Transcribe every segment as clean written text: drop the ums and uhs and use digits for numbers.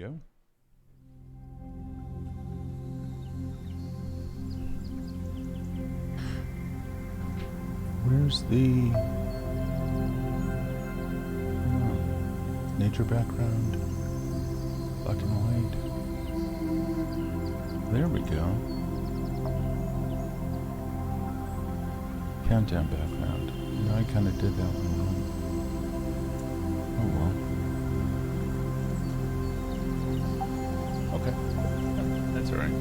go. Where's the nature background? Black and white. There we go. Countdown background. No, I kind of did that one wrong. Oh well. Okay. That's alright.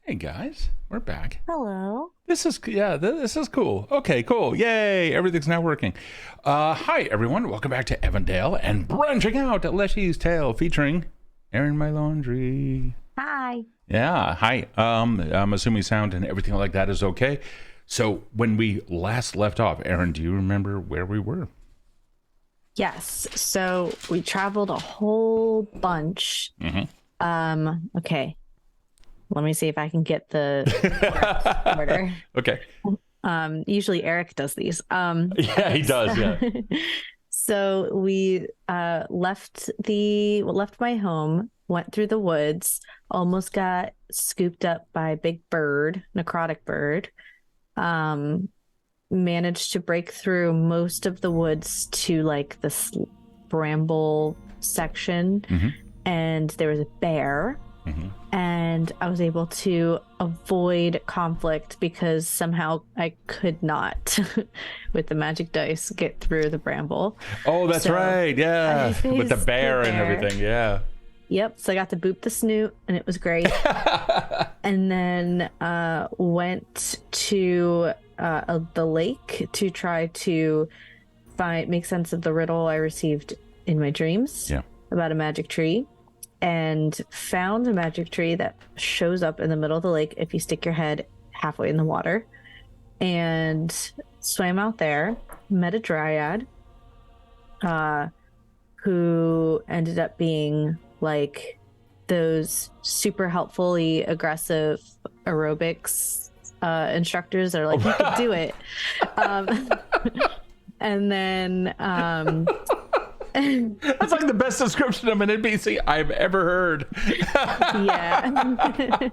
Hey guys, we're back. Hello. This is cool. Okay, cool. Yay, everything's now working. Hi everyone, welcome back to Evindale and branching out at Leshy's Tale featuring Erin My Laundry. Hi. Yeah, hi. I'm assuming sound and everything like that is okay. So when we last left off, Erin, do you remember where we were? Yes. So we traveled a whole bunch. Okay. Let me see if I can get the correct order. Okay. Usually Eric does these. Yeah, he does. Yeah. So we left my home, went through the woods, almost got scooped up by a big bird, necrotic bird. Managed to break through most of the woods to like this bramble section, and there was a bear. And I was able to avoid conflict because somehow I could not, with the magic dice, get through the bramble. Oh, that's right. Yeah. With the bear and everything. Yeah. Yep. So I got to boop the snoot and it was great. And then went to the lake to try to make sense of the riddle I received in my dreams about a magic tree. And found a magic tree that shows up in the middle of the lake if you stick your head halfway in the water. And swam out there, met a dryad who ended up being like those super helpfully aggressive aerobics instructors that are like, you can do it. And then... That's like the best description of an NPC I've ever heard. Yeah.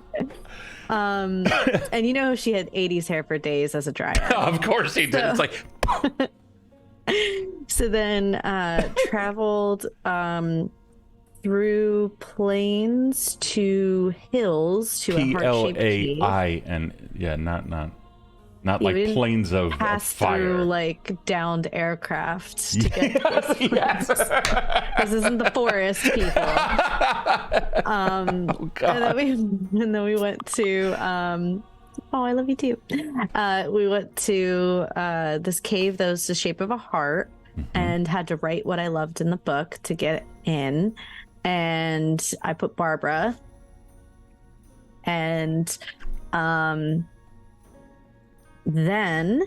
And you know, she had 80s hair for days as a dryad. Of course he did. So, It's like... So then traveled through plains to hills to a heart-shaped cave. PLAI and yeah, not like planes of fire. Through like downed aircraft to get to this place. This isn't the forest, people. Oh, God. And then we went to oh, I love you too. We went to this cave that was the shape of a heart, and had to write what I loved in the book to get in. And I put Barbara. And then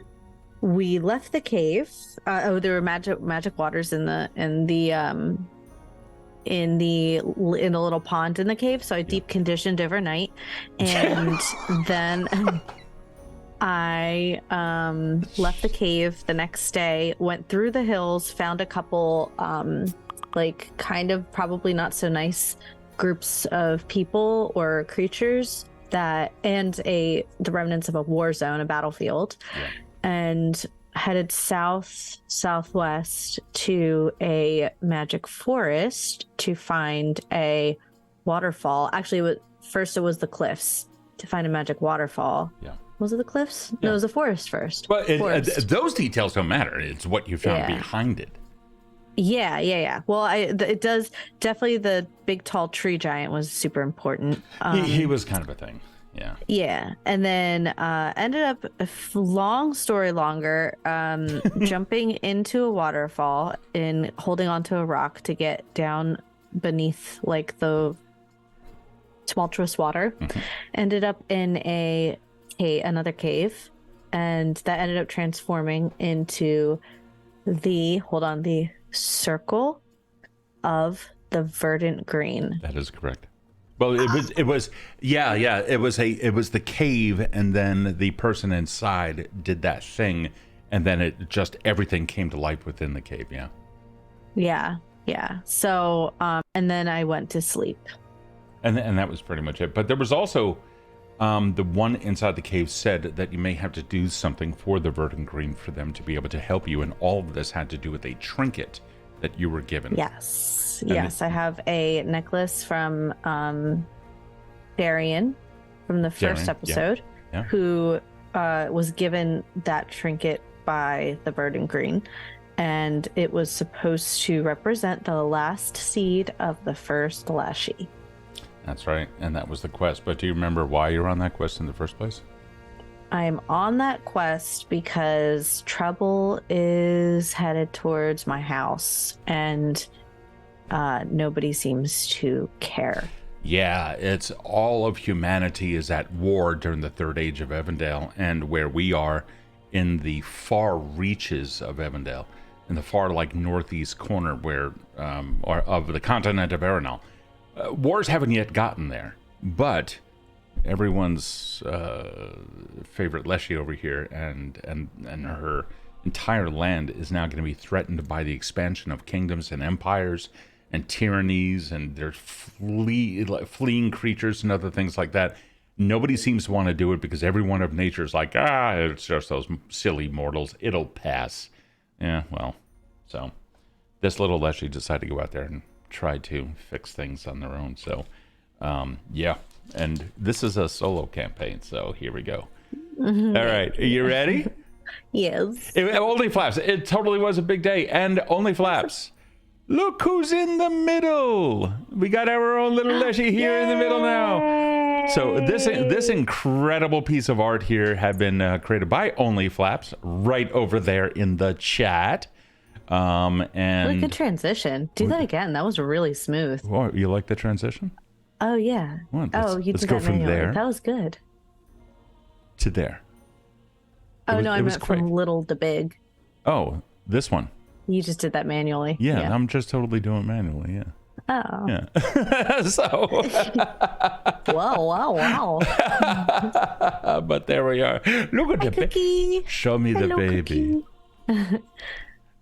we left the cave. There were magic waters in the little pond in the cave. So I deep conditioned overnight, and then I left the cave the next day. Went through the hills, found a couple like kind of probably not so nice groups of people or creatures. And the remnants of a war zone, a battlefield, and headed southwest to a magic forest to find a waterfall. Actually, first it was the cliffs to find a magic waterfall. Yeah. Was it the cliffs? Yeah. No, it was the forest first. Well, those details don't matter. It's what you found behind it. Yeah. Well, it does definitely. The big tall tree giant was super important. He was kind of a thing. Yeah. Yeah, and then ended up, long story longer, jumping into a waterfall and holding onto a rock to get down beneath like the tumultuous water. Ended up in another cave, and that ended up transforming into the circle of the verdant green. That is correct. Well, it was the cave, and then the person inside did that thing, and then everything came to life within the cave. Yeah. So and then I went to sleep, and that was pretty much it. But there was also the one inside the cave said that you may have to do something for the verdant green for them to be able to help you, and all of this had to do with a trinket that you were given. Yes, I have a necklace from Darian from the first episode, who was given that trinket by the verdant green, and it was supposed to represent the last seed of the first Leshy. That's right. And that was the quest. But do you remember why you were on that quest in the first place? I'm on that quest because trouble is headed towards my house, and nobody seems to care. Yeah, it's all of humanity is at war during the Third Age of Evindale, and where we are in the far reaches of Evindale, in the far northeast corner where or of the continent of Erin. Wars haven't yet gotten there, but everyone's favorite Leshy over here and her entire land is now going to be threatened by the expansion of kingdoms and empires and tyrannies, and there's fleeing creatures and other things like that. Nobody seems to want to do it because everyone of nature's like, it's just those silly mortals. It'll pass. Yeah, well, so this little Leshy decided to go out there and try to fix things on their own. So, yeah. And this is a solo campaign, so here we go. All right, are you ready? Yes. Only Flaps. It totally was a big day. And Only Flaps. Look who's in the middle. We got our own little Leshy here in the middle now. So this incredible piece of art here had been created by Only Flaps right over there in the chat. And What a good transition. Do that again. That was really smooth. Oh, you like the transition? Oh, yeah. Well, you let's did go that from manually. there That was good. to there. Oh, no, I was meant quick. from little to big. Oh, this one. You just did that manually. Yeah, I'm just totally doing it manually. Yeah. Oh. Yeah. So. Wow. But there we are. Look at the Cookie. Show me Hello, the baby.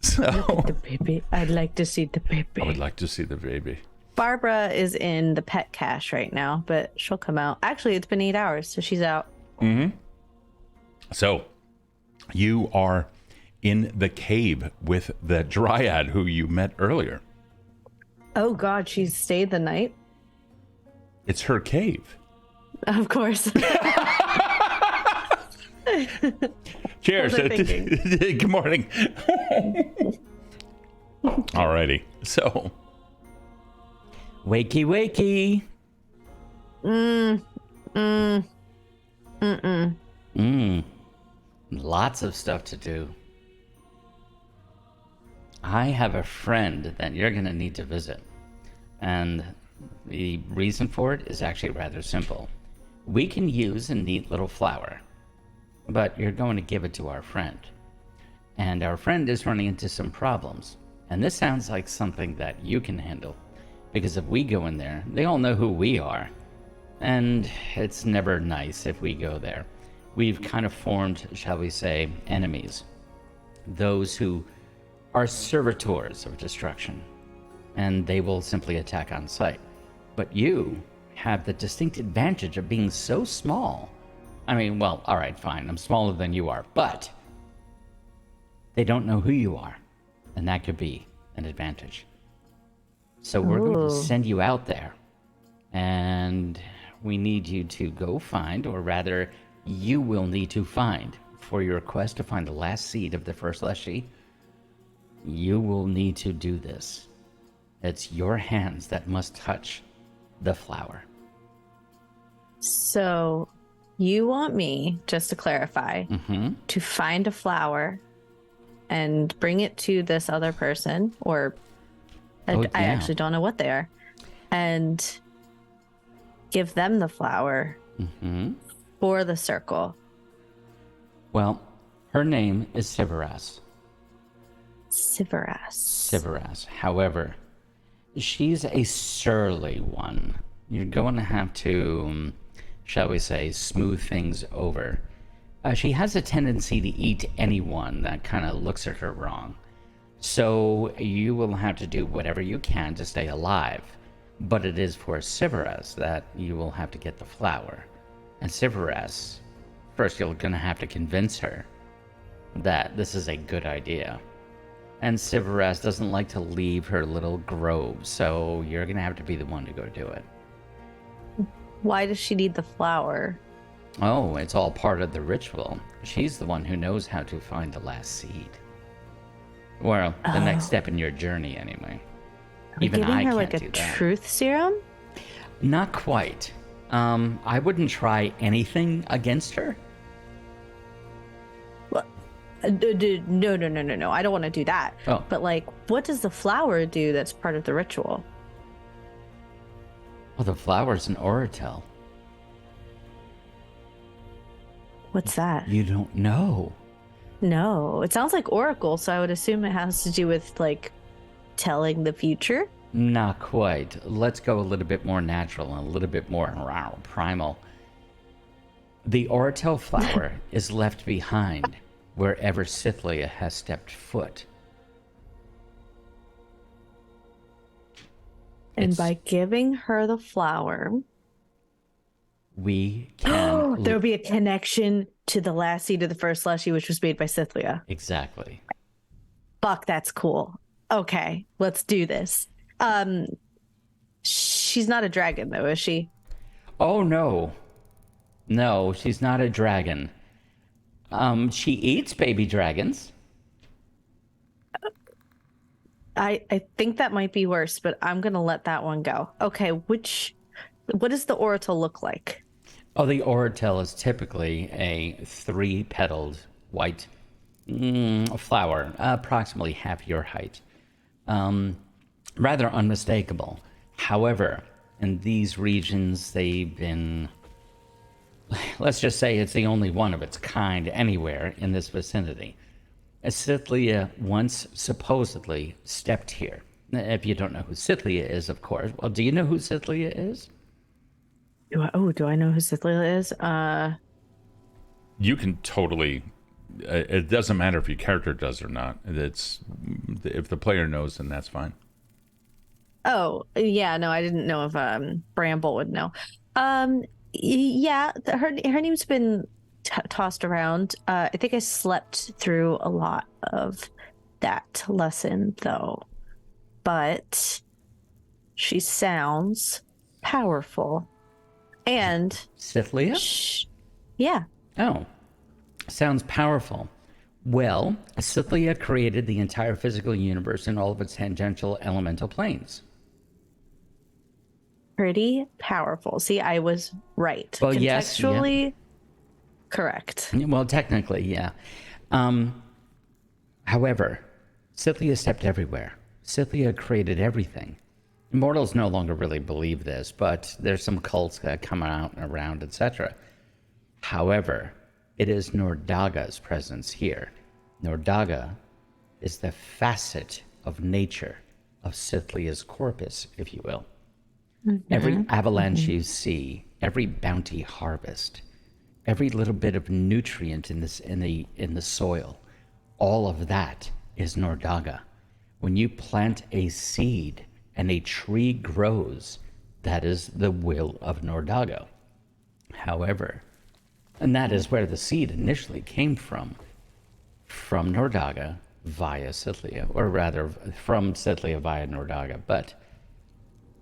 So. Look at the baby. I'd like to see the baby. I would like to see the baby. Barbara is in the pet cache right now, but she'll come out. Actually, it's been 8 hours, so she's out. Mm-hmm. So, you are in the cave with the dryad who you met earlier. Oh, God, she stayed the night? It's her cave. Of course. Cheers. What was I thinking? Good morning. Alrighty. So. Wakey. Lots of stuff to do. I have a friend that you're going to need to visit. And the reason for it is actually rather simple. We can use a neat little flower, but you're going to give it to our friend. And our friend is running into some problems. And this sounds like something that you can handle. Because if we go in there, they all know who we are. And it's never nice if we go there. We've kind of formed, shall we say, enemies. Those who are servitors of destruction. And they will simply attack on sight. But you have the distinct advantage of being so small. I mean, well, all right, fine. I'm smaller than you are. But they don't know who you are. And that could be an advantage. So we're going to send you out there, and we need you to go find, or rather, you will need to find, for your quest to find the last seed of the first Leshy, you will need to do this. It's your hands that must touch the flower. So, you want me, just to clarify, to find a flower and bring it to this other person, or I actually don't know what they are, and give them the flower for the circle. Well, her name is Sivaras. Sivaras. However, she's a surly one. You're going to have to, shall we say, smooth things over. She has a tendency to eat anyone that kind of looks at her wrong. So you will have to do whatever you can to stay alive. But it is for Sivaras that you will have to get the flower. And Sivaras, first you're going to have to convince her that this is a good idea. And Sivaras doesn't like to leave her little grove, so you're going to have to be the one to go do it. Why does she need the flower? Oh, it's all part of the ritual. She's the one who knows how to find the last seed. Well, the next step in your journey, anyway. Are we Even giving I her can't like a do that. truth serum? Not quite. I wouldn't try anything against her. Well, no. I don't want to do that. Oh. But like, what does the flower do that's part of the ritual? Well, the flower's an oratel. What's that? You don't know. No, it sounds like oracle, so I would assume it has to do with like telling the future. Not quite. Let's go a little bit more natural and a little bit more primal. The oratel flower is left behind wherever Cythlia has stepped foot. And by giving her the flower, we can... there'll be a connection to the last seed of the first Leshy, which was made by Cythlia. Exactly. Fuck, that's cool. Okay, let's do this. She's not a dragon, though, is she? Oh, no. No, she's not a dragon. She eats baby dragons. I think that might be worse, but I'm going to let that one go. Okay, what does the oracle look like? Oh, the oratel is typically a 3-petaled white flower, approximately half your height. Rather unmistakable. However, in these regions, they've been... Let's just say it's the only one of its kind anywhere in this vicinity. Cythlia once supposedly stepped here. If you don't know who Cythlia is, of course. Well, do you know who Cythlia is? Do I know who Cythlia is? You can totally... it doesn't matter if your character does or not. It's if the player knows, then that's fine. Oh, yeah, no, I didn't know if Bramble would know. Yeah, her name's been tossed around. I think I slept through a lot of that lesson, though. But she sounds powerful. And... Cythlia? Yeah. Oh, sounds powerful. Well, Cythlia created the entire physical universe and all of its tangential elemental planes. Pretty powerful. See, I was right. Well, yes. Contextually, Yeah. correct. Well, technically, yeah. However, Cythlia stepped everywhere. Cythlia created everything. Mortals no longer really believe this, but there's some cults that come out and around, etc. However, it is Nordaga's presence here. Nordaga is the facet of nature of Cythlia's corpus, if you will. Mm-hmm. Every avalanche you see, every bounty harvest, every little bit of nutrient in the soil, all of that is Nordaga. When you plant a seed and a tree grows, that is the will of Nordaga. However, and that is where the seed initially came from Nordaga via Cythlia, or rather from Cythlia via Nordaga. But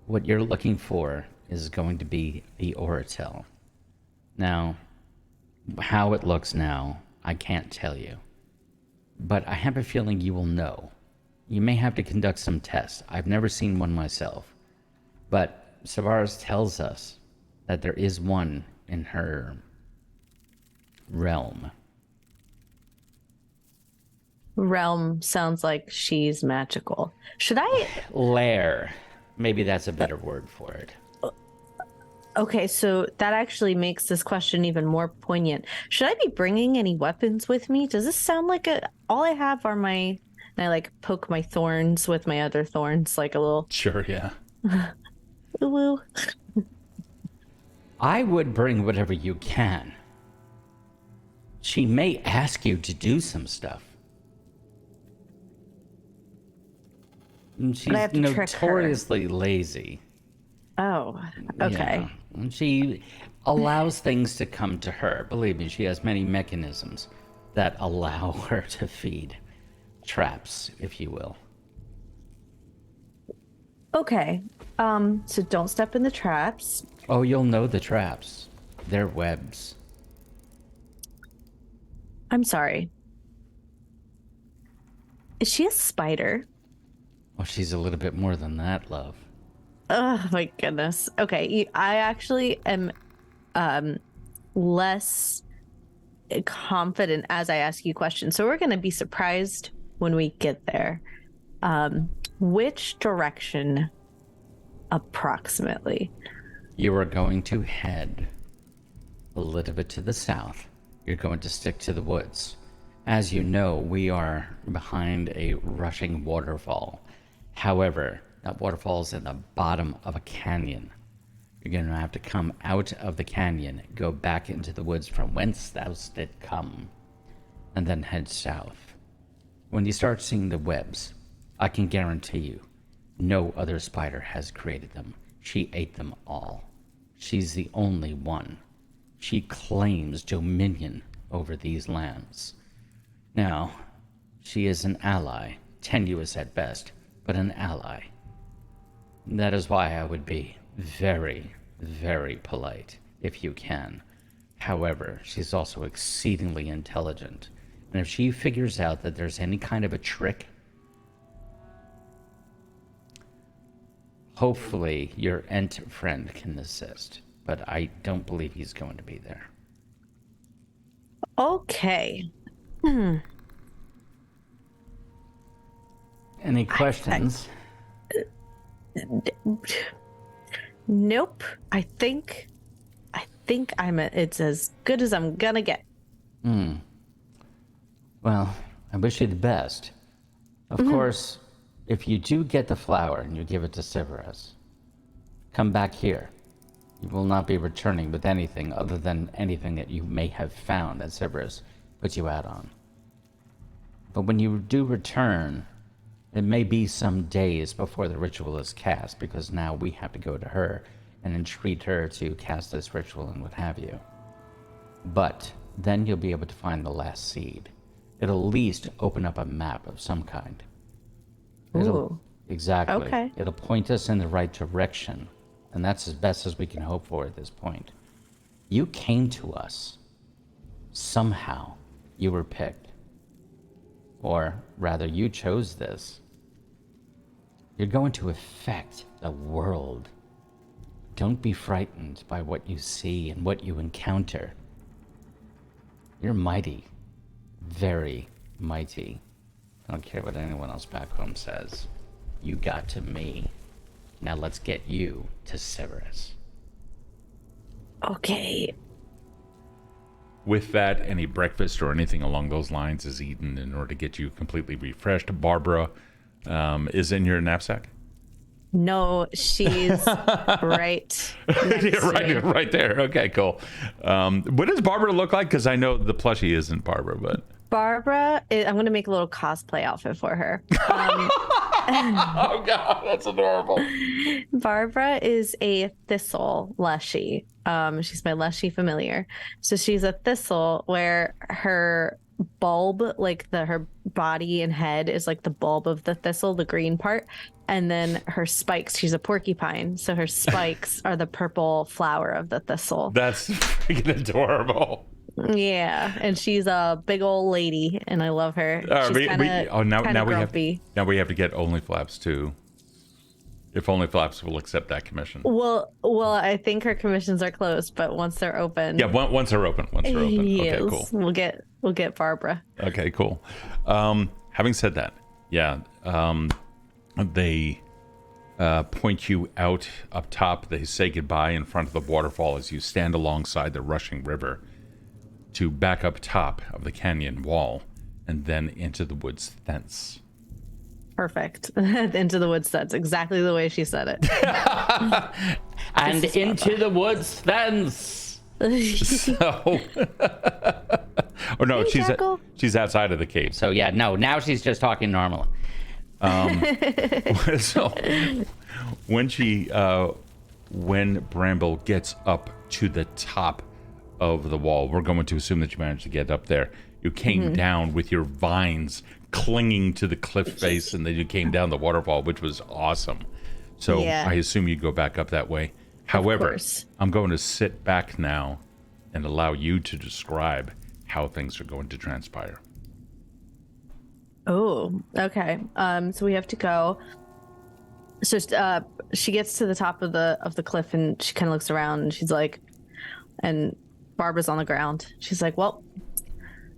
what you're looking for is going to be the oratel. Now, how it looks now, I can't tell you. But I have a feeling you will know. You may have to conduct some tests. I've never seen one myself. But Savaris tells us that there is one in her realm. Realm sounds like she's magical. Should I... Lair. Maybe that's a better word for it. Okay, so that actually makes this question even more poignant. Should I be bringing any weapons with me? Does this sound like all I have are my... And I like poke my thorns with my other thorns, like a little... Sure, yeah. Woo. I would bring whatever you can. She may ask you to do some stuff. She's notoriously lazy. Oh, okay. Yeah. She allows things to come to her. Believe me, she has many mechanisms that allow her to feed traps, if you will. Okay. So don't step in the traps. Oh, you'll know the traps. They're webs. I'm sorry. Is she a spider? Well, she's a little bit more than that, love. Oh my goodness. Okay, I actually am less confident as I ask you questions. So we're going to be surprised when we get there. Which direction approximately? You are going to head a little bit to the south. You're going to stick to the woods. As you know, we are behind a rushing waterfall. However, that waterfall is in the bottom of a canyon. You're going to have to come out of the canyon, go back into the woods from whence thou did come, and then head south. When you start seeing the webs, I can guarantee you, no other spider has created them. She ate them all. She's the only one. She claims dominion over these lands. Now, she is an ally, tenuous at best, but an ally. That is why I would be very, very polite, if you can. However, she's also exceedingly intelligent. And if she figures out that there's any kind of a trick, hopefully your Ent friend can assist. But I don't believe he's going to be there. Okay. Any questions? Nope. I think it's as good as I'm gonna get. Well, I wish you the best. Of course, if you do get the flower and you give it to Severus, come back here. You will not be returning with anything other than anything that you may have found that Severus put you out on. But when you do return, it may be some days before the ritual is cast, because now we have to go to her and entreat her to cast this ritual and what have you. But then you'll be able to find the last seed. It'll at least open up a map of some kind. Ooh. Exactly. Okay. It'll point us in the right direction, and that's as best as we can hope for at this point. You came to us. Somehow, you were picked. Or rather, you chose this. You're going to affect the world. Don't be frightened by what you see and what you encounter. You're mighty. Very mighty. I don't care what anyone else back home says. You got to me. Now let's get you to Severus. Okay. With that, any breakfast or anything along those lines is eaten in order to get you completely refreshed. Barbara is in your knapsack? No, she's right next to me. Right there. Okay, cool. What does Barbara look like? Because I know the plushie isn't Barbara, but... Barbara, I'm going to make a little cosplay outfit for her. Oh, God, that's adorable. Barbara is a thistle Leshy. She's my Leshy familiar. So she's a thistle where her bulb, like her body and head is like the bulb of the thistle, the green part. And then her spikes, she's a porcupine. So her spikes are the purple flower of the thistle. That's freaking adorable. Yeah, and she's a big old lady, and I love her. She's now grumpy. we have to get Only Flaps too. If Only Flaps will accept that commission. Well, I think her commissions are closed, but once they're open, Yeah, once they're open. yes, Okay, cool. We'll get Barbara. Okay, cool. Having said that, yeah, they point you out up top. They say goodbye in front of the waterfall as you stand alongside the rushing river to back up top of the canyon wall and then into the woods thence. Perfect. Into the woods. That's exactly the way she said it. And into the woods thence. So, or no, Hey, she's outside of the cave. So yeah, no, now she's just talking normal. So when Bramble gets up to the top of the wall, we're going to assume that you managed to get up there. You came down with your vines clinging to the cliff face, and then you came down the waterfall, which was awesome. So Yeah. I assume you go back up that way. However, course. I'm going to sit back now and allow you to describe how things are going to transpire. Oh, okay. So we have to go So she gets to the top of the cliff and she kind of looks around and she's like, and Barbara's on the ground. She's like, well,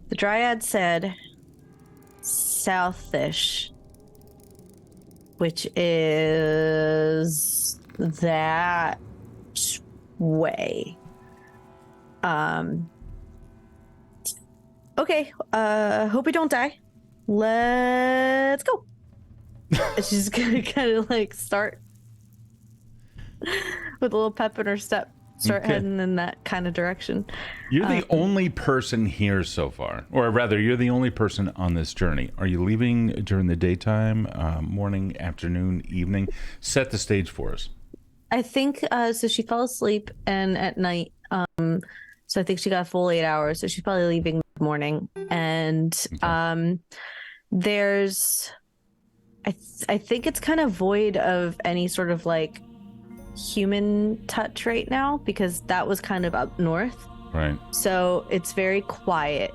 the Dryad said southish, which is that way. Okay, hope we don't die. Let's go. She's gonna kind of like start with a little pep in her step, start heading in that kind of direction. You're the only person here so far, or rather, you're the only person on this journey. Are you leaving during the daytime, morning, afternoon, evening? Set the stage for us. I think so. She fell asleep and at night. So I think she got a full 8 hours. So she's probably leaving mid-morning. And there's, I think it's kind of void of any sort of like human touch right now because that was kind of up north. Right. So it's very quiet,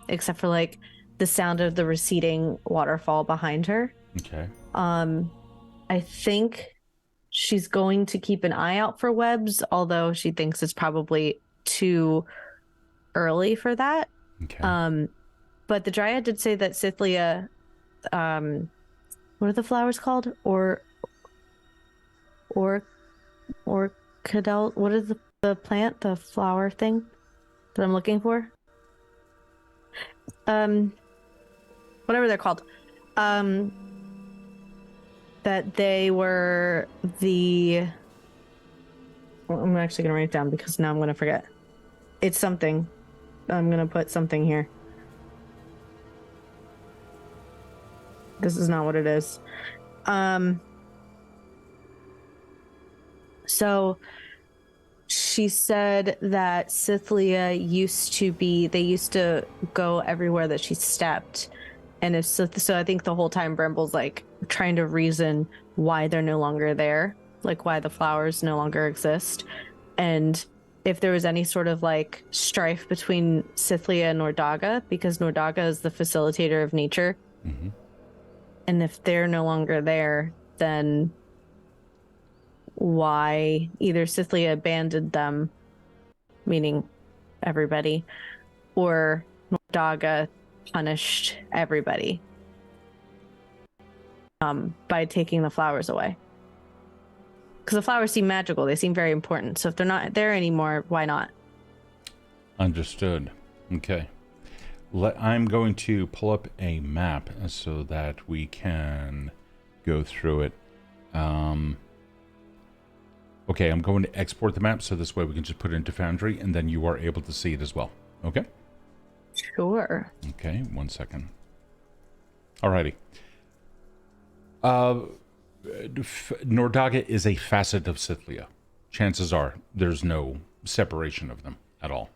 except for like the sound of the receding waterfall behind her. Okay. I think she's going to keep an eye out for webs, although she thinks it's probably too early for that. Okay. But the Dryad did say that Cythlia, what are the flowers called? Or cadel? What is the plant, the flower thing that I'm looking for? Whatever they're called. That they were the... Well, I'm actually going to write it down because now I'm going to forget. It's something. I'm going to put something here. This is not what it is. So she said that Cythlia used to go everywhere that she stepped. And if so I think the whole time Bramble's like trying to reason why they're no longer there, like why the flowers no longer exist. And if there was any sort of like strife between Cythlia and Nordaga, because Nordaga is the facilitator of nature. Mm-hmm. And if they're no longer there, then why either Cythlia abandoned them, meaning everybody, or Nordaga punished everybody by taking the flowers away. Because the flowers seem magical. They seem very important. So if they're not there anymore, why not? Understood. Okay. I'm going to pull up a map so that we can go through it. Okay, I'm going to export the map so this way we can just put it into Foundry and then you are able to see it as well. Okay? Sure. Okay, 1 second. Alrighty. Nordaga is a facet of Cythlia. Chances are there's no separation of them at all.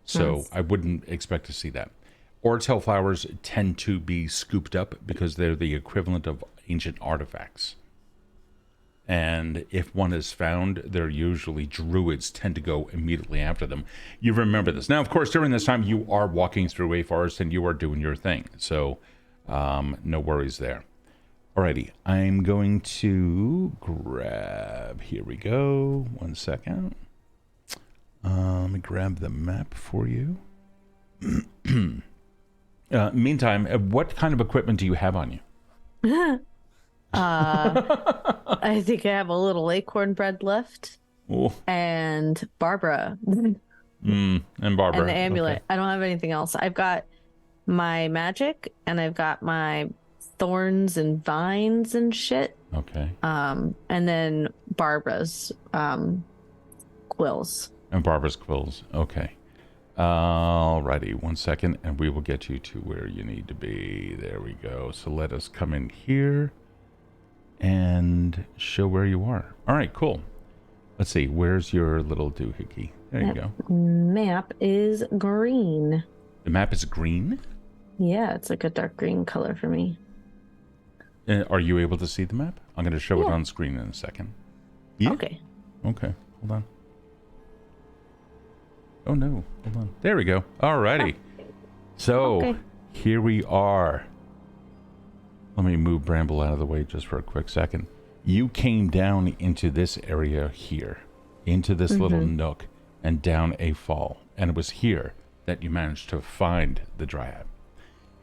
So Nice. I wouldn't expect to see that. Ortel flowers tend to be scooped up because they're the equivalent of ancient artifacts. And if one is found, they're usually druids tend to go immediately after them. You remember this. Now, of course, during this time, you are walking through a forest and you are doing your thing. So no worries there. Alrighty, I'm going to grab, here we go, 1 second. Let me grab the map for you. Meantime, what kind of equipment do you have on you? I think I have a little acorn bread left. Oh. And Barbara. And Barbara. And the amulet. Okay. I don't have anything else. I've got my magic and I've got my thorns and vines and shit. Okay. And then Barbara's quills. And Barbara's quills. Okay. Alrighty, 1 second, and we will get you to where you need to be. There we go. So let us come in here and show where you are. All right, cool. Let's see. Where's your little doohickey? There you go. Map is green. The map is green? Yeah, it's like a dark green color for me. Are you able to see the map? I'm going to show it on screen in a second. Yeah? Okay. Okay, hold on. Oh, no. Hold on. There we go. All righty. So, here we are. Let me move Bramble out of the way just for a quick second. You came down into this area here, into this little nook, and down a fall. And it was here that you managed to find the dryad.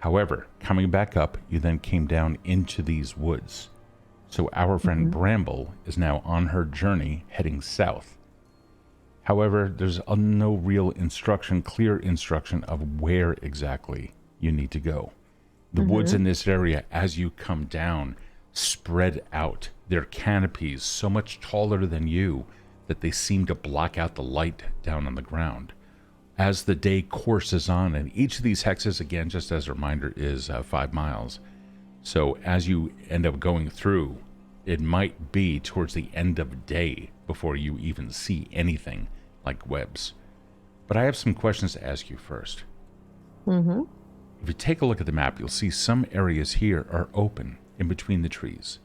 However, coming back up, you then came down into these woods. So our friend Bramble is now on her journey heading south. However, there's no real clear instruction of where exactly you need to go. The woods in this area, as you come down, spread out. Their canopies so much taller than you that they seem to block out the light down on the ground. As the day courses on, and each of these hexes, again, just as a reminder, is 5 miles. So as you end up going through, it might be towards the end of day before you even see anything like webs. But I have some questions to ask you first. If you take a look at the map, you'll see some areas here are open in between the trees.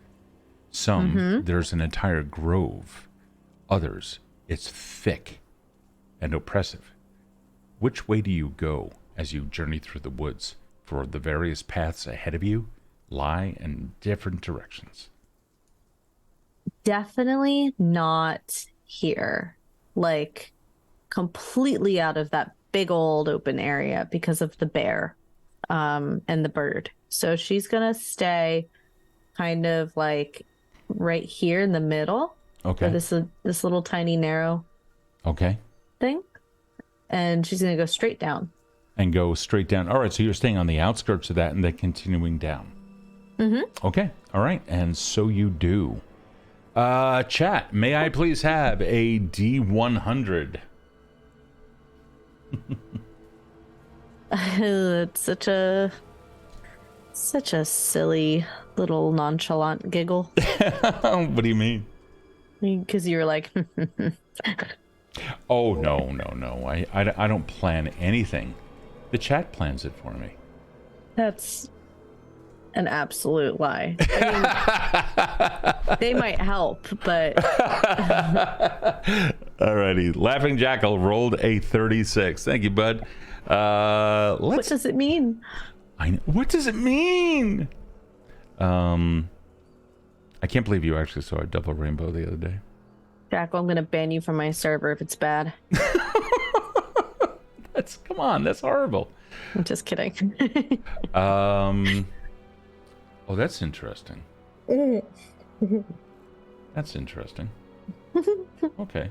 Some, there's an entire grove. Others, it's thick and oppressive. Which way do you go as you journey through the woods? For the various paths ahead of you lie in different directions. Definitely not here. Like, completely out of that big old open area because of the bear and the bird. So she's gonna stay kind of like right here in the middle. Okay. This little tiny narrow thing. And she's gonna go straight down. And go straight down. All right, so you're staying on the outskirts of that and then continuing down. Okay, all right, and so you do. Chat, may I please have a D100? It's such a silly little nonchalant giggle. What do you mean? Because you were like, oh, no. I don't plan anything. The chat plans it for me. that's an absolute lie. I mean, they might help, but Alrighty, Laughing Jackal rolled a 36. Thank you, bud. what does it mean? What does it mean? I can't believe you actually saw a double rainbow the other day. Jackal, I'm gonna ban you from my server if it's bad. Come on, that's horrible. I'm just kidding. Oh, that's interesting. That's interesting. Okay.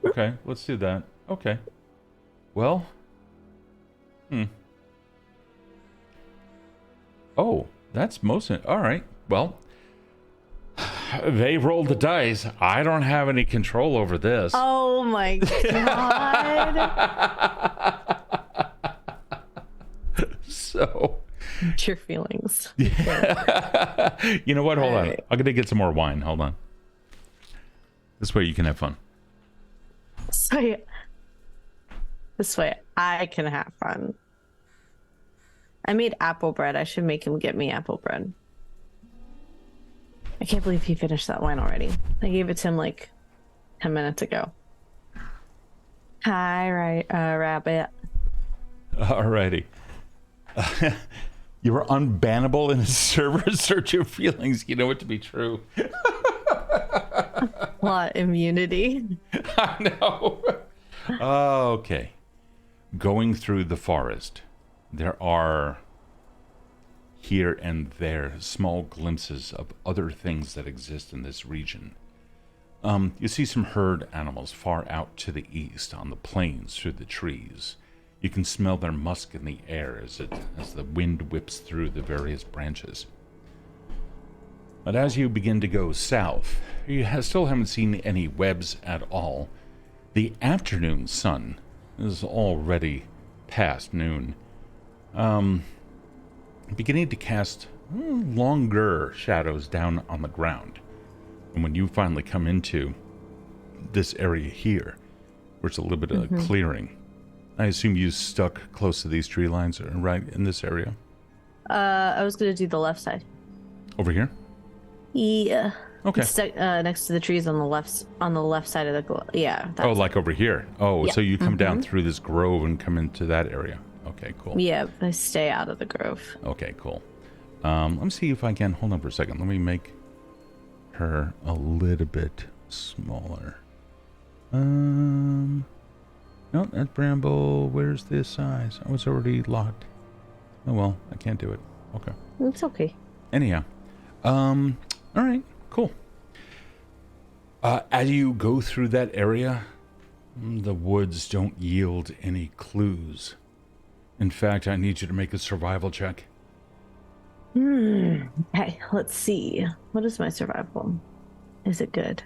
Okay, let's do that. Okay. Well. Oh, that's most... All right. Well, they rolled the dice. I don't have any control over this. Oh my god. So... Your feelings. You know what? Hold on. Right. I'm going to get some more wine. Hold on. This way you can have fun. This way I can have fun. I made apple bread. I should make him get me apple bread. I can't believe he finished that wine already. I gave it to him like 10 minutes ago. Hi, rabbit. Alrighty. You were unbannable in a server. Search your feelings. You know it to be true. What immunity? I know. Okay. Going through the forest, there are here and there small glimpses of other things that exist in this region. You see some herd animals far out to the east on the plains through the trees. You can smell their musk in the air as the wind whips through the various branches. But as you begin to go south, you still haven't seen any webs at all. The afternoon sun is already past noon, beginning to cast longer shadows down on the ground. And when you finally come into this area here, where it's a little bit of a clearing, I assume you stuck close to these tree lines, right in this area? I was gonna do the left side. Over here? Yeah. Okay. It's next to the trees on the left side of the yeah. Oh, like over here. Oh, Yeah. so you come down through this grove and come into that area. Okay, cool. Yeah, I stay out of the grove. Okay, cool. Let me see if I can, hold on for a second. Let me make her a little bit smaller. No, that's Bramble. Where's this size? Oh, it's already locked. Oh, well, I can't do it. Okay. It's okay. Anyhow. All right, cool. As you go through that area, the woods don't yield any clues. In fact, I need you to make a survival check. Okay, let's see. What is my survival? Is it good?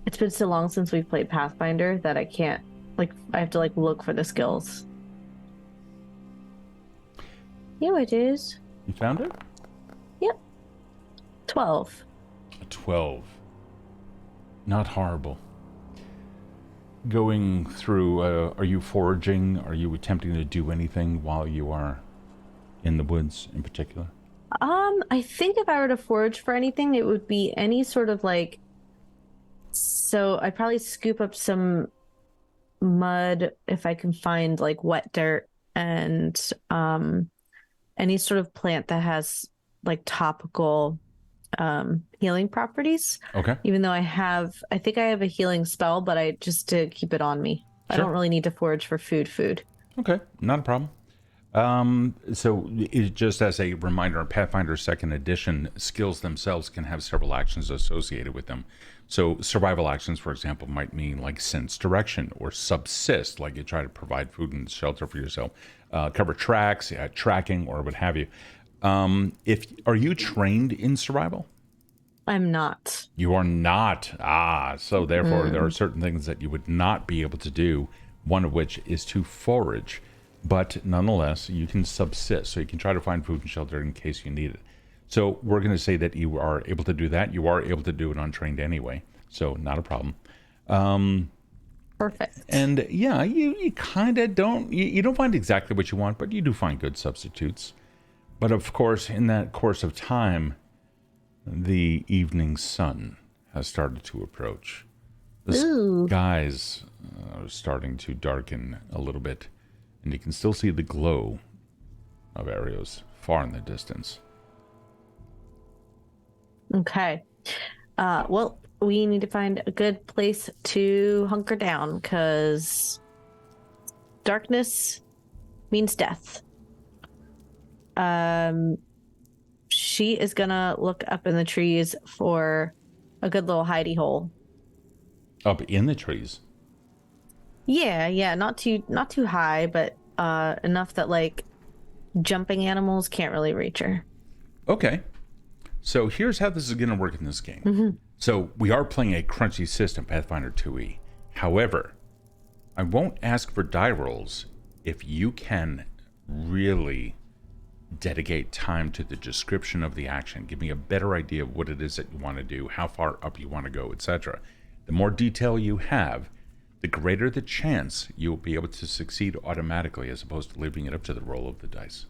It's been so long since we've played Pathfinder that I can't, I have to, look for the skills. Yeah, it is. You found it? Yep. 12. A 12. Not horrible. Going through, are you foraging? Are you attempting to do anything while you are in the woods in particular? I think if I were to forage for anything, it would be any sort of so I'd probably scoop up some mud if I can find wet dirt and any sort of plant that has topical healing properties. Okay. Even though I think I have a healing spell, but I just to keep it on me. Sure. I don't really need to forage for food. Okay, not a problem. So just as a reminder, Pathfinder 2nd Edition skills themselves can have several actions associated with them. So survival actions, for example, might mean sense direction or subsist, like you try to provide food and shelter for yourself, cover tracks, tracking, or what have you. Are you trained in survival? I'm not. You are not. So therefore there are certain things that you would not be able to do, one of which is to forage. But nonetheless, you can subsist, so you can try to find food and shelter in case you need it. So we're going to say that you are able to do that. You are able to do it untrained anyway, so not a problem. Perfect. And yeah, you kind of don't, you don't find exactly what you want, but you do find good substitutes. But of course, in that course of time, the evening sun has started to approach. The skies are starting to darken a little bit. And you can still see the glow of arrows far in the distance. Okay. Well, we need to find a good place to hunker down because darkness means death. She is gonna look up in the trees for a good little hidey hole. Up in the trees? Yeah, not too high, but enough that jumping animals can't really reach her. Okay. So here's how this is going to work in this game. Mm-hmm. So we are playing a crunchy system, Pathfinder 2e. However, I won't ask for die rolls if you can really dedicate time to the description of the action. Give me a better idea of what it is that you want to do, how far up you want to go, etc. The more detail you have, the greater the chance you'll be able to succeed automatically as opposed to leaving it up to the roll of the dice.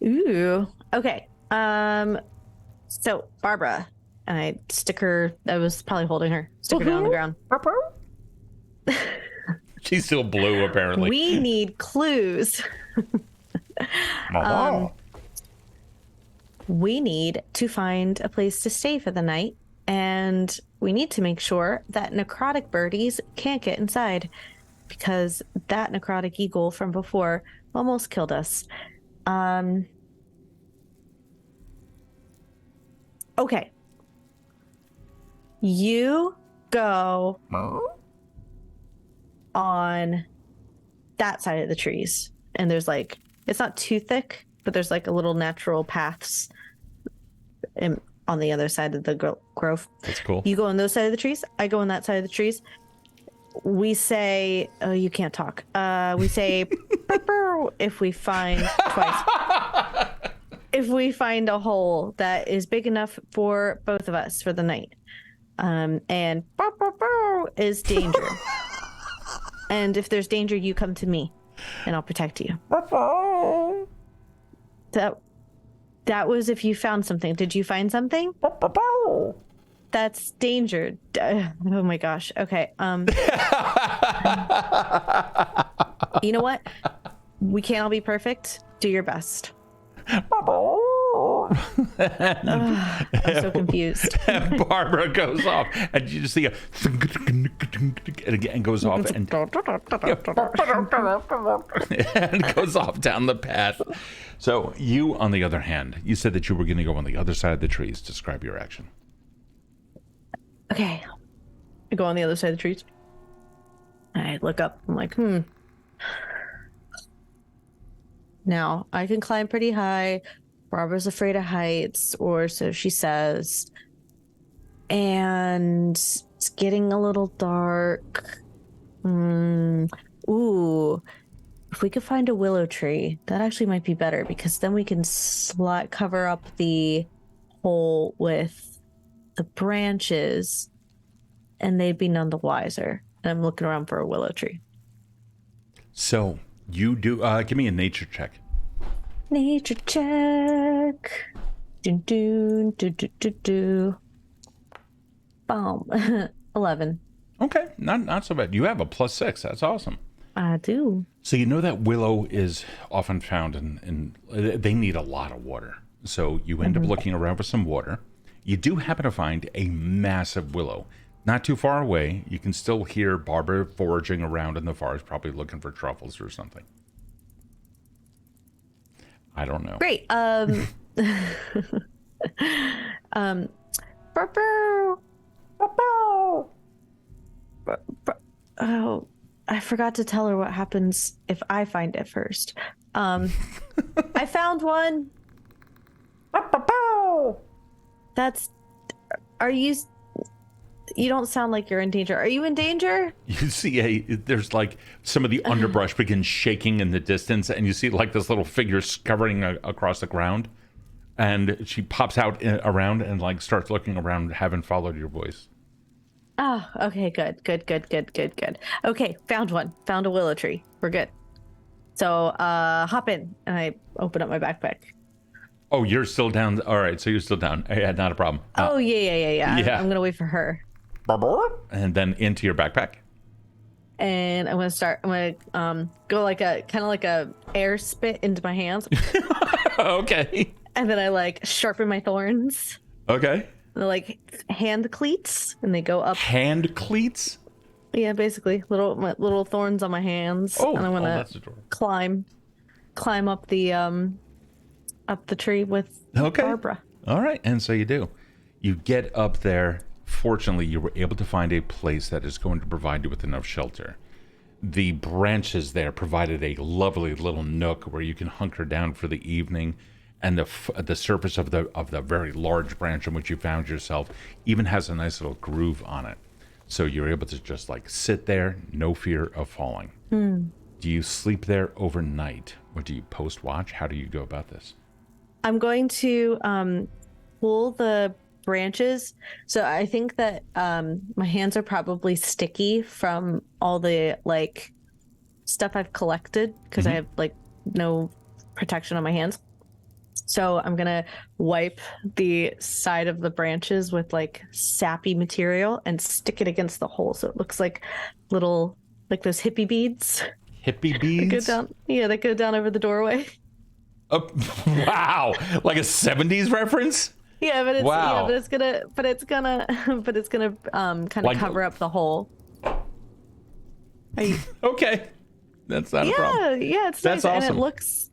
Ooh. Okay. So Barbara, and I stick her, I was probably holding her, stick her down on the ground. She's still blue, apparently. We need clues. We need to find a place to stay for the night, and we need to make sure that necrotic birdies can't get inside, because that necrotic eagle from before almost killed us. Okay. You go on that side of the trees, and there's it's not too thick, but there's a little natural paths on the other side of the grove. That's cool. You go on those side of the trees. I go on that side of the trees. We say, oh, you can't talk. We say, if we find twice. If we find a hole that is big enough for both of us for the night. And is danger. And if there's danger, you come to me and I'll protect you. That was if you found something. Did you find something? That's danger. Oh my gosh. Okay. You know what? We can't all be perfect. Do your best. I'm so confused. And Barbara goes off, and you just see a and again goes off and goes off down the path. So you, on the other hand, you said that you were going to go on the other side of the trees. Describe your action. Okay. I go on the other side of the trees. I look up. I'm like, Now, I can climb pretty high. Barbara's afraid of heights, or so she says. And it's getting a little dark. Ooh. If we could find a willow tree, that actually might be better, because then we can cover up the hole with the branches, and they'd be none the wiser. And I'm looking around for a willow tree. So you do. Give me a nature check. Nature check. Dun, dun, dun, dun, dun, dun. Boom. 11. Okay, not so bad. You have a +6. That's awesome. I do. So you know that willow is often found in they need a lot of water. So you end up looking around for some water. You do happen to find a massive willow. Not too far away. You can still hear Barbara foraging around in the forest, probably looking for truffles or something. I don't know. Great. Oh, I forgot to tell her what happens if I find it first. I found one. Are you don't sound like you're in danger. Are you in danger? You see there's like some of the underbrush begins shaking in the distance, and you see like this little figure scurrying across the ground, and she pops out around and like starts looking around, having followed your voice. Oh, okay, good. Okay, found one. Found a willow tree. We're good. So, hop in, and I open up my backpack. Oh, you're still down. All right, so you're still down. Yeah, not a problem. Oh, yeah. I'm gonna wait for her. And then into your backpack. And I'm gonna go like a kind of like a air spit into my hands. Okay. And then I like sharpen my thorns. Okay. They're like hand cleats, and they go up. Hand cleats? Yeah, basically little thorns on my hands. Oh, and I'm gonna that's adorable. climb up the tree with Barbara. All right, and so you do. You get up there. Fortunately, you were able to find a place that is going to provide you with enough shelter. The branches there provided a lovely little nook where you can hunker down for the evening, and the surface of the very large branch in which you found yourself even has a nice little groove on it. So you're able to just like sit there, no fear of falling. Do you sleep there overnight, or do you post watch? How do you go about this? I'm going to pull the branches. So I think that my hands are probably sticky from all the like stuff I've collected, because I have like no protection on my hands. So I'm gonna wipe the side of the branches with like sappy material and stick it against the hole, so it looks like little, like those hippie beads. Hippie beads? That go down over the doorway. Oh, wow, like a 70s reference? Yeah, but it's wow. but it's gonna kind of like, cover up the hole. Okay. That's not a problem. Yeah, it's That's nice, awesome.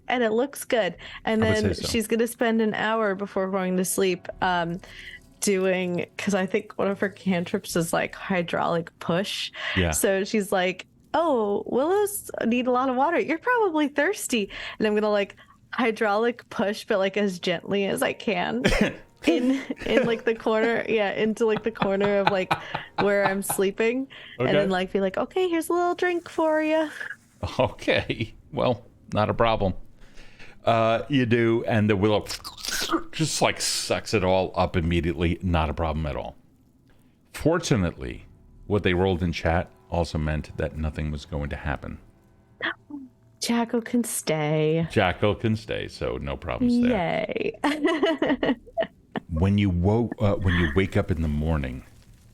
and it looks good. And then so. she's gonna spend an hour before going to sleep doing, because I think one of her cantrips is like hydraulic push. Yeah. So she's like, "Oh, willows need a lot of water. You're probably thirsty." And I'm gonna like hydraulic push, but like as gently as I can. in like the corner, into like the corner of like where I'm sleeping, and then like be like, "Okay, here's a little drink for you." Okay, well, not a problem. You do, and the willow just like sucks it all up immediately. Not a problem at all. Fortunately, what they rolled in chat also meant that nothing was going to happen. Jackal can stay. Jackal can stay, so no problems there. Yay. When you wake up in the morning,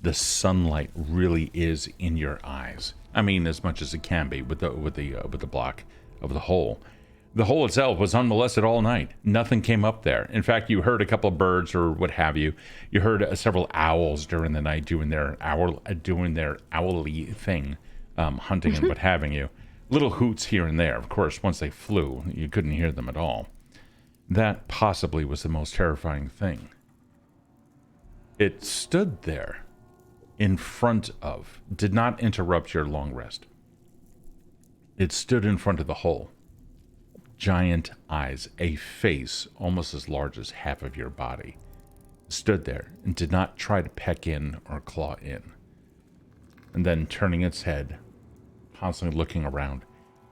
the sunlight really is in your eyes. I mean, as much as it can be with the block of the hole. The hole itself was unmolested all night. Nothing came up there. In fact, you heard a couple of birds or what have you. You heard several owls during the night doing their owly thing, hunting and what having you. Little hoots here and there. Of course, once they flew, you couldn't hear them at all. That possibly was the most terrifying thing. It stood there in front of, did not interrupt your long rest. It stood in front of the hole. Giant eyes, a face almost as large as half of your body, stood there and did not try to peck in or claw in. And then turning its head, constantly looking around,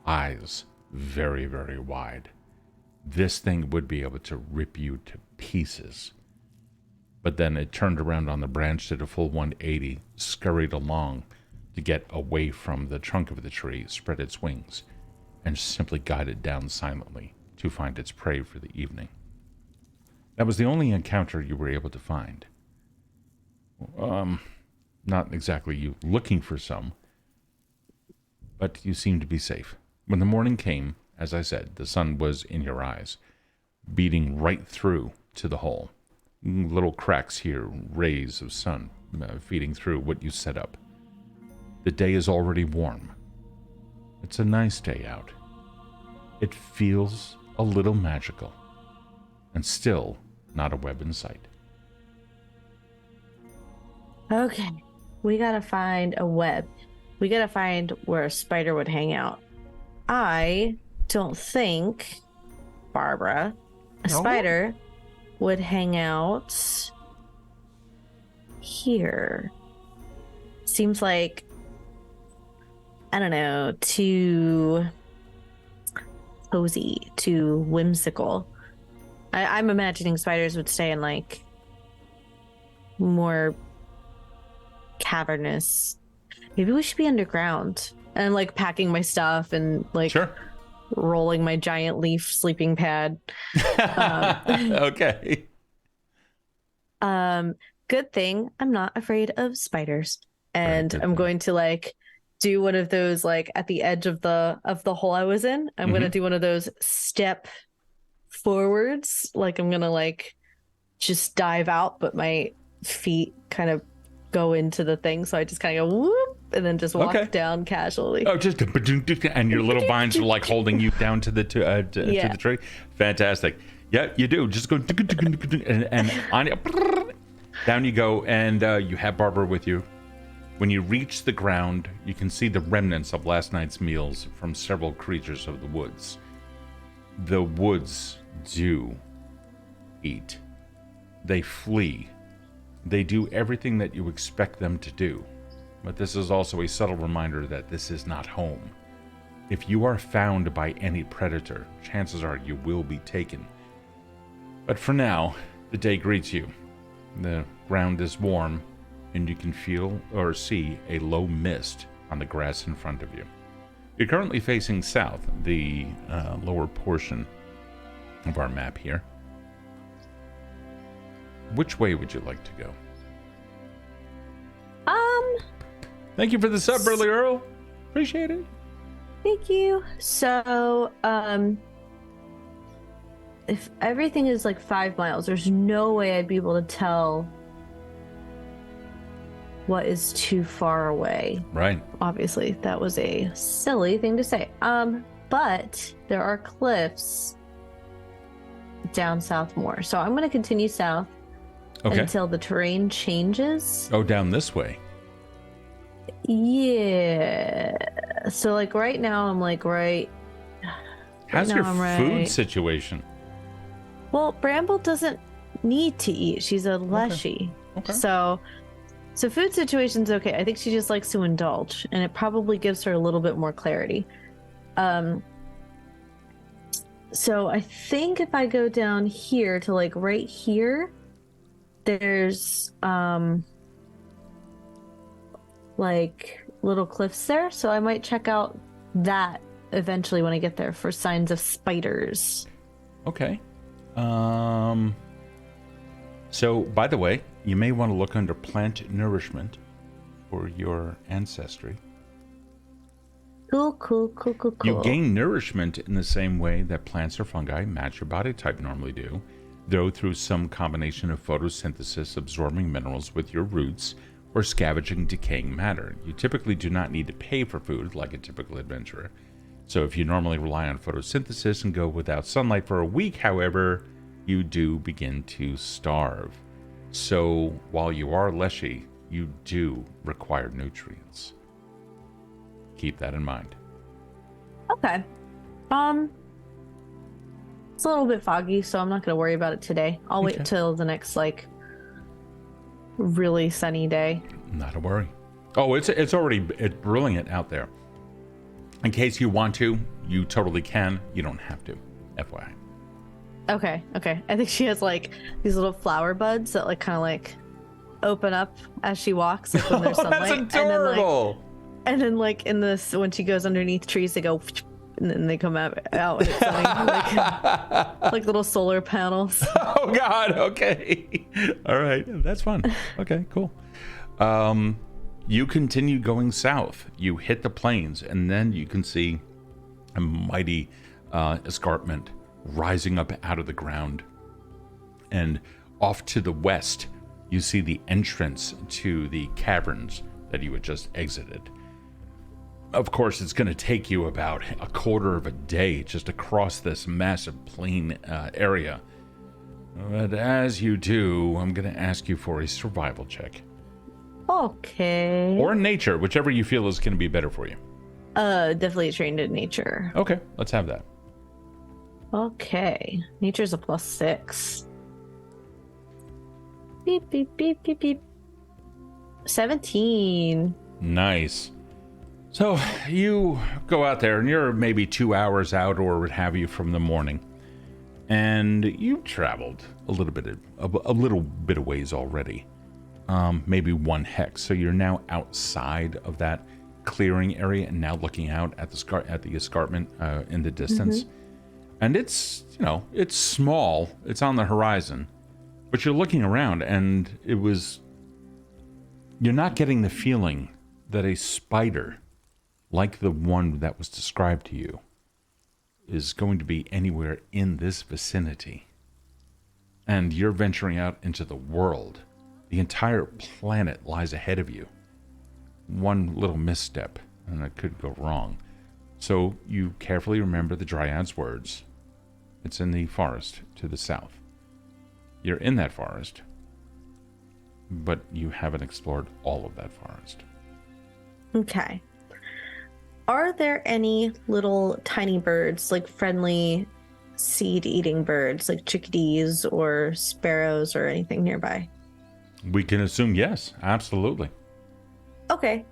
eyes very, very wide. This thing would be able to rip you to pieces. But then it turned around on the branch, did a full 180, scurried along to get away from the trunk of the tree, spread its wings, and simply guided down silently to find its prey for the evening. That was the only encounter you were able to find. Not exactly you looking for some, but you seemed to be safe. When the morning came, as I said, the sun was in your eyes, beating right through to the hole. Little cracks here, rays of sun feeding through what you set up. The day is already warm. It's a nice day out. It feels a little magical, and still not a web in sight. Okay, we gotta find a web. We gotta find where a spider would hang out. I don't think, Barbara, a spider would hang out here. Seems like, I don't know, too cozy, too whimsical. I'm imagining spiders would stay in like more cavernous. Maybe we should be underground and like packing my stuff and like Sure. rolling my giant leaf sleeping pad. Okay. Good thing I'm not afraid of spiders, and Very good I'm thing. going to like do one of those like at the edge of the hole I was in. I'm gonna do one of those step forwards, like I'm gonna like just dive out, but my feet kind of go into the thing, so I just kind of go whoop and then just walk down casually. Oh, just and your little vines are like holding you down to the to the tree. Fantastic. Yeah, you do. Just go and on down you go, and you have Barbara with you. When you reach the ground, you can see the remnants of last night's meals from several creatures of the woods. The woods do eat. They flee. They do everything that you expect them to do. But this is also a subtle reminder that this is not home. If you are found by any predator, chances are you will be taken. But for now, the day greets you. The ground is warm, and you can feel or see a low mist on the grass in front of you. You're currently facing south, the lower portion of our map here. Which way would you like to go? Thank you for the sub, Burley Earl. Appreciate it. Thank you. So, if everything is like 5 miles, there's no way I'd be able to tell what is too far away. Right. Obviously, that was a silly thing to say. But there are cliffs down south more. So I'm going to continue south until the terrain changes. Oh, down this way. Yeah. So like right now I'm like How's your I'm food situation? Well, Bramble doesn't need to eat. She's a Leshy. Okay. So food situation's okay. I think she just likes to indulge, and it probably gives her a little bit more clarity. So I think if I go down here to like right here, there's like little cliffs there, so I might check out that eventually when I get there for signs of spiders. Okay. So, by the way, you may want to look under plant nourishment for your ancestry. Cool. You gain nourishment in the same way that plants or fungi match your body type normally do, though through some combination of photosynthesis absorbing minerals with your roots or scavenging decaying matter. You typically do not need to pay for food like a typical adventurer. So if you normally rely on photosynthesis and go without sunlight for a week, however, you do begin to starve. So while you are Leshy, you do require nutrients. Keep that in mind. Okay. It's a little bit foggy, so I'm not going to worry about it today. I'll wait till the next, like, really sunny day. Not a worry. Oh, it's already brilliant out there. In case you want to, you totally can. You don't have to. FYI. Okay. I think she has, like, these little flower buds that, like, kind of, like, open up as she walks, like, when there's sunlight. That's adorable! And then, like, in this, when she goes underneath trees, they go, and then they come out and it's like little solar panels. Oh, God. Okay. All right. That's fun. Okay, cool. You continue going south. You hit the plains, and then you can see a mighty escarpment rising up out of the ground. And off to the west, you see the entrance to the caverns that you had just exited. Of course, it's going to take you about a quarter of a day just across this massive plain area. But as you do, I'm going to ask you for a survival check. Okay. Or nature, whichever you feel is going to be better for you. Definitely trained in nature. Okay, let's have that. Okay. Nature's a +6. Beep, beep, beep, beep, beep. 17. Nice. So you go out there and you're maybe 2 hours out or what have you from the morning. And you've traveled a little bit of ways already. Maybe 1 hex. So you're now outside of that clearing area and now looking out at the escarpment in the distance. And it's, it's small. It's on the horizon. But you're looking around and you're not getting the feeling that a spider like the one that was described to you is going to be anywhere in this vicinity. And you're venturing out into the world. The entire planet lies ahead of you. One little misstep, and it could go wrong. So you carefully remember the Dryad's words. It's in the forest to the south. You're in that forest, but you haven't explored all of that forest. Okay. Are there any little tiny birds, like friendly seed-eating birds, like chickadees or sparrows or anything nearby? We can assume yes, absolutely. Okay.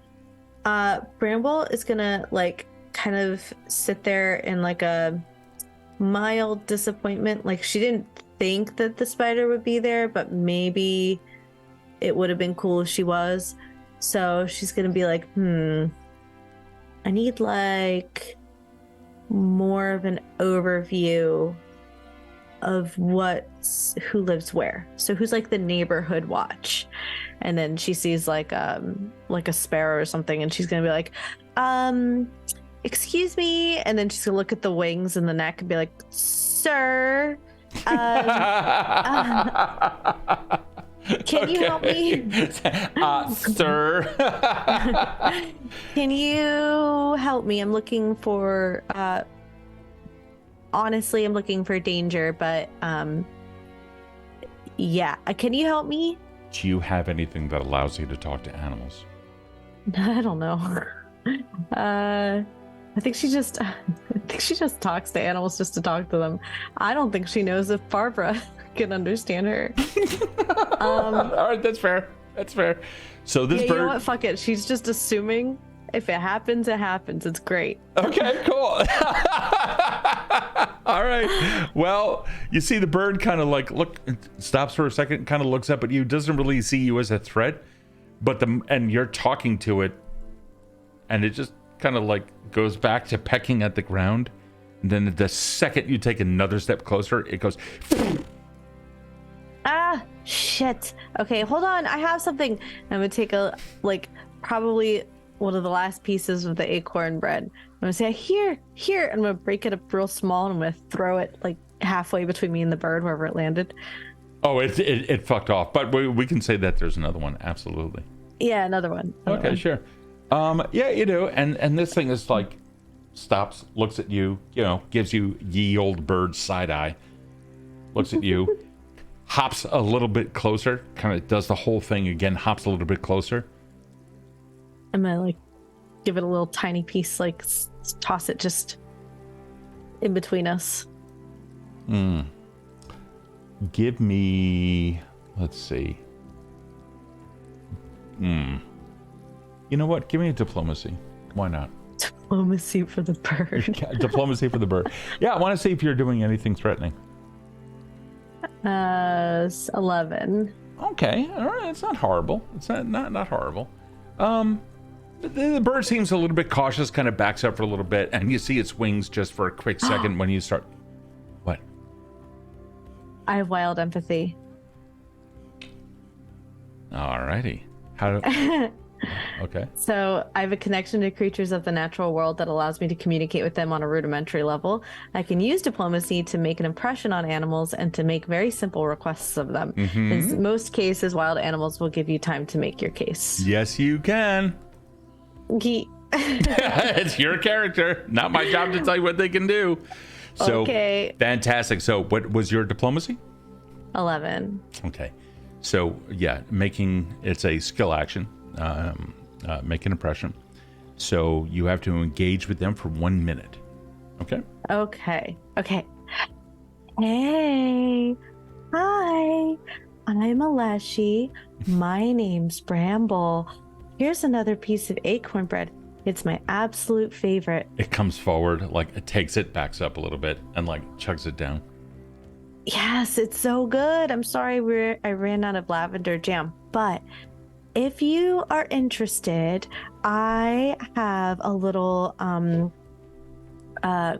Bramble is gonna, like, kind of sit there in, like, a mild disappointment. Like, she didn't think that the spider would be there, but maybe it would have been cool if she was. So she's gonna be like, I need, like, more of an overview of who lives where. So who's, like, the neighborhood watch? And then she sees, like a sparrow or something, and she's gonna be like, excuse me. And then she's gonna look at the wings and the neck and be like, sir, can you help me? Sir. Can you help me? I'm looking for, honestly, I'm looking for danger, but, yeah. Can you help me? Do you have anything that allows you to talk to animals? I don't know. I think she just talks to animals just to talk to them. I don't think she knows if Barbara can understand her. All right, that's fair. That's fair. So this bird. You know what? Fuck it. She's just assuming if it happens, it happens. It's great. Okay, cool. All right. Well, you see the bird kind of like stops for a second, kind of looks up at you, doesn't really see you as a threat, and you're talking to it, and it just kind of like goes back to pecking at the ground. And then the second you take another step closer, it goes. Ah, shit. Okay, hold on. I have something. I'm gonna take probably one of the last pieces of the acorn bread. gonna say, here. I'm gonna break it up real small, and I'm gonna throw it like halfway between me and the bird, wherever it landed. Oh, it fucked off. But we can say that there's another one. Absolutely. Yeah, another one. Okay, sure. Yeah, you do. And this thing is like, stops, looks at you, gives you ye old bird side eye, looks at you, hops a little bit closer, kind of does the whole thing again, hops a little bit closer. I'm gonna like give it a little tiny piece, like toss it just in between us. Give me, let's see. You know what? Give me a diplomacy. Why not? Diplomacy for the bird. Diplomacy for the bird. Yeah, I want to see if you're doing anything threatening. 11. Okay, all right. It's not horrible. It's not horrible. The bird seems a little bit cautious, kind of backs up for a little bit, and you see its wings just for a quick second when you start. What? I have wild empathy. All righty. Okay. So I have a connection to creatures of the natural world that allows me to communicate with them on a rudimentary level. I can use diplomacy to make an impression on animals and to make very simple requests of them. In most cases, wild animals will give you time to make your case. Yes, you can. It's your character. Not my job to tell you what they can do. So, okay. Fantastic. So what was your diplomacy? 11. Okay. So, yeah, it's a skill action. Make an impression. So you have to engage with them for 1 minute. Okay? Okay. Hey. Hi. I'm a Leshy. My name's Bramble. Here's another piece of acorn bread. It's my absolute favorite. It comes forward, like it takes it, backs up a little bit, and like chugs it down. Yes, it's so good. I'm sorry I ran out of lavender jam, but if you are interested, I have a little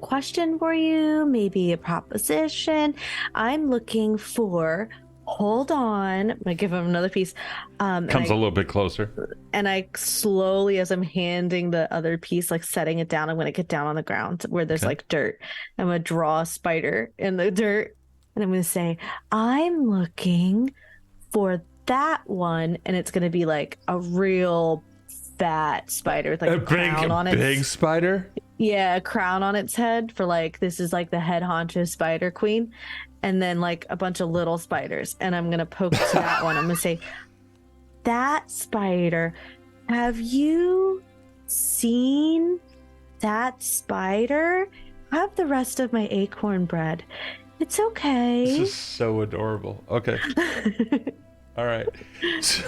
question for you, maybe a proposition. I'm looking for, hold on, I'm gonna give him another piece. Comes a little bit closer. And I slowly, as I'm handing the other piece, like setting it down, I'm gonna get down on the ground where there's like dirt. I'm gonna draw a spider in the dirt, and I'm gonna say, I'm looking for that one, and it's gonna be like a real fat spider with like a crown on it. Big spider? Yeah, a crown on its head for like, this is like the head honcho spider queen, and then like a bunch of little spiders. And I'm gonna poke to that one. I'm gonna say, that spider, have you seen that spider? Have the rest of my acorn bread. It's okay. This is so adorable. Okay. All right. So,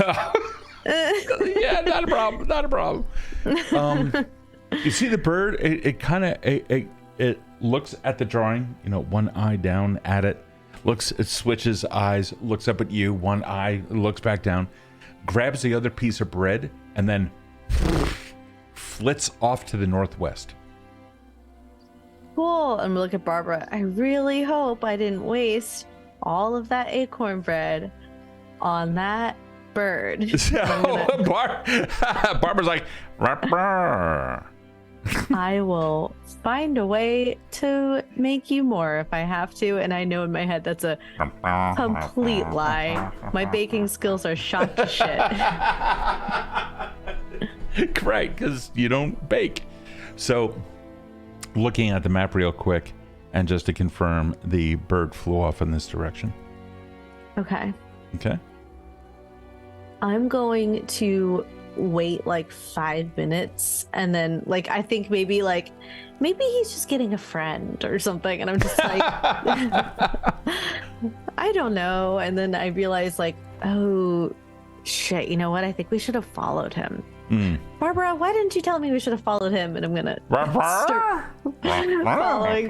yeah, not a problem. You see the bird? It looks at the drawing. One eye down at it. It switches eyes. Looks up at you. One eye looks back down. Grabs the other piece of bread and then flits off to the northwest. Cool. I'm gonna look at Barbara. I really hope I didn't waste all of that acorn bread on that bird. So Barbara's like, I will find a way to make you more if I have to. And I know in my head that's a complete lie. My baking skills are shot to shit. Right, because you don't bake. So looking at the map real quick, and just to confirm, the bird flew off in this direction. Okay. I'm going to wait like 5 minutes, and then like I think maybe he's just getting a friend or something, and I'm just like I don't know. And then I realize like, oh shit, you know what, I think we should have followed him. Barbara, why didn't you tell me we should have followed him? And I'm gonna start following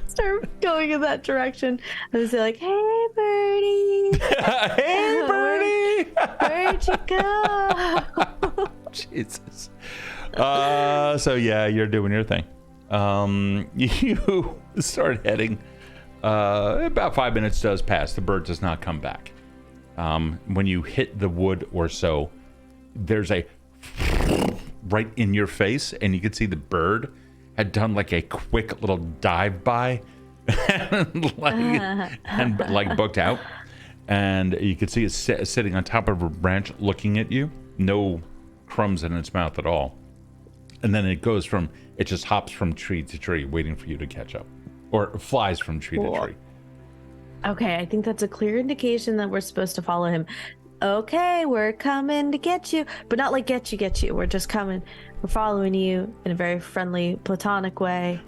start going in that direction and say like, hey birdie. Hey birdie. Where'd you go? Jesus. So yeah, you're doing your thing. You start heading. About 5 minutes does pass. The bird does not come back. When you hit the wood or so, there's a right in your face, and you could see the bird had done like a quick little dive by and like booked out. And you could see it sitting on top of a branch looking at you. No crumbs in its mouth at all. And then it just hops from tree to tree waiting for you to catch up. Or flies from tree to tree. Okay, I think that's a clear indication that we're supposed to follow him. Okay, we're coming to get you. But not like get you. We're just coming. We're following you in a very friendly, platonic way.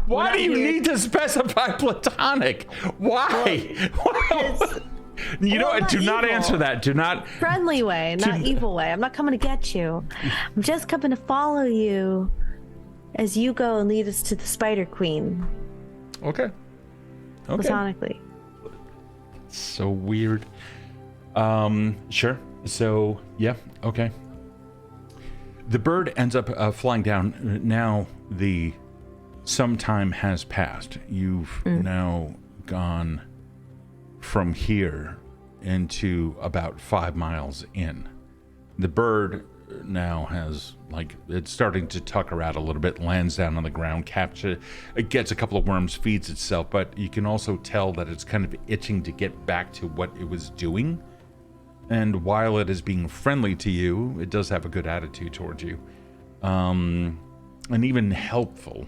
Why do you need to specify platonic? Why? You know what? Do not answer that. Do not. Friendly way, not evil way. I'm not coming to get you. I'm just coming to follow you as you go and lead us to the Spider Queen. Okay. Platonically. So weird. Sure. So, yeah. Okay. The bird ends up flying down. Now some time has passed. You've now gone from here into about 5 miles in. The bird now has, like, it's starting to tucker out a little bit, lands down on the ground, it gets a couple of worms, feeds itself, but you can also tell that it's kind of itching to get back to what it was doing. And while it is being friendly to you, it does have a good attitude towards you. And even helpful.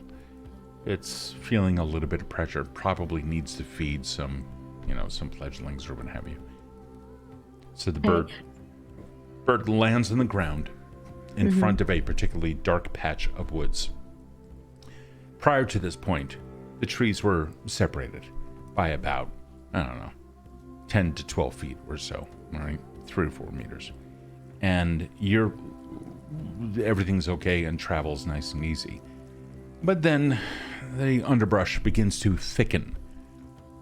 It's feeling a little bit of pressure. Probably needs to feed some fledglings or what have you. So the bird lands on the ground in front of a particularly dark patch of woods. Prior to this point, the trees were separated by about, 10 to 12 feet or so, all right? 3 or 4 meters. And everything's okay and travel's nice and easy. But then the underbrush begins to thicken,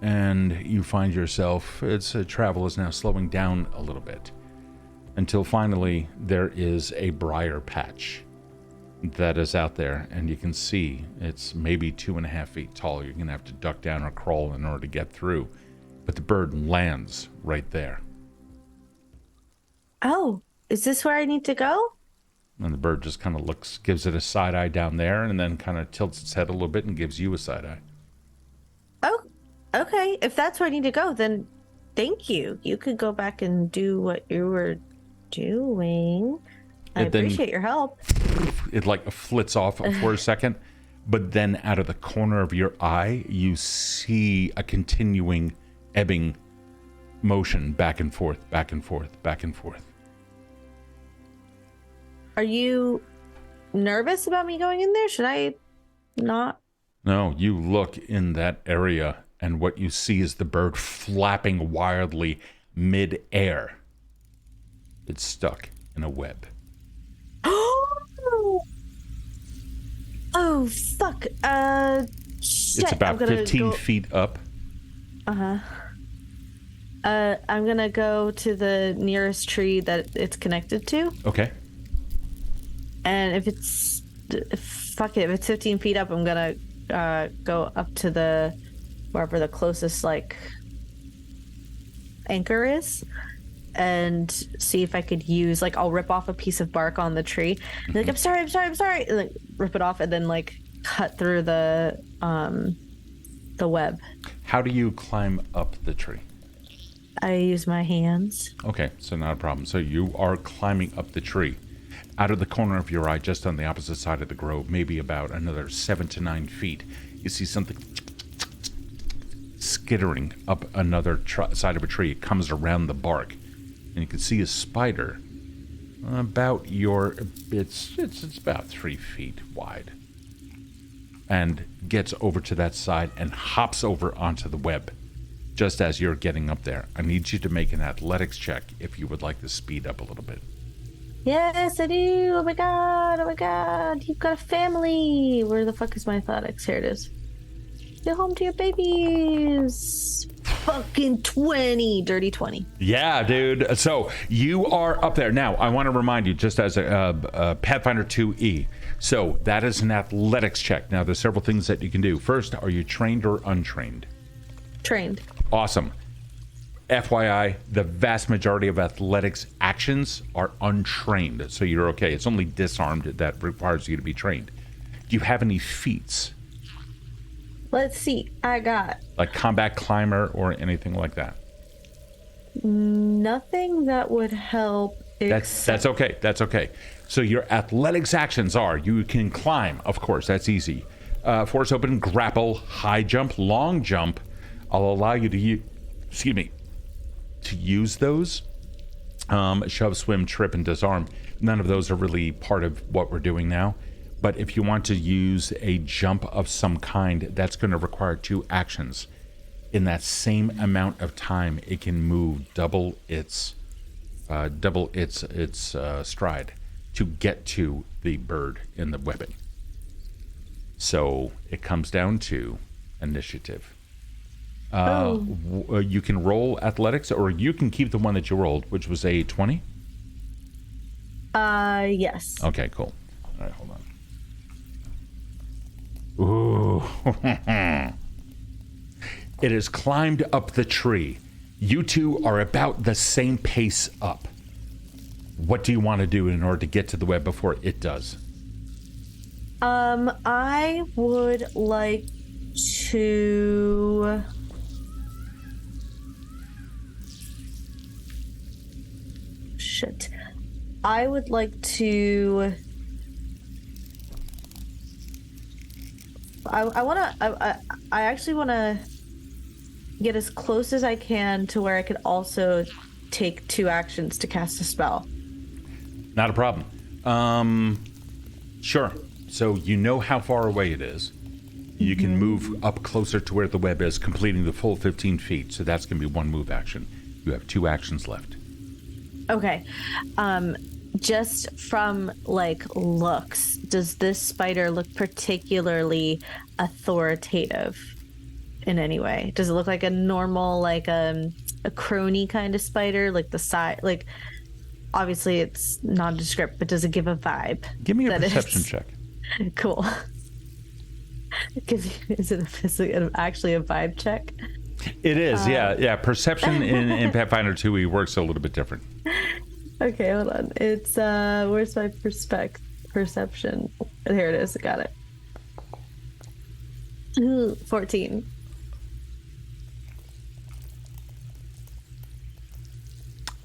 and you find yourself, travel is now slowing down a little bit, until finally there is a briar patch that is out there, and you can see it's maybe 2.5 feet tall. You're gonna have to duck down or crawl in order to get through, but the bird lands right there. Oh, is this where I need to go? And the bird just kind of looks, gives it a side eye down there, and then kind of tilts its head a little bit and gives you a side eye. Oh, okay. If that's where I need to go, then thank you. You could go back and do what you were doing. I appreciate your help. It like flits off for a second, but then out of the corner of your eye, you see a continuing ebbing motion back and forth, back and forth, back and forth. Are you nervous about me going in there? Should I not? No, you look in that area, and what you see is the bird flapping wildly mid-air. It's stuck in a web. Oh, fuck. Shit. It's about 15 feet up. I'm gonna go to the nearest tree that it's connected to. Okay. And if it's 15 feet up, I'm gonna go up to wherever the closest anchor is, and see if I could use I'll rip off a piece of bark on the tree. And be I'm sorry, and, rip it off, and then cut through the web. How do you climb up the tree? I use my hands. Okay, so not a problem. So you are climbing up the tree. Out of the corner of your eye, just on the opposite side of the grove, maybe about another 7 to 9 feet, you see something skittering up another side of a tree. It comes around the bark, and you can see a spider about it's about 3 feet wide, and gets over to that side and hops over onto the web. Just as you're getting up there, I need you to make an athletics check if you would like to speed up a little bit. Yes, I do. Oh my god. You've got a family. Where the fuck is my athletics? Here it is. Get home to your babies. Fucking 20. Dirty 20. Yeah, dude. So you are up there. Now, I want to remind you, just as a Pathfinder 2E, so that is an athletics check. Now, there's several things that you can do. First, are you trained or untrained? Trained. Awesome. FYI, the vast majority of athletics actions are untrained, so you're okay. It's only disarmed that requires you to be trained. Do you have any feats? Let's see. I got Like combat climber or anything like that? nothing that would help. That's okay. That's okay. So your athletics actions are: you can climb, of course, that's easy. Force open, grapple, high jump, long jump. I'll allow you to use those. Shove, swim, trip, and disarm. None of those are really part of what we're doing now. But if you want to use a jump of some kind, that's going to require 2 actions. In that same amount of time, it can move double its stride to get to the bird in the weapon. So it comes down to initiative. You can roll athletics, or you can keep the one that you rolled, which was a 20. Yes. Okay, cool. All right, hold on. Ooh. It has climbed up the tree. You two are about the same pace up. What do you want to do in order to get to the web before it does? I would like to... Shit. I would like to... I actually want to get as close as I can to where I could also take 2 actions to cast a spell. Not a problem. Sure. So you know how far away it is. You can move up closer to where the web is, completing the full 15 feet. So that's going to be 1 move action. You have 2 actions left. Okay. Just from looks, does this spider look particularly authoritative in any way? Does it look like a normal, a crony kind of spider, like the size? Obviously it's nondescript, but does it give a vibe? Give me a perception check. Cool. Is it actually a vibe check? It is, yeah. Perception in Pathfinder 2E works a little bit different. Okay, hold on. It's where's my perception? Here it is. I got it. 14.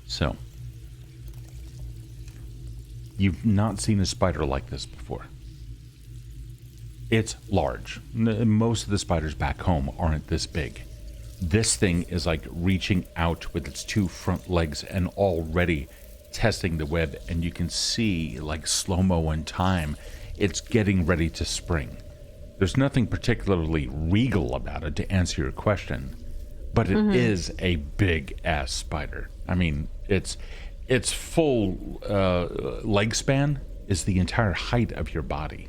So, you've not seen a spider like this before. It's large. Most of the spiders back home aren't this big. This thing is like reaching out with its 2 front legs and already testing the web, and you can see, like slow-mo in time, it's getting ready to spring. There's nothing particularly regal about it, to answer your question, but it is a big-ass spider. I mean, its full leg span is the entire height of your body.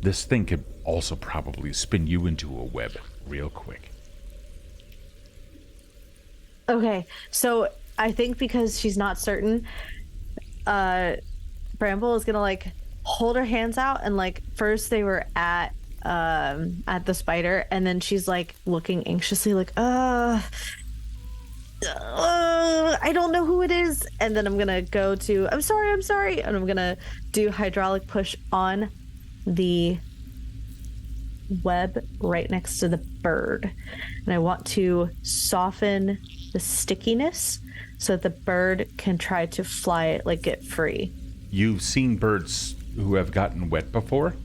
This thing could also probably spin you into a web real quick. Okay, so I think because she's not certain, Bramble is gonna hold her hands out, and first they were at the spider, and then she's looking anxiously I don't know who it is, and then I'm gonna go to I'm sorry, and I'm gonna do hydraulic push on the web right next to the bird, and I want to soften the stickiness so that the bird can try to fly it, get free. You've seen birds who have gotten wet before.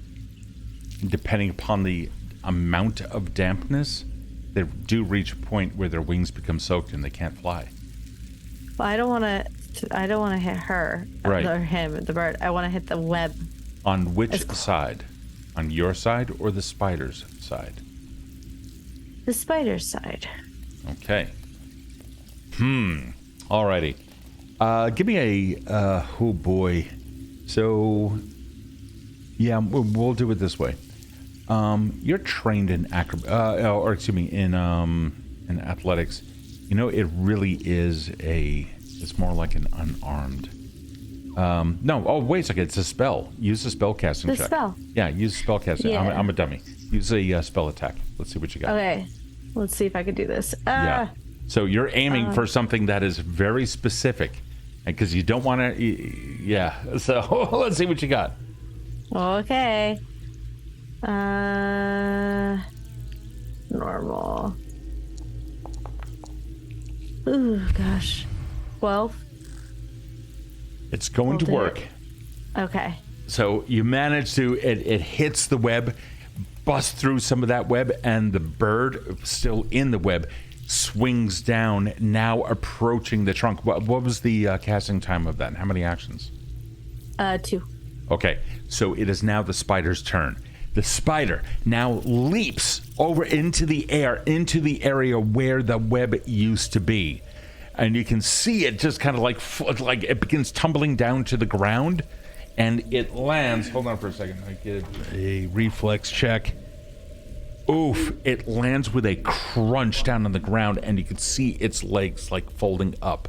Depending upon the amount of dampness, they do reach a point where their wings become soaked and they can't fly. Well, I don't want to hit her, right, or him, the bird. I want to hit the web. On which side? On your side or the spider's side? The spider's side. Okay. Alrighty. Give me a, oh boy. So, yeah, we'll do it this way. You're trained in in athletics. You know, it really is it's more like an unarmed. No, oh, wait a second. It's a spell. Use a spell casting check. Spell. Yeah, use a spell casting. Yeah. I'm a dummy. Use a spell attack. Let's see what you got. Okay. Let's see if I can do this. Yeah. So you're aiming for something that is very specific, because you don't want to. Yeah. So let's see what you got. Okay. Normal. Ooh, gosh. 12. It's going to Will do. work. Okay. So you manage to. It hits the web, busts through some of that web, and the bird, still in the web, swings down, now approaching the trunk. What was the casting time of that? How many actions? 2. Okay, so it is now the spider's turn. The spider now leaps over into the air, into the area where the web used to be. And you can see it just kind of like it begins tumbling down to the ground, and it lands. Hold on for a second. I get a reflex check. Oof, it lands with a crunch down on the ground, and you can see its legs like folding up.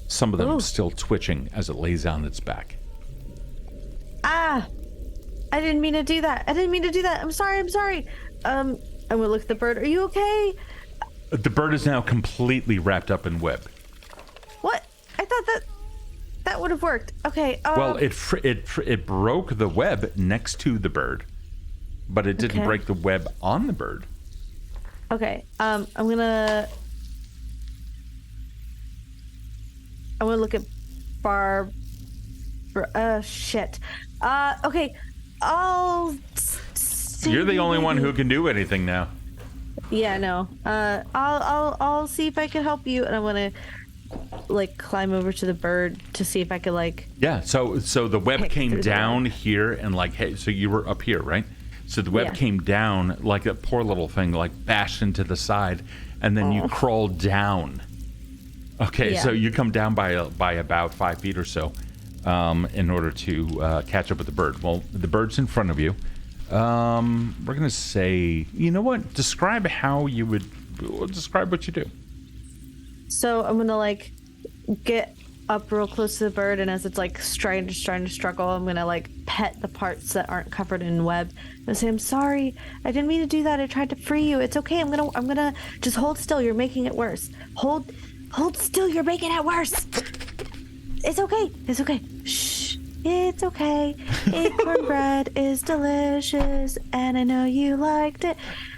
Some of them Ooh. still twitching as it lays on its back. Ah! I didn't mean to do that. I'm sorry. I'm gonna look at the bird. Are you okay? The bird is now completely wrapped up in web. What? I thought that would have worked. Okay. Well, it broke the web next to the bird, but it didn't Okay. break the web on the bird. Okay. I'm gonna look at shit. Okay. I'll see. You're the only one who can do anything now. Yeah, no. I'll see if I can help you, and I'm gonna like climb over to the bird to see if I could like. Yeah. So the web Pick came through the down web. here, and like, hey, so you were up here, right? So the web Yeah. came down like a poor little thing, like bashed into the side, and then you crawled down. Okay, Yeah. so you come down by about 5 feet or so, in order to catch up with the bird. Well, the bird's in front of you. We're gonna say, you know what? Describe what you do. So I'm gonna like get up real close to the bird, and as it's like trying to struggle, I'm gonna like pet the parts that aren't covered in web and say, "I'm sorry, I didn't mean to do that. I tried to free you. It's okay. I'm gonna just hold still. You're making it worse. Hold still. You're making it worse. It's okay. Shh. It's okay. Acorn bread is delicious, and I know you liked it."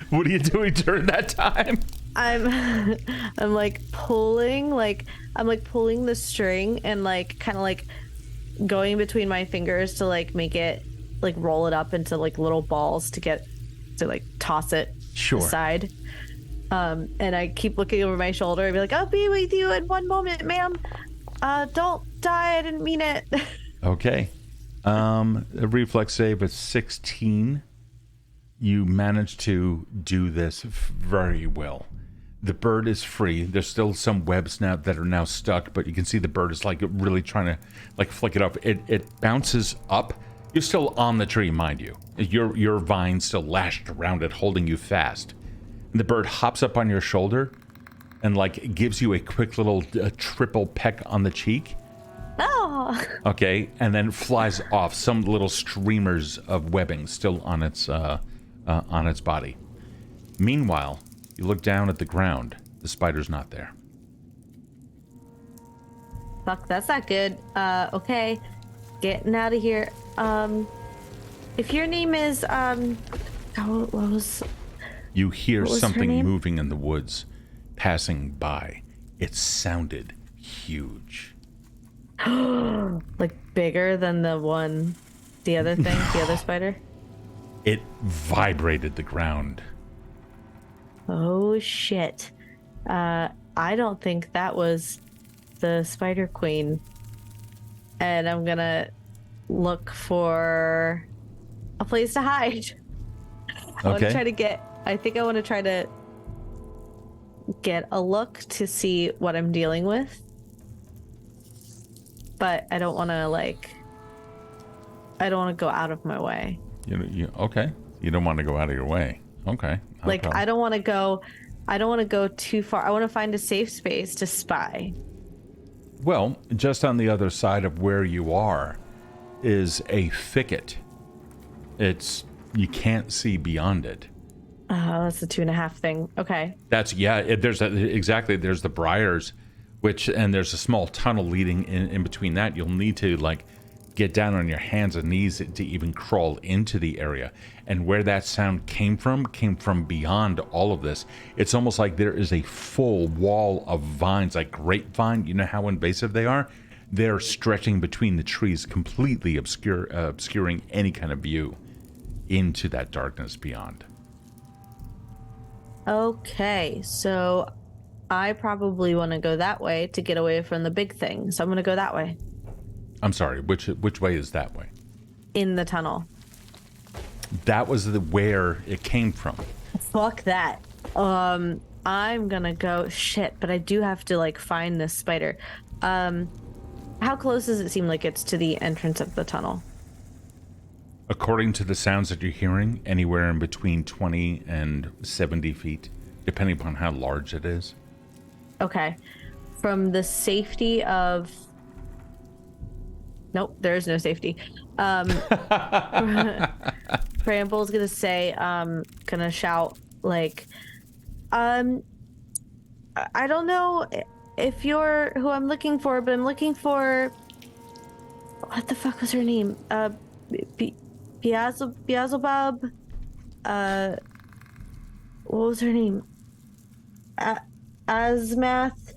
What are you doing during that time? I'm like pulling the string and like kind of like going between my fingers to like make it like roll it up into like little balls to like toss it aside. And I keep looking over my shoulder and be like, "I'll be with you in one moment, ma'am. Don't die. I didn't mean it." Okay. A reflex save at 16. You managed to do this very well. The bird is free. There's still some webs now that are now stuck, but you can see the bird is like really trying to like flick it up. It bounces up. You're still on the tree, mind you. Your vine's still lashed around it, holding you fast. And the bird hops up on your shoulder and like gives you a quick little triple peck on the cheek. Oh. Okay, and then flies off. Some little streamers of webbing still on its body. Meanwhile, you look down at the ground. The spider's not there. Fuck, that's not good. Okay. Getting out of here. If your name is, what was... You hear What was her something name? moving in the woods, passing by. It sounded huge. like bigger than the other thing, the other spider? It vibrated the ground. Oh, shit. I don't think that was the Spider Queen. And I'm gonna look for a place to hide. I want to try to get a look to see what I'm dealing with. But I don't want to go out of my way. Okay. You don't want to go out of your way. Okay. Like, I don't want to go too far. I want to find a safe space to spy. Well, just on the other side of where you are is a thicket. You can't see beyond it. Oh, that's the 2.5 thing. Okay. That's exactly. There's the briars, and there's a small tunnel leading in between that. You'll need to like get down on your hands and knees to even crawl into the area. And where that sound came from beyond all of this. It's almost like there is a full wall of vines, like grapevine. You know how invasive they are? They're stretching between the trees, completely obscuring any kind of view into that darkness beyond. Okay, so I probably want to go that way to get away from the big thing. So I'm going to go that way. I'm sorry, which way is that way? In the tunnel. That was where it came from. Fuck that. I'm gonna go. Shit, but I do have to like find this spider. How close does it seem like it's to the entrance of the tunnel? According to the sounds that you're hearing, anywhere in between 20 and 70 feet, depending upon how large it is. Okay. From the safety of... Nope, there is no safety. Bramble's gonna say, gonna shout, like, I don't know if you're who I'm looking for, but I'm looking for... What the fuck was her name? Beelzebub? What was her name? Asmath?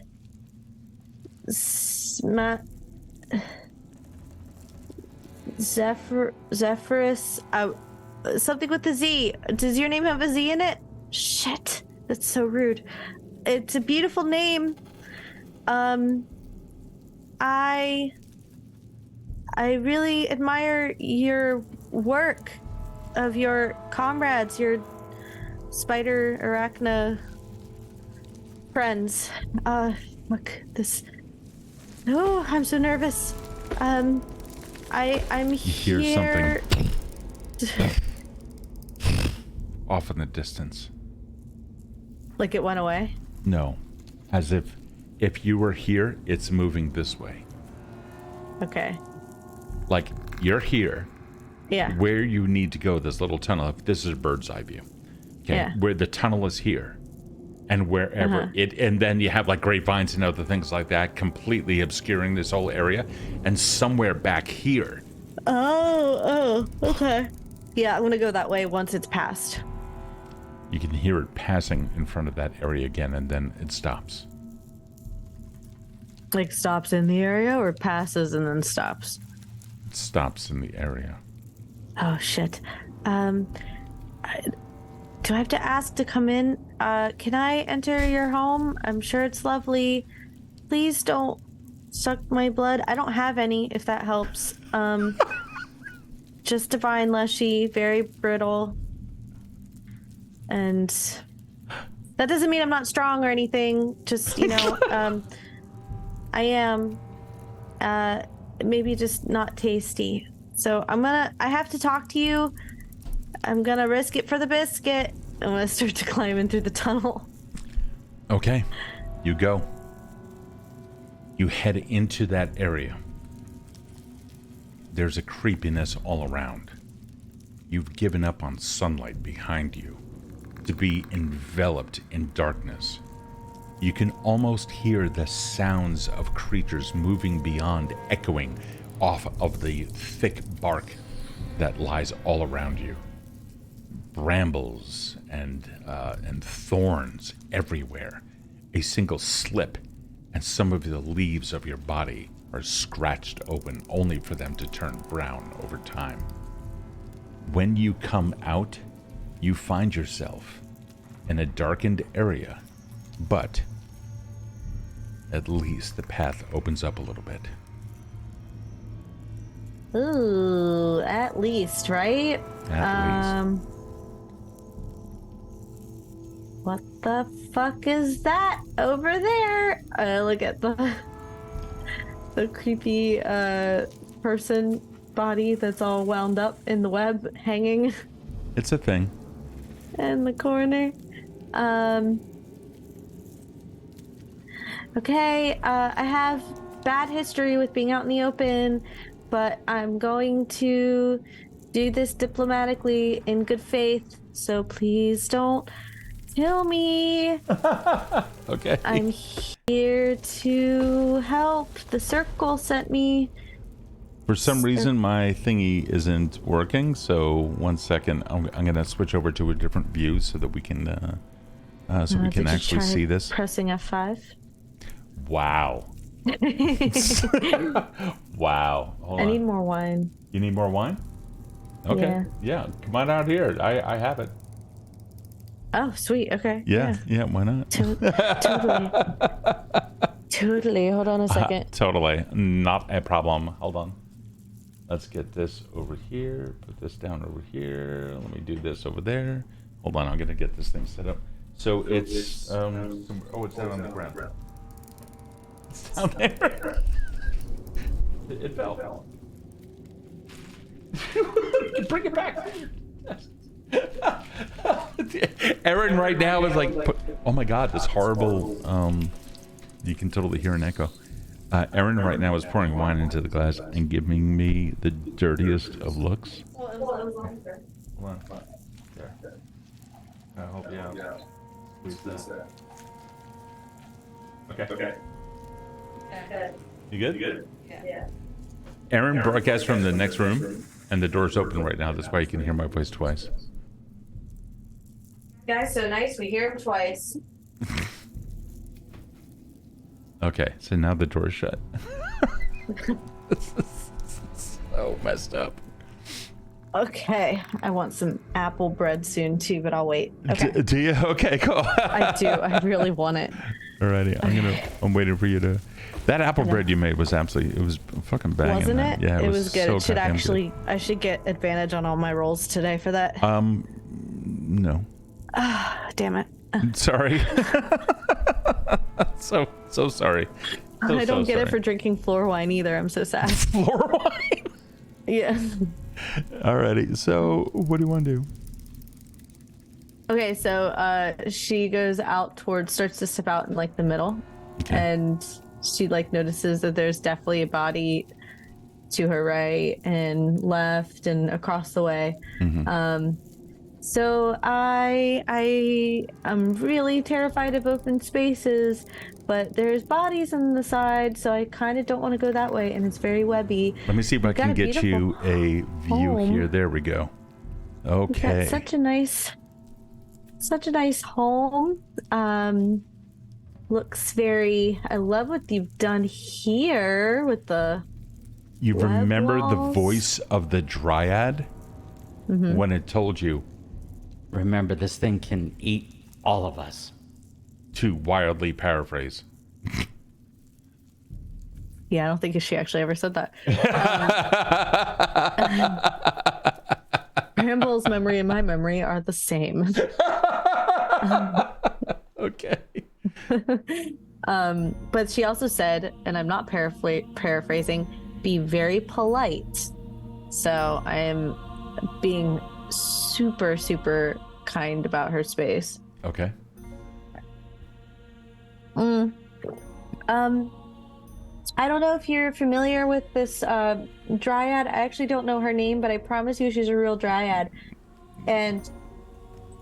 Zephyrus? Something with a Z. Does your name have a Z in it? Shit. That's so rude. It's a beautiful name. I really admire your work of your comrades, your spider arachna friends. Look, this... Oh, I'm so nervous. I'm You here... hear something off in the distance. Like it went away? No. As if you were here, it's moving this way. Okay. Like, you're here. Yeah. Where you need to go, this little tunnel, if this is a bird's eye view. Okay. Yeah. Where the tunnel is here. And wherever and then you have like grapevines and other things like that completely obscuring this whole area. And somewhere back here. Oh, okay. Yeah, I'm gonna go that way once it's passed. You can hear it passing in front of that area again, and then it stops. Like stops in the area or passes and then stops? It stops in the area. Oh, shit. Do I have to ask to come in? Can I enter your home? I'm sure it's lovely. Please don't suck my blood. I don't have any, if that helps. Just divine Leshy, very brittle. And that doesn't mean I'm not strong or anything. Just, you know, I am. Maybe just not tasty. So I have to talk to you. I'm gonna risk it for the biscuit. I'm gonna start to climb in through the tunnel. Okay, you go. You head into that area. There's a creepiness all around. You've given up on sunlight behind you to be enveloped in darkness. You can almost hear the sounds of creatures moving beyond, echoing off of the thick bark that lies all around you. Brambles and thorns everywhere. A single slip, and some of the leaves of your body are scratched open, only for them to turn brown over time. When you come out, you find yourself in a darkened area, but at least the path opens up a little bit. Ooh, at least, right? At least. What the fuck is that over there? Look at the creepy person body that's all wound up in the web, hanging. It's a thing. In the corner. Okay, I have bad history with being out in the open, but I'm going to do this diplomatically in good faith. so please don't kill me. Okay. I'm here to help. The circle sent me. For some reason, my thingy isn't working. So 1 second, I'm gonna switch over to a different view so that we can Did you actually try see this. Pressing F5. Wow. Wow. Hold I on. need more wine. You need more wine? Okay. Yeah. Come on out here. I have it. Oh, sweet. Okay. Yeah. Why not? Totally. Totally. Hold on a second. Totally. Not a problem. Hold on. Let's get this over here. Put this down over here. Let me do this over there. Hold on. I'm going to get this thing set up. So it's, it's down on the ground. It's down there. It fell. Bring it back. Erin right now is like, oh my God, this horrible, you can totally hear an echo. Erin right now is pouring wine into the glass and giving me the dirtiest of looks. Hold on. There. I hope, yeah. Squeeze that. Okay. You good? Yeah. Erin broadcasts from the next room, and the door's open right now. That's why you can hear my voice twice. Guy's so nice, we hear him twice. Okay, so now the door's shut. This is so messed up. Okay, I want some apple bread soon too, but I'll wait. Okay. Do you? Okay, cool. I do. I really want it. Alrighty, I'm waiting for you to. That apple bread you made was absolutely. It was fucking banging. Wasn't it? Yeah, it was good. So It should goddamn actually. I should get advantage on all my rolls today for that. good. No. Damn it. Sorry. so sorry. I don't get it for drinking floor wine either. I'm so sad. floor wine. Yeah. Alrighty. So what do you want to do? Okay, so she goes out starts to step out in like the middle, and she like notices that there's definitely a body to her right and left and across the way. So I am really terrified of open spaces, but there's bodies on the side, so I kind of don't want to go that way, and it's very webby. Let me see if I can get you a view here. There we go. Okay. We've got such a nice home. Looks very. I love what you've done here with the. You remember the walls. voice of the dryad when it told you Remember, this thing can eat all of us. to wildly paraphrase. Yeah, I don't think she actually ever said that. Bramble's memory and my memory are the same. Okay. But she also said, and I'm not paraphrasing, be very polite. So I am being super, super kind about her space. Okay. I don't know if you're familiar with this dryad. I actually don't know her name, but I promise you she's a real dryad. And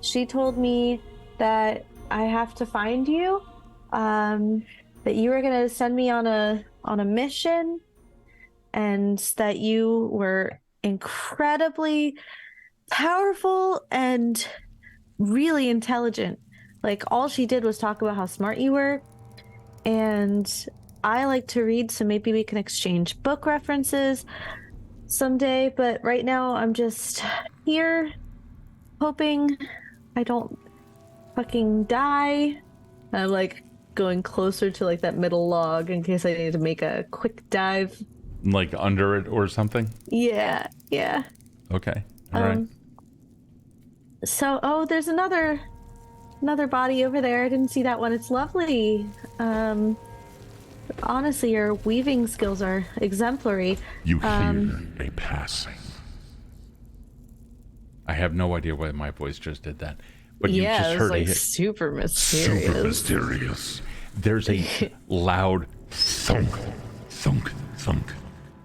she told me that I have to find you, that you were going to send me on a mission, and that you were incredibly powerful and really intelligent. Like, all she did was talk about how smart you were, and I like to read, so maybe we can exchange book references someday, but right now I'm just here hoping I don't fucking die. I'm like going closer to like that middle log in case I need to make a quick dive. Like under it or something? Yeah. Okay. All right. So, there's another body over there. I didn't see that one. It's lovely. Honestly, your weaving skills are exemplary. You hear a passing. I have no idea why my voice just did that. But you just it was heard like a hit. super mysterious. Super mysterious. There's a loud thunk, thunk, thunk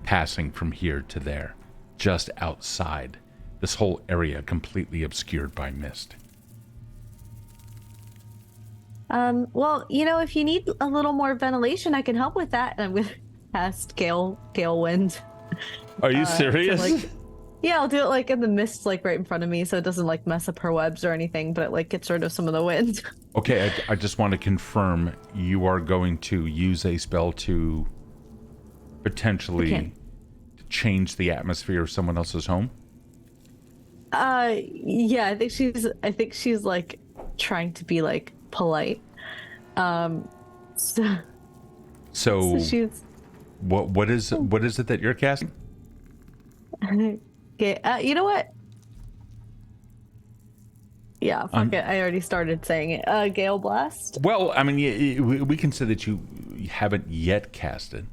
passing from here to there, just outside. this whole area completely obscured by mist. Well, if you need a little more ventilation, I can help with that. And I'm gonna cast Gale Wind. Are you serious? Yeah, I'll do it like in the mist, like right in front of me, so it doesn't like mess up her webs or anything, but it like gets rid of some of the wind. Okay, I just want to confirm you are going to use a spell to potentially change the atmosphere of someone else's home? Yeah, I think she's like trying to be like polite. So she's what is it that you're casting? okay. You know what? Yeah, fuck it. I already started saying it. Gale Blast. Well, I mean, we can say that you haven't yet cast it.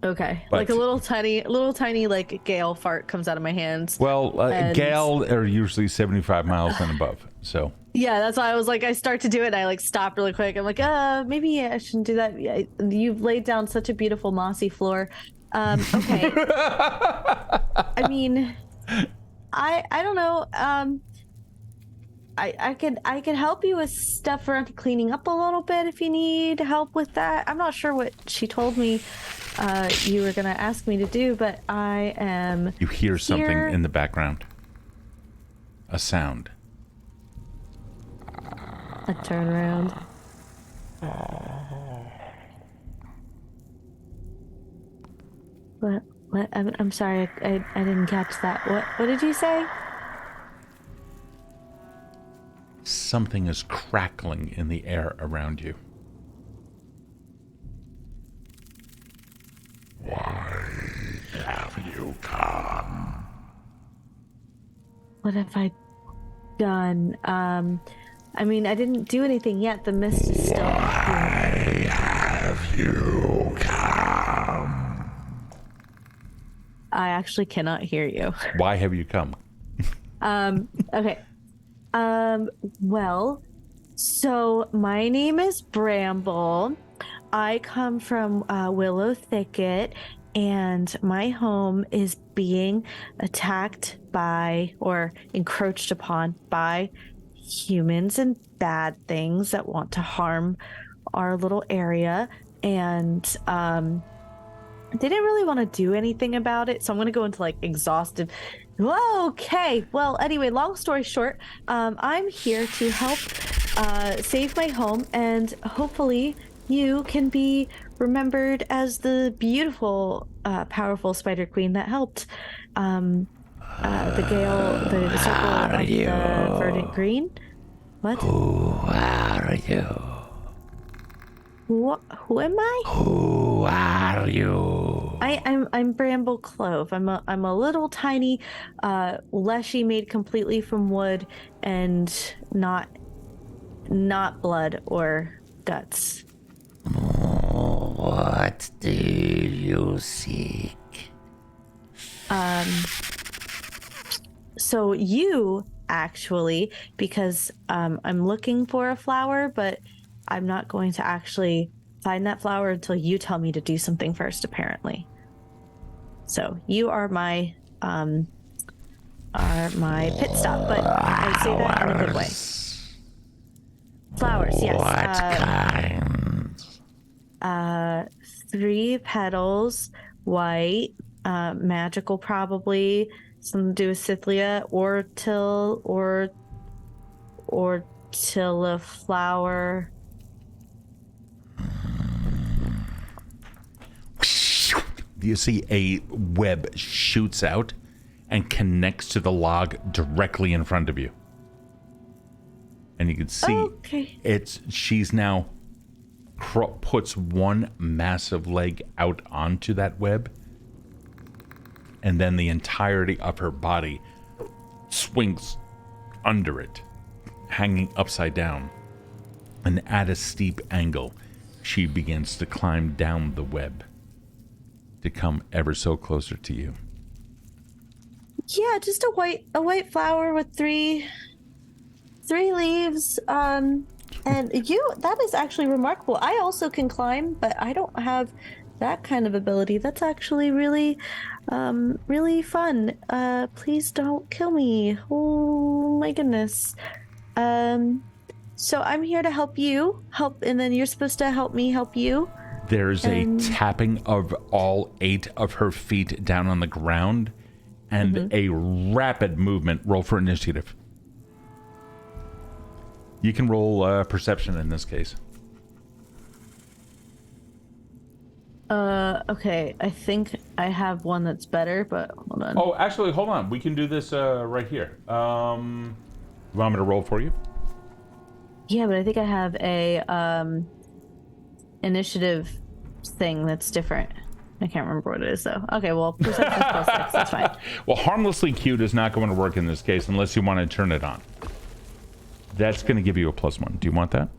Okay, But, like a little tiny like gale fart comes out of my hands. Well, gale are usually 75 miles and above, so. Yeah, that's why I was like, I start to do it, and I like stop really quick. I'm like, maybe I shouldn't do that. Yeah, you've laid down such a beautiful mossy floor. Okay. I mean, I don't know. I could help you with stuff around cleaning up a little bit if you need help with that. I'm not sure what she told me you were gonna ask me to do, but I am. You hear something in the background. A sound. I turn around. What? I'm sorry. I didn't catch that. What did you say? Something is crackling in the air around you. Why have you come? What have I done? I mean, I didn't do anything yet. The mist is still. Why have you come? I actually cannot hear you. Why have you come? Okay. Well, so my name is Bramble. I come from Willow Thicket, and my home is being attacked by or encroached upon by humans and bad things that want to harm our little area. And they didn't really want to do anything about it, so I'm going to go into like exhaustive. Okay, well, anyway, long story short, I'm here to help save my home, and hopefully you can be remembered as the beautiful, powerful Spider Queen that helped the Gale, the circle of the verdant green. What? Who are you? Who am I? Who are you? I'm Bramble Clove. I'm a little tiny Leshy made completely from wood and not blood or guts. What do you seek? So you actually, because I'm looking for a flower, but I'm not going to actually find that flower until you tell me to do something first, apparently. So you are my pit stop, but I say that in a good way. Flowers, yes. What kind? 3 petals, white, magical probably, something to do with Cythlia, or till a flower. You see a web shoots out and connects to the log directly in front of you. And you can see she's now puts one massive leg out onto that web, and then the entirety of her body swings under it, hanging upside down. And at a steep angle, she begins to climb down the web to come ever so closer to you. Yeah, just a white flower with three leaves. And that is actually remarkable. I also can climb, but I don't have that kind of ability. That's actually really really fun. Please don't kill me. Oh my goodness. So I'm here to help you. And then you're supposed to help me help you. There's a tapping of all 8 of her feet down on the ground and a rapid movement. Roll for initiative. You can roll perception in this case. Okay. I think I have one that's better, but hold on. Oh, actually, hold on. We can do this right here. You want me to roll for you? Yeah, but I think I have a initiative thing that's different. I can't remember what it is though. Okay, well, perception's +6. That's fine. Well, harmlessly cute is not going to work in this case unless you want to turn it on. That's going to give you a +1. Do you want that?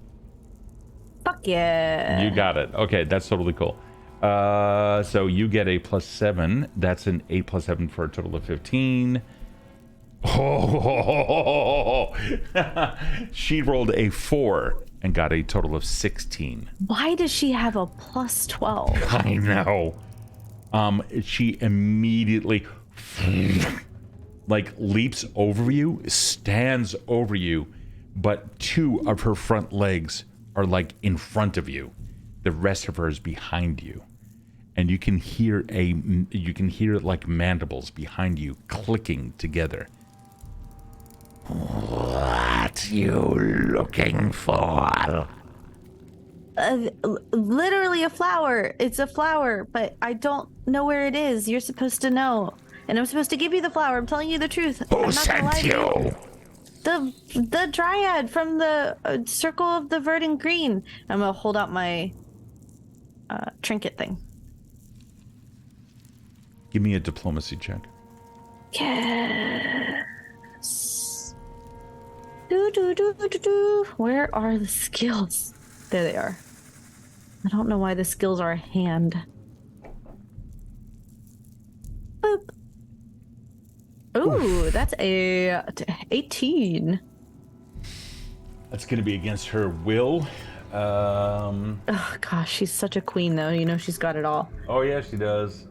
Fuck yeah. You got it. Okay, that's totally cool. So you get a +7. That's an 8 + 7 for a total of 15. Oh, she rolled a 4 and got a total of 16. Why does she have a +12? I know. She immediately like leaps over you, stands over you, but 2 of her front legs are like in front of you. The rest of her is behind you. And you can hear like mandibles behind you clicking together. What you looking for? Literally a flower. It's a flower, but I don't know where it is. You're supposed to know. And I'm supposed to give you the flower. I'm telling you the truth. Who sent you? The dryad from the Circle of the Verdant Green. I'm gonna hold out my trinket thing. Give me a diplomacy check. Yes. Do. Where are the skills? There they are. I don't know why the skills are a hand. Boop. Ooh, that's a 18. That's going to be against her will. Oh gosh, she's such a queen though. You know she's got it all. Oh yeah, she does.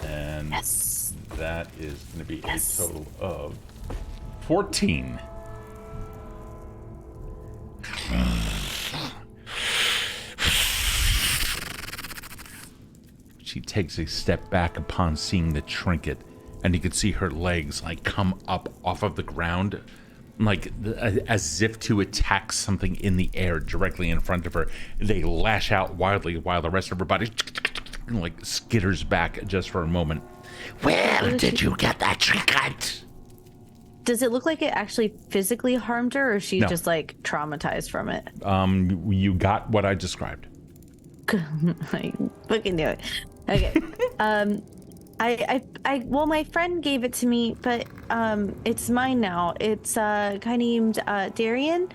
And Yes. that is going to be a total of 14. She takes a step back upon seeing the trinket, and you can see her legs like come up off of the ground, like as if to attack something in the air directly in front of her. They lash out wildly while the rest of her body like skitters back just for a moment. Where did you get that trinket? Does it look like it actually physically harmed her, or is she No. just like traumatized from it? You got what I described. I fucking knew it. Okay. Well, my friend gave it to me, but it's mine now. It's a guy named Darian.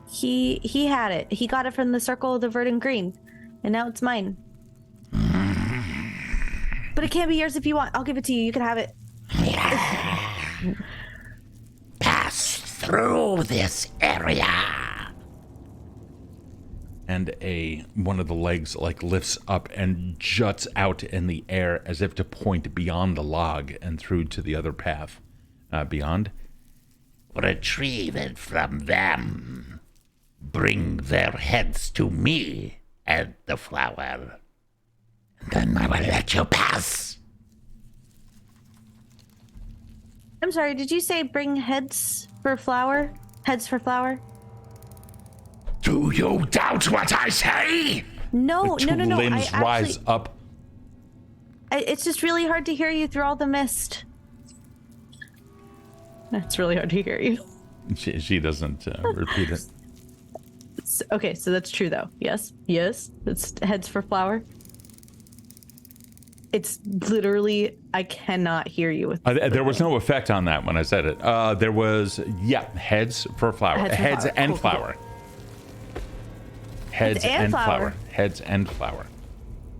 He had it. He got it from the Circle of the Verdant Green, and now it's mine. But it can't be yours if you want. I'll give it to you. You can have it. Pass through this area. And one of the legs like lifts up and juts out in the air as if to point beyond the log and through to the other path beyond. Retrieve it from them. Bring their heads to me and the flower. Then I will let you pass. I'm sorry. Did you say bring heads for flower? Heads for flower? Do you doubt what I say? No. Limbs rise up. It's just really hard to hear you through all the mist. It's really hard to hear you. She doesn't repeat it. Okay, so that's true though. Yes. It's heads for flower. It's literally, I cannot hear you with there was no effect on that when I said it. There was, heads for flower. Heads and flower. Heads and flower. Heads and flower.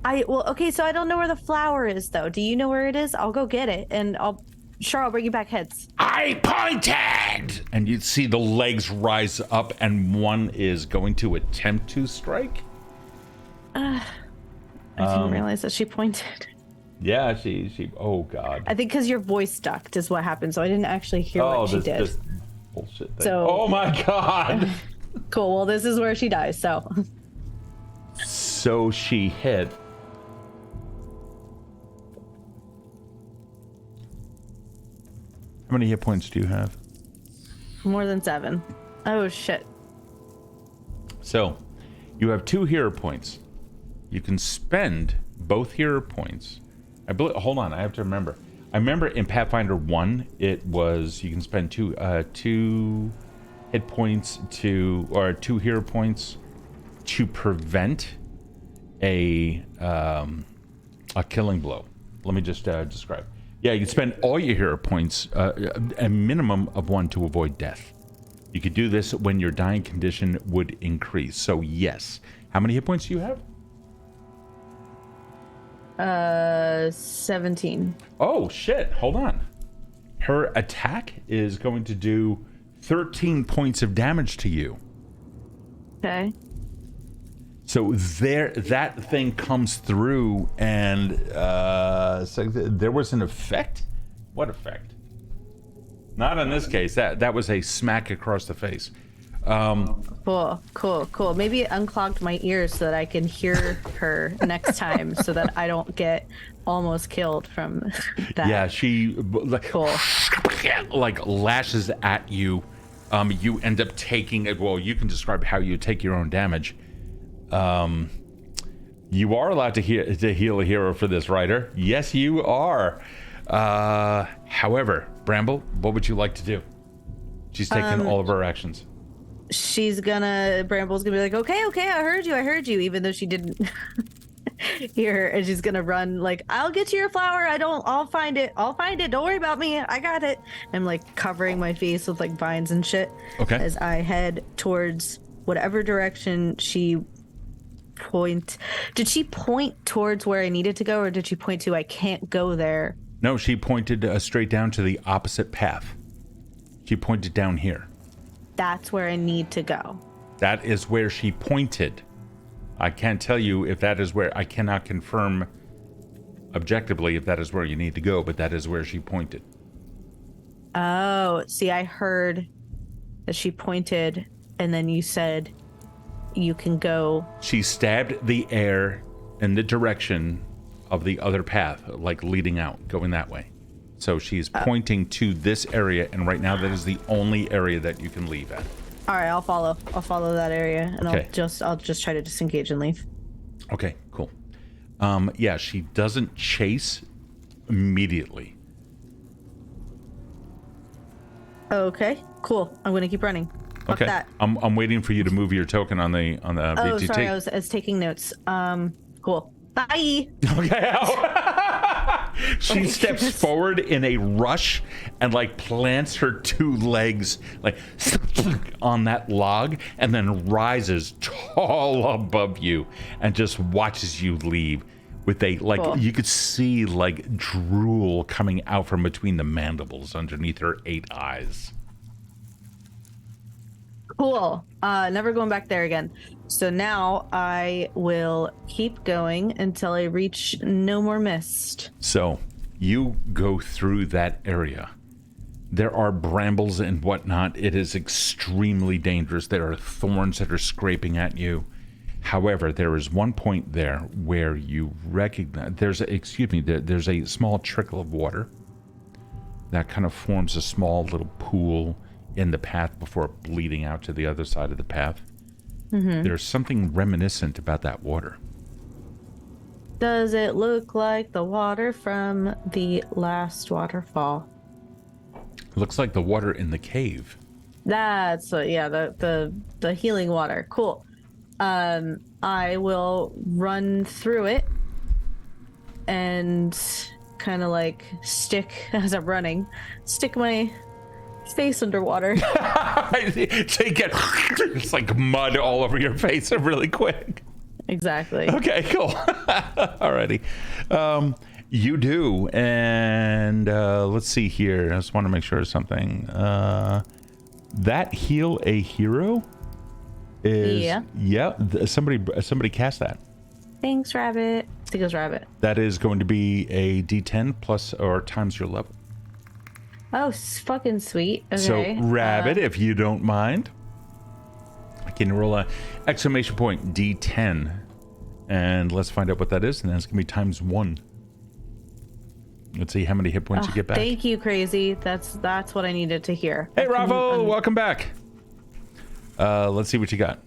Okay, so I don't know where the flower is though. Do you know where it is? I'll go get it and I'll bring you back heads. I pointed! And you see the legs rise up and one is going to attempt to strike. I didn't realize that she pointed. Yeah, she. Oh God. I think because your voice ducked is what happened, so I didn't actually hear what she did. This bullshit thing. So- Oh my God. Cool. Well, this is where she dies. So So she hit. How many hit points do you have? more than 7. Oh shit. So, you have 2 hero points. You can spend both hero points. Hold on, I have to remember. I remember in Pathfinder 1, it was you can spend two hit points or 2 hero points to prevent a killing blow. Let me just describe. Yeah, you can spend all your hero points, a minimum of 1 to avoid death. You could do this when your dying condition would increase. So yes. How many hit points do you have? 17. Oh shit, hold on. Her attack is going to do 13 points of damage to you. Okay. So that thing comes through and so there was an effect? What effect? Not in this case. That was a smack across the face. Cool. Maybe it unclogged my ears so that I can hear her next time so that I don't get almost killed from that. Yeah, she Cool. like lashes at you. You end up taking it. Well, you can describe how you take your own damage. You are allowed to heal a hero for this, Ryder. Yes, you are. However, Bramble, what would you like to do? She's taking all of her actions. Bramble's gonna be like, okay, I heard you, even though she didn't hear her, and she's gonna run like, I'll get you your flower. I'll find it. Don't worry about me. I got it. I'm like covering my face with like vines and shit. Okay. As I head towards whatever direction she Did she point towards where I needed to go, or did she point to I can't go there? No, she pointed straight down to the opposite path. She pointed down here. That's where I need to go. That is where she pointed. I can't tell you if that is where, I cannot confirm objectively if that is where you need to go, but that is where she pointed. Oh, see, I heard that she pointed, and then you said you can go. She stabbed the air in the direction of the other path, like leading out, going that way. So she's pointing to this area, and right now that is the only area that you can leave at. All right, I'll follow that area, and Okay. I'll just try to disengage and leave. Okay, cool. Yeah, she doesn't chase immediately. Okay, cool. I'm gonna keep running. Fuck Okay, that. I'm waiting for you to move your token on the Oh, BTT. sorry, I was taking notes. Cool. Bye. Okay. She steps forward in a rush and like plants her 2 legs like on that log and then rises tall above you and just watches you leave with a like Cool. You could see like drool coming out from between the mandibles underneath her 8 eyes. Cool. Never going back there again. So now I will keep going until I reach no more mist. So you go through that area. There are brambles and whatnot. It is extremely dangerous. There are thorns that are scraping at you. However, there is one point there where you recognize there's a small trickle of water that kind of forms a small little pool in the path before bleeding out to the other side of the path. Mm-hmm. There's something reminiscent about that water. Does it look like the water from the last waterfall? It looks like the water in the cave. That's the healing water. Cool. I will run through it and kind of like stick as I'm running, stick my face underwater. Take it. It's like mud all over your face really quick. Exactly. Okay, cool. Alrighty. You do. And let's see here. I just want to make sure of something. That heal a hero is... Yeah. Yeah, somebody cast that. Thanks, rabbit. I think it was rabbit. That is going to be a D10 plus or times your level. Oh, fucking sweet. Okay. So, rabbit, if you don't mind, can you roll a exclamation point D10, and let's find out what that is, and that's gonna be times 1. Let's see how many hit points you get back. Thank you, Crazy. That's what I needed to hear. Hey, Raffle, welcome back. Let's see what you got.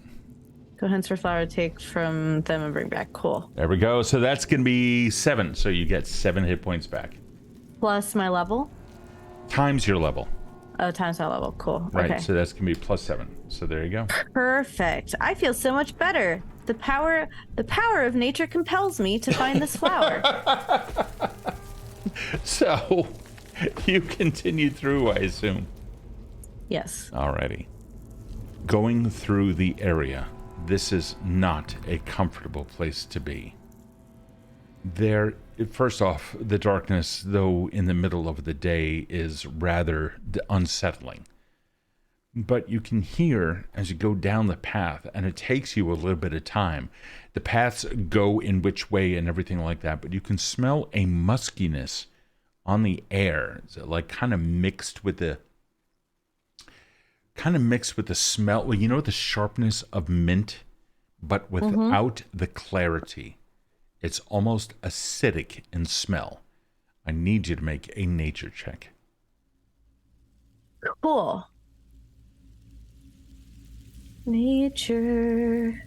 Go hence for flower, take from them and bring back. Cool. There we go. So that's gonna be 7. So you get 7 hit points back. Plus my level. Times your level. Oh, times my level. Cool. Right. Okay. So that's gonna be plus 7. So there you go. Perfect. I feel so much better. The power of nature compels me to find this flower. So you continue through, I assume. Yes. Alrighty. Going through the area, this is not a comfortable place to be. There, first off, the darkness, though in the middle of the day, is rather unsettling. But you can hear as you go down the path, and it takes you a little bit of time. The paths go in which way and everything like that, but you can smell a muskiness on the air. It's like kind of mixed with the smell. Well, you know, the sharpness of mint, but without the clarity. It's almost acidic in smell. I need you to make a nature check. Cool. Nature.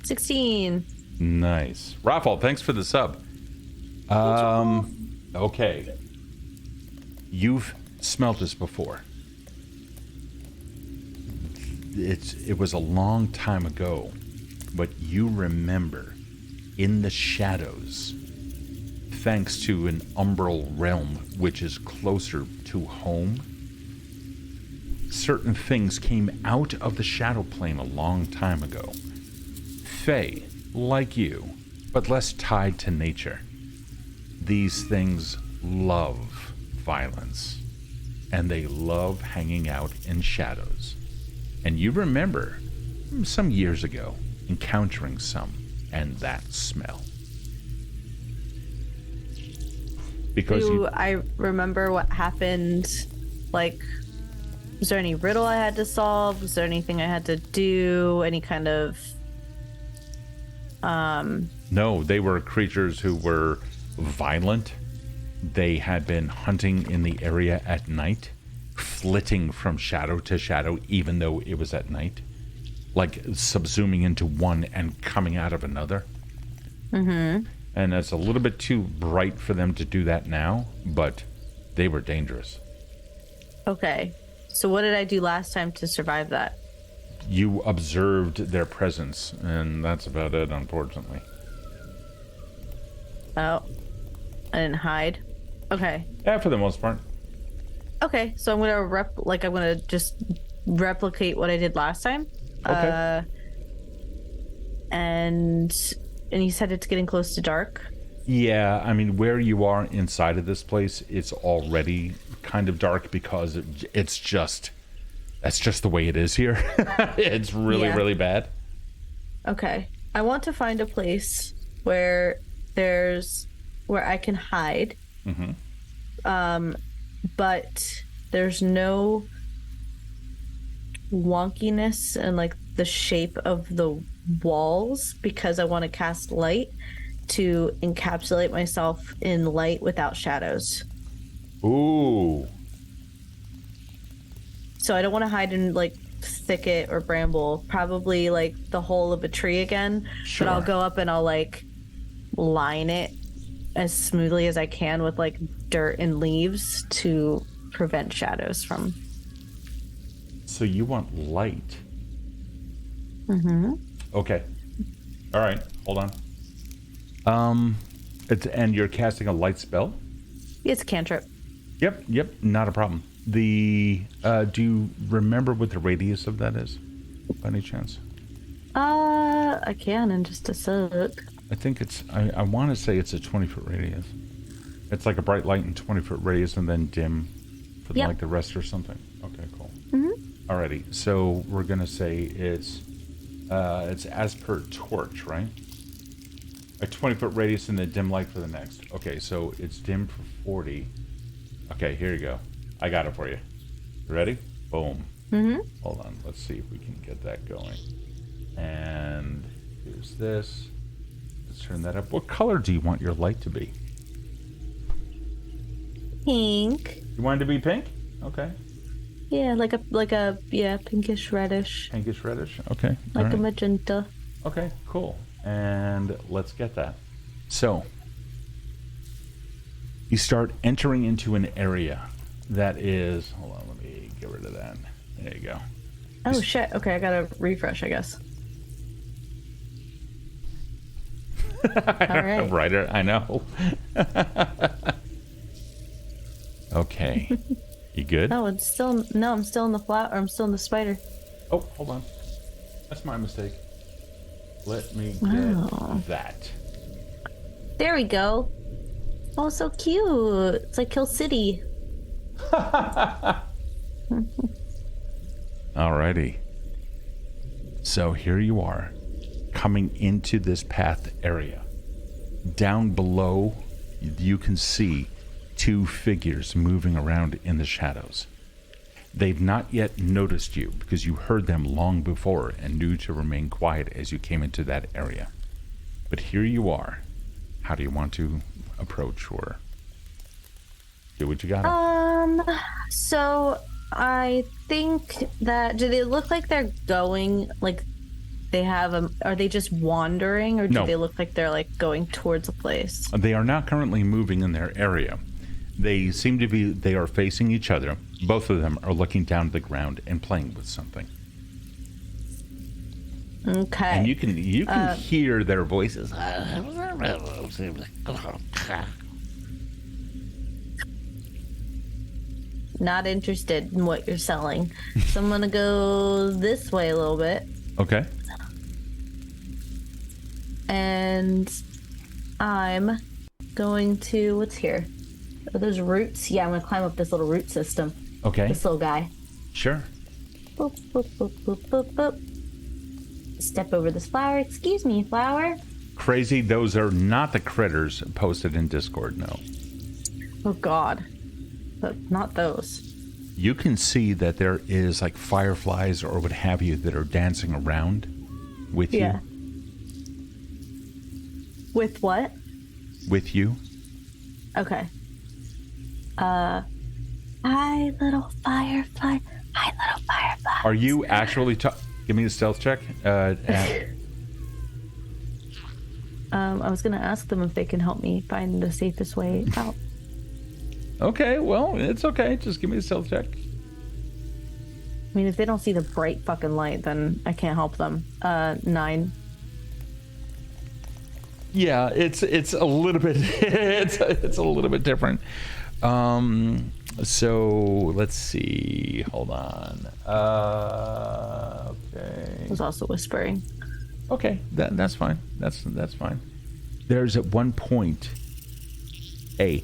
16. Nice. Raffle, thanks for the sub. Okay. You've smelled this before. It was a long time ago, but you remember in the shadows, thanks to an umbral realm which is closer to home, certain things came out of the shadow plane a long time ago. Fae, like you, but less tied to nature. These things love violence, and they love hanging out in shadows. And you remember, some years ago, encountering some, and that smell. Because I remember what happened, like, was there any riddle I had to solve? Was there anything I had to do? Any kind of... No, they were creatures who were violent. They had been hunting in the area at night, flitting from shadow to shadow, even though it was at night, like subsuming into one and coming out of another. Mm-hmm. And it's a little bit too bright for them to do that now, but they were dangerous. Okay. So what did I do last time to survive that? You observed their presence, and that's about it, unfortunately. Oh. I didn't hide. Okay. Yeah, for the most part. Okay, so I'm gonna just replicate what I did last time. Okay. And you said it's getting close to dark. Yeah, I mean, where you are inside of this place, it's already kind of dark because that's just the way it is here. It's really, really bad. Okay. I want to find a place where I can hide. Mm-hmm. But there's no wonkiness in like the shape of the walls, because I want to cast light to encapsulate myself in light without shadows. Ooh. So I don't want to hide in like thicket or bramble, probably like the hole of a tree again. Sure. But I'll go up and I'll like line it as smoothly as I can with like dirt and leaves to prevent shadows from. So you want light? Mm-hmm. Okay. All right. Hold on. And you're casting a light spell? It's a cantrip. Yep. Not a problem. Do you remember what the radius of that is, by any chance? I can in just a sec. I think I want to say it's a 20-foot radius. It's like a bright light and 20-foot radius and then dim for like the rest or something. Okay, cool. Mm-hmm. Alrighty, so we're gonna say it's as per torch, right? A 20-foot radius in the dim light for the next. Okay, so it's dim for 40. Okay, here you go. I got it for you. You ready? Boom. Hold on, let's see if we can get that going. And here's this. Let's turn that up. What color do you want your light to be? Pink. You want it to be pink? Okay. Yeah, like a pinkish reddish. Pinkish reddish? Okay. Like all a right. magenta. Okay, cool. And let's get that. So, you start entering into an area that is... Hold on, let me get rid of that. There you go. Oh, shit. Okay, I gotta refresh, I guess. All right. Right, I know. Okay. You good? No, I'm still in the flower. Or I'm still in the spider. Oh, hold on. That's my mistake. Let me get that. There we go. Oh, so cute. It's like Kill City. Alrighty. So here you are, coming into this path area. Down below, you can see two figures moving around in the shadows. They've not yet noticed you because you heard them long before and knew to remain quiet as you came into that area. But here you are. How do you want to approach or do what you got? So I think that, do they look like they're going, like they have are they just wandering, or do No. they look like they're like going towards a place? They are not currently moving in their area. They seem to be, they are facing each other. Both of them are looking down to the ground and playing with something. Okay. And you can hear their voices. Not interested in what you're selling. So I'm gonna go this way a little bit. Okay. And I'm going to, what's here? Are those roots? Yeah, I'm gonna climb up this little root system. Okay. This little guy. Sure. Boop, boop, boop, boop, boop, boop. Step over this flower. Excuse me, flower. Crazy. Those are not the critters posted in Discord, no. Oh, God. But not those. You can see that there is like fireflies or what have you that are dancing around with Yeah. you. With what? With you. Okay. Hi, little firefly. Hi, little firefly. Are you actually give me a stealth check? I was gonna ask them if they can help me find the safest way out. Okay, well, it's okay. Just give me a stealth check. I mean, if they don't see the bright fucking light, then I can't help them. 9. Yeah, it's a little bit it's a little bit different. So let's see. Hold on. Okay. I was also whispering. Okay, that's fine. That's fine. There's at one point a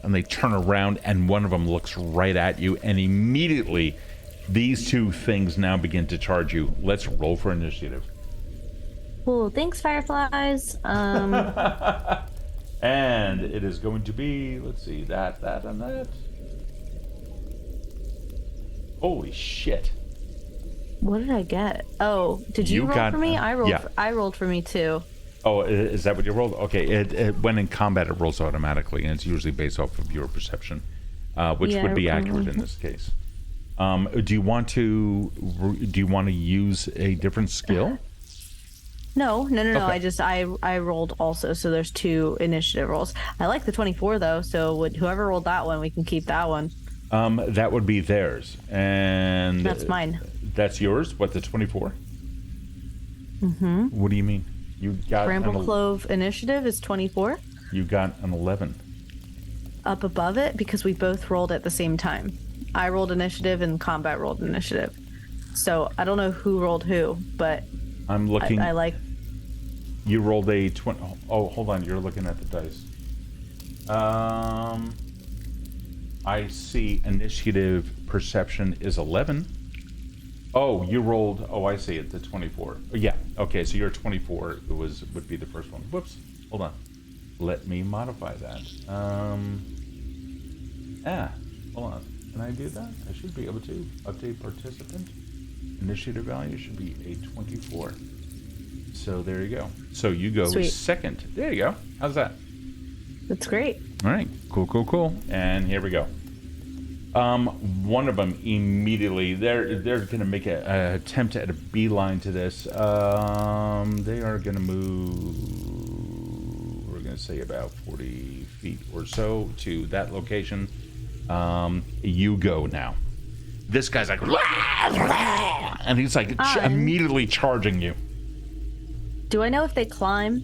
and they turn around and one of them looks right at you and immediately these two things now begin to charge you. Let's roll for initiative. Cool. Thanks, fireflies. And it is going to be, let's see, that, and that. Holy shit. What did I get? Oh, did you roll for me? I rolled. yeah. I rolled for me too. Oh, is that what you rolled? Okay, it when in combat it rolls automatically, and it's usually based off of your perception, which Yeah, would be accurate in this case. Do you want to use a different skill? No. Okay. I rolled also, so there's 2 initiative rolls. I like the 24 though, so whoever rolled that one, we can keep that one. That would be theirs, and That's mine. That's yours. What, the 24? Mm-hmm. What do you mean? You got Bramble Clove initiative is 24. You got an 11. Up above it because we both rolled at the same time. I rolled initiative and combat rolled initiative. So I don't know who rolled who, but I'm looking. I like. You rolled a 20. Oh, hold on. You're looking at the dice. I see initiative perception is 11. Oh, you rolled. Oh, I see. It's a 24. Yeah. Okay. So you're 24. Would be the first one. Whoops. Hold on. Let me modify that. Hold on. Can I do that? I should be able to update participant. Initiative value should be a 24. So there you go. So you go Sweet. second. There you go. How's that? That's great. All right. Cool. And here we go. One of them immediately, they're going to make an attempt at a beeline to this. They are going to move, we're going to say about 40 feet or so to that location. You go now. This guy's like, and he's like immediately charging you. Do I know if they climb?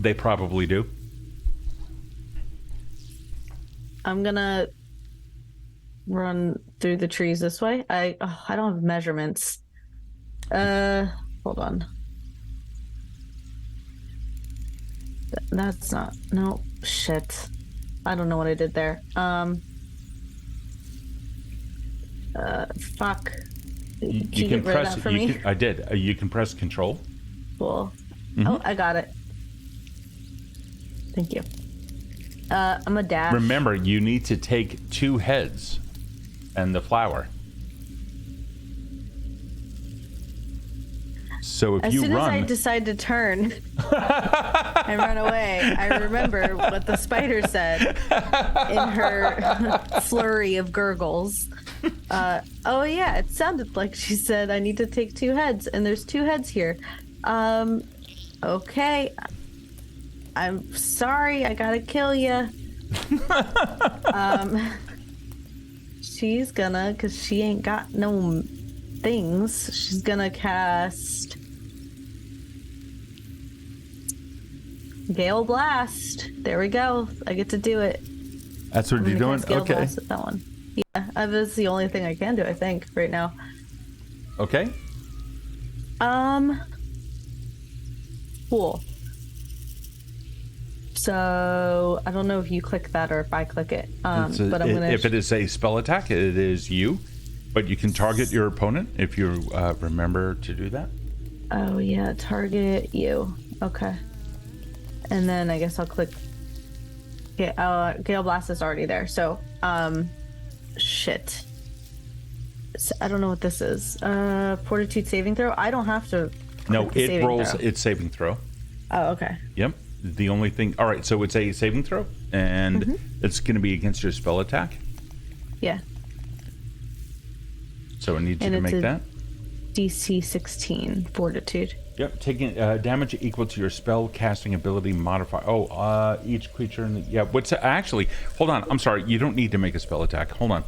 They probably do. I'm gonna run through the trees this way. I don't have measurements. Hold on. That's not. No shit. I don't know what I did there. Fuck. You can press. I did. You can press Control. Cool. Mm-hmm. Oh, I got it. Thank you. I'm a dash. Remember, you need to take 2 heads and the flower. So if as you soon run, as I decide to turn and run away, I remember what the spider said in her flurry of gurgles. Oh yeah, it sounded like she said I need to take 2 heads, and there's 2 heads here. Okay. I'm sorry, I gotta kill you. She's gonna, because she ain't got no things, she's gonna cast Gale Blast. There we go. I get to do it. that's what you're doing? Gale Okay. Blast with that one. Yeah, that's the only thing I can do, I think, right now. Okay. Cool. So I don't know if you click that or if I click it. But I'm gonna. If it is a spell attack, it is you. But you can target your opponent if you remember to do that. Oh yeah, target you. Okay. And then I guess I'll click. Yeah, Gale Blast is already there. So, shit. So, I don't know what this is. Fortitude saving throw. I don't have to. No, click the it saving rolls throw. its saving throw. Oh, okay. Yep. The only thing. All right, so it's a saving throw, and it's going to be against your spell attack. Yeah. So I need you And to it's make a that. DC 16 Fortitude. Yep, taking damage equal to your spell casting ability modifier. Oh, each creature in the... Yeah, what's... Actually, hold on. I'm sorry. You don't need to make a spell attack. Hold on.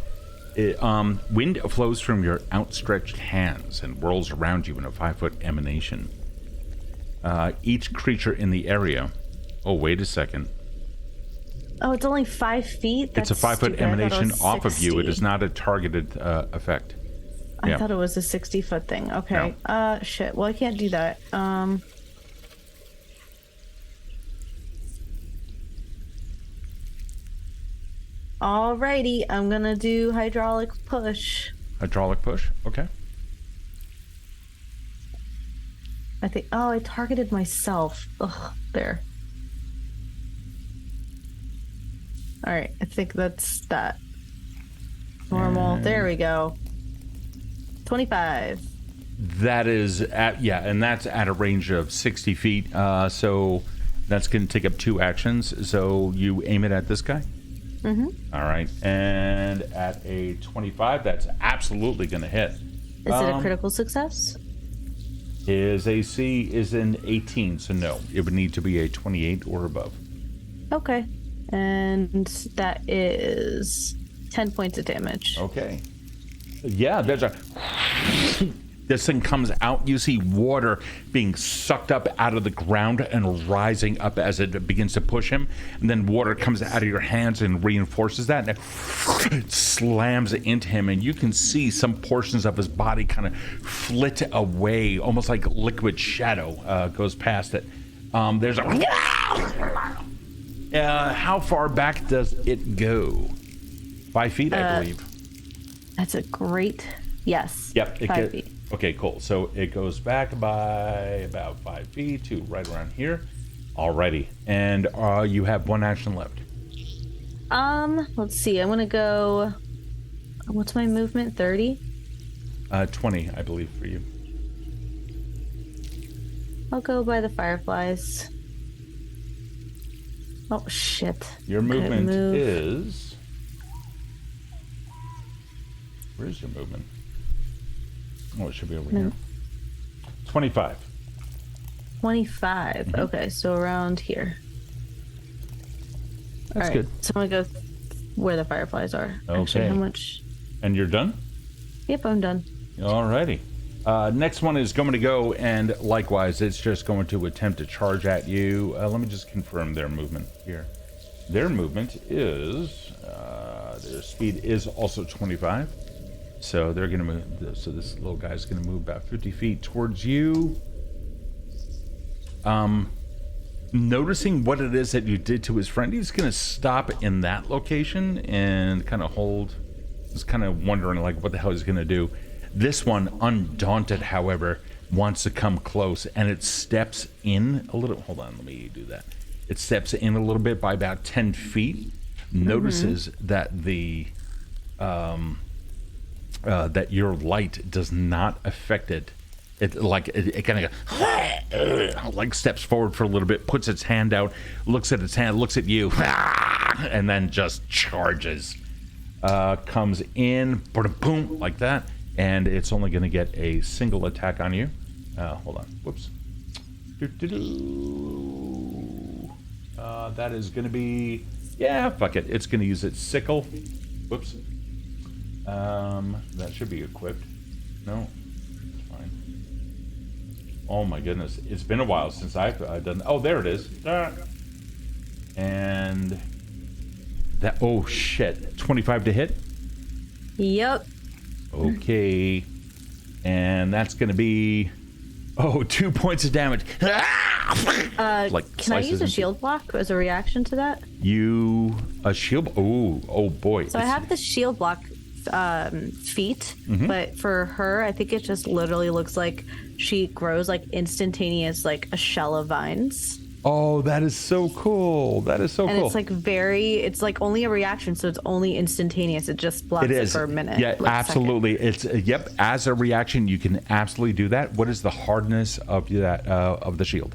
Wind flows from your outstretched hands and whirls around you in a 5-foot emanation. Each creature in the area... Oh, wait a second. Oh, it's only 5 feet? It's a 5-foot stupid. I thought it emanation was off of you. It 60. is not a targeted effect. I Yeah. thought it was a 60-foot thing. Okay. Shit. Well, I can't do that. Alrighty. I'm gonna do hydraulic push. Hydraulic push. Okay. I think. Oh, I targeted myself. Ugh. There. Alright. I think that's that. Normal. There we go. 25. That is at, yeah, and that's at a range of 60 feet. So that's going to take up 2 actions. So you aim it at this guy. Mm-hmm. All right, and at a 25, that's absolutely going to hit. Is it a critical success? His AC is an 18, so no, it would need to be a 28 or above. Okay. And that is 10 points of damage. Okay. Yeah, there's a This thing comes out. You see water being sucked up out of the ground and rising up as it begins to push him. And then water comes out of your hands and reinforces that. And it slams into him. And you can see some portions of his body kind of flit away, almost like liquid shadow goes past it. There's a... how far back does it go? 5 feet, I believe. That's a great... Yes. Yep. 5 feet. Okay, cool. So it goes back by about 5 feet to right around here. Alrighty. And you have 1 action left. Let's see. I'm gonna go... What's my movement? 30? 20, I believe, for you. I'll go by the fireflies. Oh, shit. Your movement is... Where's your movement? Oh, it should be over here. 25. 25. Okay, so around here. That's all right, good. So I'm gonna go where the fireflies are. Okay. Actually, how much? And you're done? Yep, I'm done. Alrighty. Next one is going to go, and likewise, it's just going to attempt to charge at you. Let me just confirm their movement here. Their movement is... their speed is also 25. So they're going to move. So this little guy's going to move about 50 feet towards you. Noticing what it is that you did to his friend, he's going to stop in that location and kind of hold. He's kind of wondering like what the hell he's going to do. This one, undaunted, however, wants to come close, and it steps in a little. Hold on, let me do that. It steps in a little bit by about 10 feet. Notices that the that your light does not affect it. It kind of like steps forward for a little bit, puts its hand out, looks at its hand, looks at you, and then just charges. Comes in, boom, like that, and it's only going to get a single attack on you. Hold on, whoops. That is going to be, yeah, fuck it. It's going to use its sickle. Whoops. That should be equipped. No, it's fine. Oh my goodness, it's been a while since I've done. Oh, there it is. And that. Oh shit, 25 to hit. Yep. Okay, and that's gonna be 2 points of damage. Like can I use a shield block as a reaction to that? A shield? Oh boy. So I have the shield block feat, but for her, I think it just literally looks like she grows like instantaneous, like a shell of vines. Oh, that is so cool. That is so and cool. It's like it's like only a reaction, so it's only instantaneous. It just blocks it for a minute. Yeah, like absolutely. It's yep. As a reaction, you can absolutely do that. What is the hardness of that of the shield?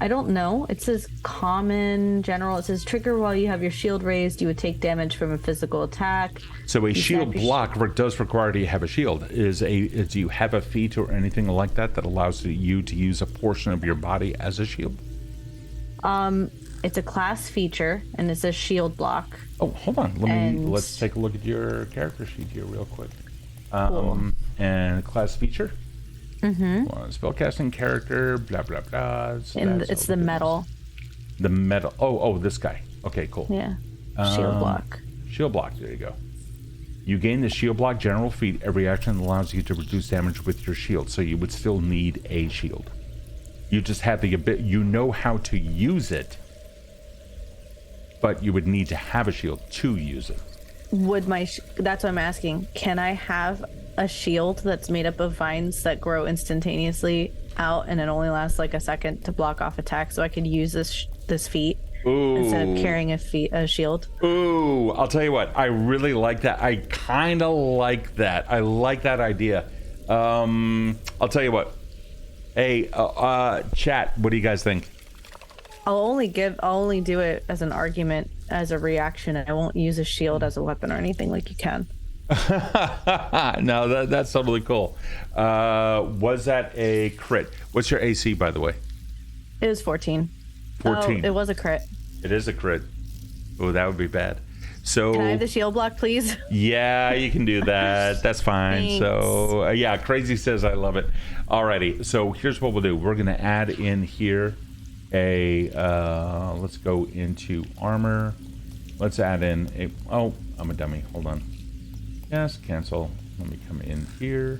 I don't know. It says common, general. It says trigger while you have your shield raised. You would take damage from a physical attack. So a shield block does require you to have a shield. Do you have a feat or anything like that allows you to use a portion of your body as a shield? It's a class feature, and it says shield block. Oh, hold on. Let's take a look at your character sheet here real quick. Cool. And class feature. Spellcasting character, blah blah blah. So and it's the metal. The metal. Oh, this guy. Okay, cool. Yeah. Shield block. Shield block. There you go. You gain the shield block general feat. Every action allows you to reduce damage with your shield, so you would still need a shield. You just have the ability. You know how to use it, but you would need to have a shield to use it. That's what I'm asking. Can I have a shield that's made up of vines that grow instantaneously out, and it only lasts like a second to block off attack, so I could use this feat instead of carrying a shield? Ooh, I'll tell you what. I really like that. I kind of like that. I like that idea. I'll tell you what. Hey, chat. What do you guys think? I'll only do it as an argument, as a reaction. I won't use a shield as a weapon or anything like you can. No, that's totally cool. Was that a crit? What's your AC, by the way? It was 14. 14. Oh, it was a crit. It is a crit. Oh, that would be bad. So Can I have the shield block, please? yeah, you can do that. That's fine. Thanks. So yeah, Crazy says I love it. Alrighty, so here's what we'll do. We're gonna add in here a let's go into armor. Let's add in a, oh, I'm a dummy. Hold on. Yes, cancel. Let me come in here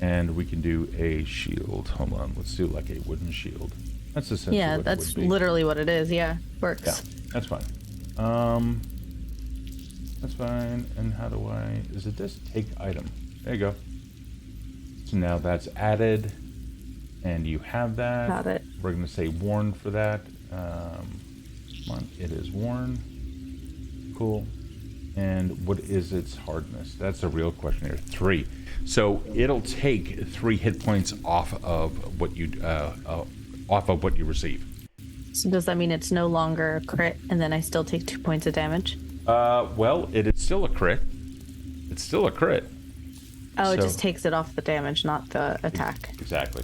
and we can do a shield. Hold on. Let's do like a wooden shield. That's essentially Yeah, what that's it would be. literally what it is. Yeah, works. Yeah, that's fine. That's fine. And how do I, is it this? Take item. There you go. So now that's added and you have that. Got it. We're going to say worn for that. Come on, it is worn. Cool. And what is its hardness? That's a real question here. 3. So it'll take 3 hit points off of what you receive. So does that mean it's no longer a crit, and then I still take 2 points of damage? Well, it is still a crit. It's still a crit. Oh, it So- just takes it off the damage, not the attack. Exactly.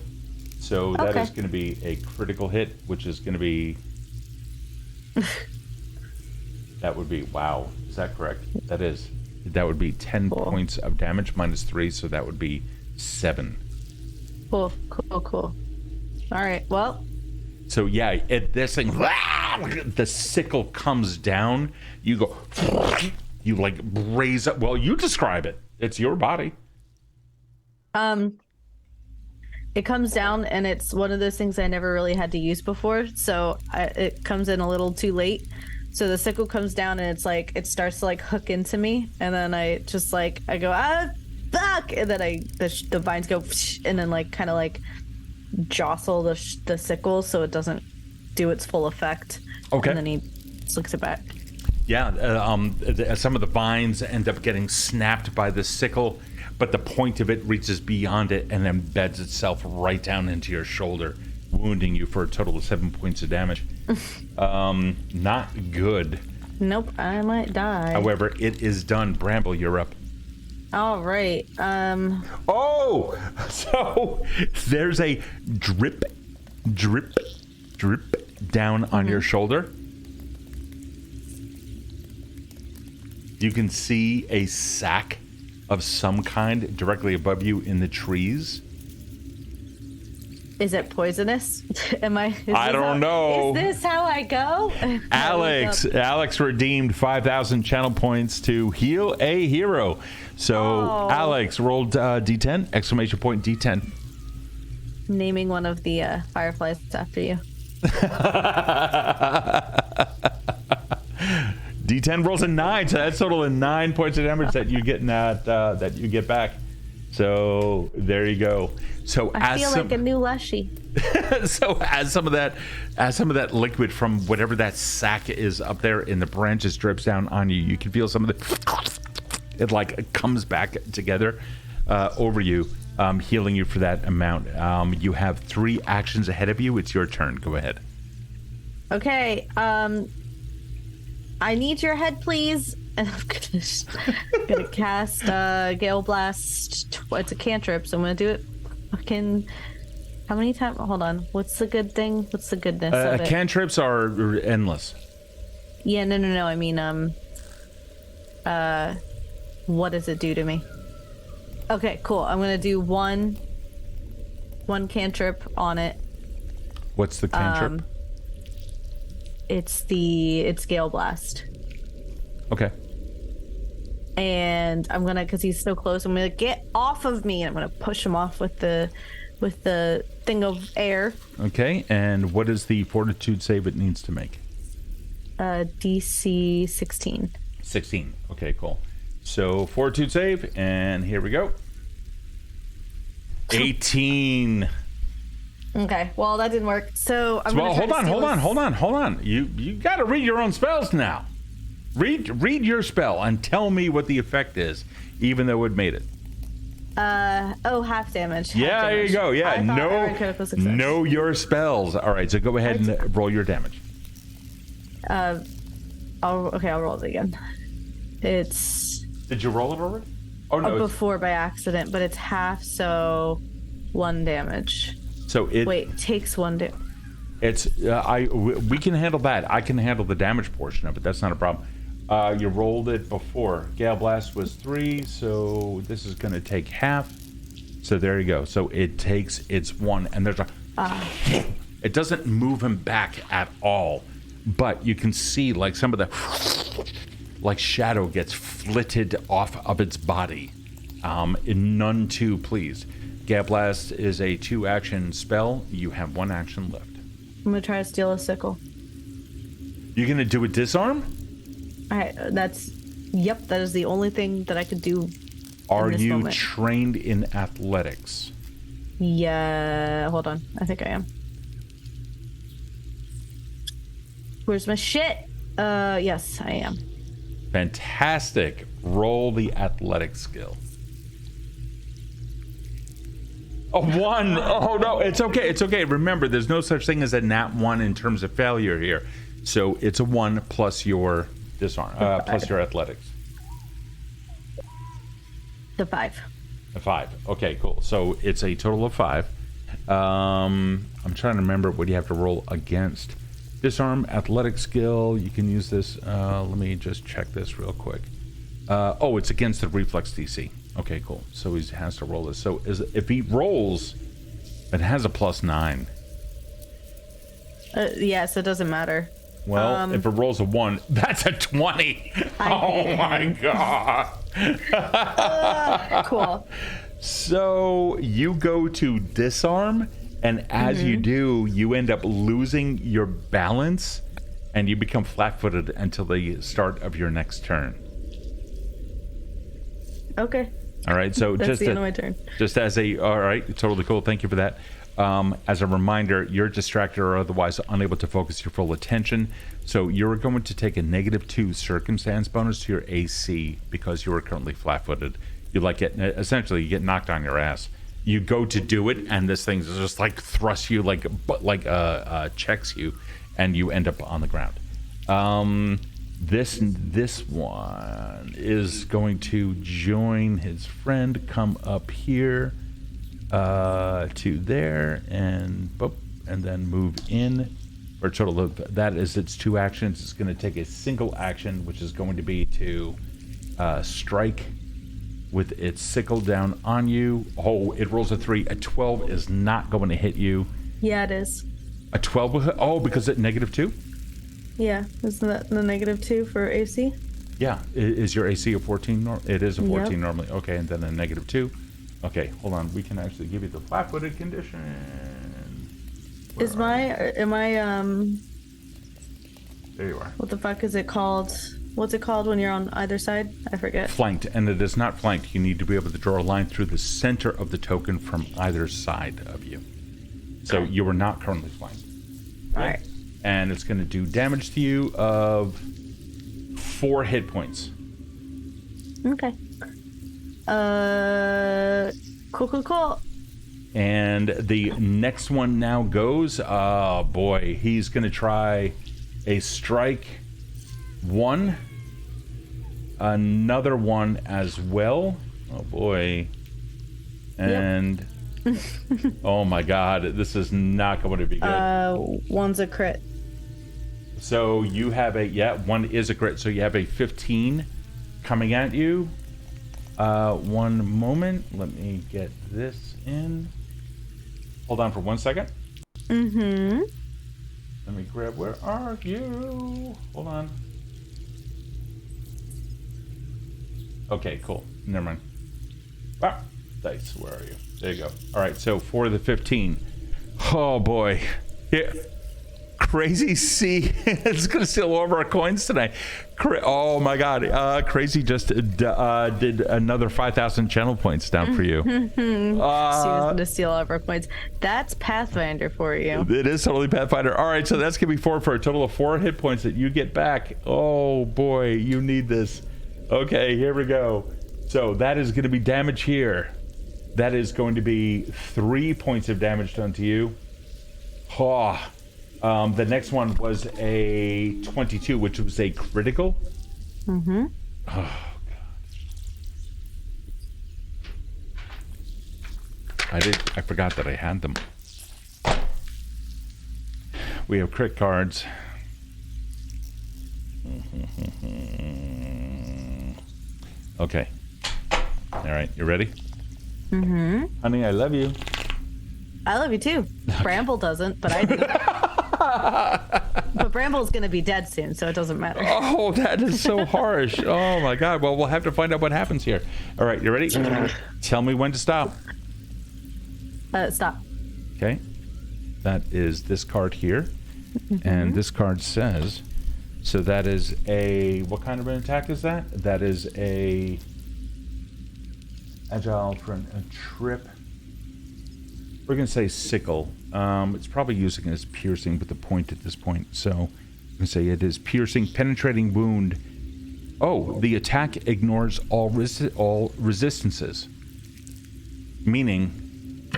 So that Okay. is going to be a critical hit, which is going to be. That would be, wow. Is that correct? That is. That would be 10 Cool. points of damage minus 3, so that would be 7. Cool. All right. Well, So yeah, this thing, the sickle comes down. You go, you like raise up. Well, you describe it. It's your body. it comes down, and it's one of those things I never really had to use before, so it comes in a little too late. So the sickle comes down, and it's like it starts to like hook into me, and then I just like I go fuck, and then the vines go, and then like kind of like jostle the sickle so it doesn't do its full effect. Okay. And then he slicks it back. Yeah, some of the vines end up getting snapped by the sickle, but the point of it reaches beyond it and embeds itself right down into your shoulder, wounding you for a total of 7 points of damage. Not good. Nope, I might die. However, it is done. Bramble, you're up. All right. Oh, so there's a drip down on your shoulder. You can see a sack of some kind directly above you in the trees. Is it poisonous? I don't know. Is this how I go? Alex redeemed 5,000 channel points to heal a hero. So Oh. Alex rolled D10, exclamation point D10. Naming one of the fireflies after you. D10 rolls a 9, so that's total of 9 points of damage that you get that you get back. So there you go. So I feel like a new Leshy. so as some of that liquid from whatever that sack is up there in the branches drips down on you, you can feel some of it like comes back together over you, healing you for that amount. You have 3 actions ahead of you. It's your turn. Go ahead. Okay. I need your head, please. And I'm gonna cast Gale Blast. It's a cantrip, so I'm gonna do it. Fucking. How many times? Hold on. What's the good thing? What's the goodness of it? Cantrips are endless. Yeah, no. I mean, what does it do to me? Okay, cool. I'm gonna do one cantrip on it. What's the cantrip? It's Gale Blast. Okay. And I'm gonna, because he's so close, I'm gonna get off of me, and I'm gonna push him off with the thing of air. Okay, and what is the fortitude save it needs to make? DC 16. 16. Okay, cool. So fortitude save, and here we go. 18. Okay, well that didn't work. So I'm Well, gonna try hold on. You got to read your own spells now. Read your spell and tell me what the effect is, even though it made it. half damage. Yeah, there you go. Yeah, I thought every critical success. know your spells. All right, so go ahead and roll your damage. I'll roll it again. It's Did you roll it already? Oh no. before by accident, but it's half, so 1 damage. So it Takes 1 damage. It's we can handle that. I can handle the damage portion of it. That's not a problem. You rolled it before. Gale Blast was 3, so this is going to take half. So there you go. So it takes its 1, and there's a... It doesn't move him back at all, but you can see like some of the... like shadow gets flitted off of its body. None too pleased. Gale Blast is a 2-action spell. You have 1 action left. I'm gonna try to steal a sickle. You're gonna do a disarm? Alright, that is the only thing that I could do. Are you moment. trained in athletics? Yeah, hold on. I think I am. Where's my shit? Yes, I am. Fantastic. Roll the athletic skill. A 1. Oh no, it's okay. It's okay. Remember, there's no such thing as a nat 1 in terms of failure here. So it's a 1 plus your disarm, plus your athletics. The 5. A 5. Okay, cool. So it's a total of 5. I'm trying to remember what you have to roll against. Disarm, athletic skill. You can use this. Let me just check this real quick. Oh, it's against the reflex DC. Okay, cool. So he has to roll this. So if he rolls, it has a +9. Yes, it doesn't matter. Well, if it rolls a 1, that's a 20. Oh my god. Cool. So you go to disarm, and as you do, you end up losing your balance, and you become flat-footed until the start of your next turn. Okay. All right, so That's the end of my turn. Just as a, all right, totally cool. Thank you for that. As a reminder, you're distracted or otherwise unable to focus your full attention. So you're going to take a -2 circumstance bonus to your AC because you are currently flat-footed. You essentially you get knocked on your ass. You go to do it, and this thing just like thrusts you, checks you, and you end up on the ground. This one is going to join his friend, come up here to there, and boop, and then move in. For a total of that is its 2 actions. It's going to take a single action, which is going to be to strike with its sickle down on you. Oh, it rolls a 3. A 12 is not going to hit you. Yeah, it is. A 12 will hit. Oh, because it's -2? Yeah, isn't that the -2 for AC? Yeah, is your AC a 14? It is a 14 Yep. normally. Okay, and then a -2. Okay, hold on. We can actually give you the flat-footed condition. There you are. What the fuck is it called? What's it called when you're on either side? I forget. Flanked, and it is not flanked. You need to be able to draw a line through the center of the token from either side of you. So you are not currently flanked. All right. And it's going to do damage to you of 4 hit points. Okay. Cool. And the next one now goes. Oh boy, he's going to try a strike 1. Another one as well. Oh boy. And oh my god, this is not going to be good. One's a crit. So you have 1 is a crit. So you have a 15 coming at you. One moment. Let me get this in. Hold on for 1 second. Mm-hmm. Let me grab, where are you? Hold on. Okay, cool. Never mind. Ah, dice, where are you? There you go. All right, so for the 15. Oh boy. Yeah. Crazy C. It's going to steal all of our coins tonight. Oh my god. Crazy just did another 5,000 channel points down for you. She was going to steal all of our coins. That's Pathfinder for you. It is totally Pathfinder. All right, so that's going to be 4 for a total of 4 hit points that you get back. Oh boy, you need this. Okay, here we go. So that is going to be damage here. That is going to be 3 points of damage done to you. Oh. The next one was a 22, which was a critical. Mm-hmm. Oh, God. I forgot that I had them. We have crit cards. Okay. All right, you ready? Mm-hmm. Honey, I love you. I love you too. Bramble doesn't, but I do. But Bramble's gonna be dead soon, so it doesn't matter. Oh, that is so harsh. Oh my God. Well, we'll have to find out what happens here. All right, you ready? Tell me when to stop. Stop. Okay. That is this card here. And this card says, so that is a, what kind of an attack is that? That is a agile for a trip. We're going to say sickle. It's probably using it as piercing with the point at this point. So I'm going to say it is piercing, penetrating wound. Oh, the attack ignores all resistances. Meaning,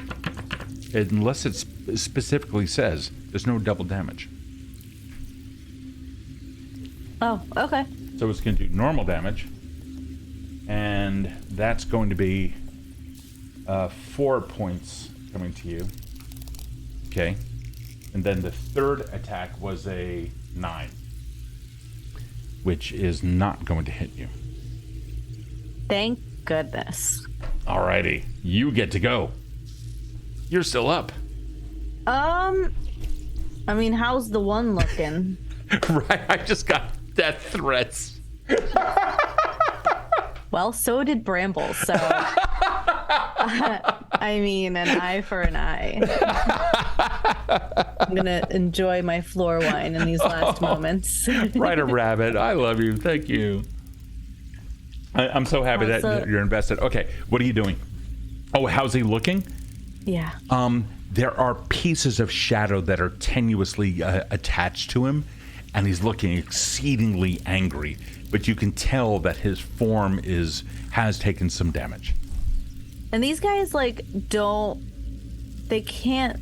unless it specifically says, there's no double damage. Oh, okay. So it's going to do normal damage. And that's going to be 4 points coming to you. Okay. And then the third attack was a 9, which is not going to hit you. Thank goodness. Alrighty. You get to go. You're still up. I mean, how's the one looking? Right. I just got death threats. Well, so did Bramble, so I mean, an eye for an eye. I'm gonna enjoy my floor wine in these last moments. Right, a rabbit. I love you. Thank you. I'm so happy that you're invested. Okay, what are you doing? Oh, how's he looking? Yeah. There are pieces of shadow that are tenuously attached to him, and he's looking exceedingly angry. But you can tell that his form has taken some damage. And these guys they can't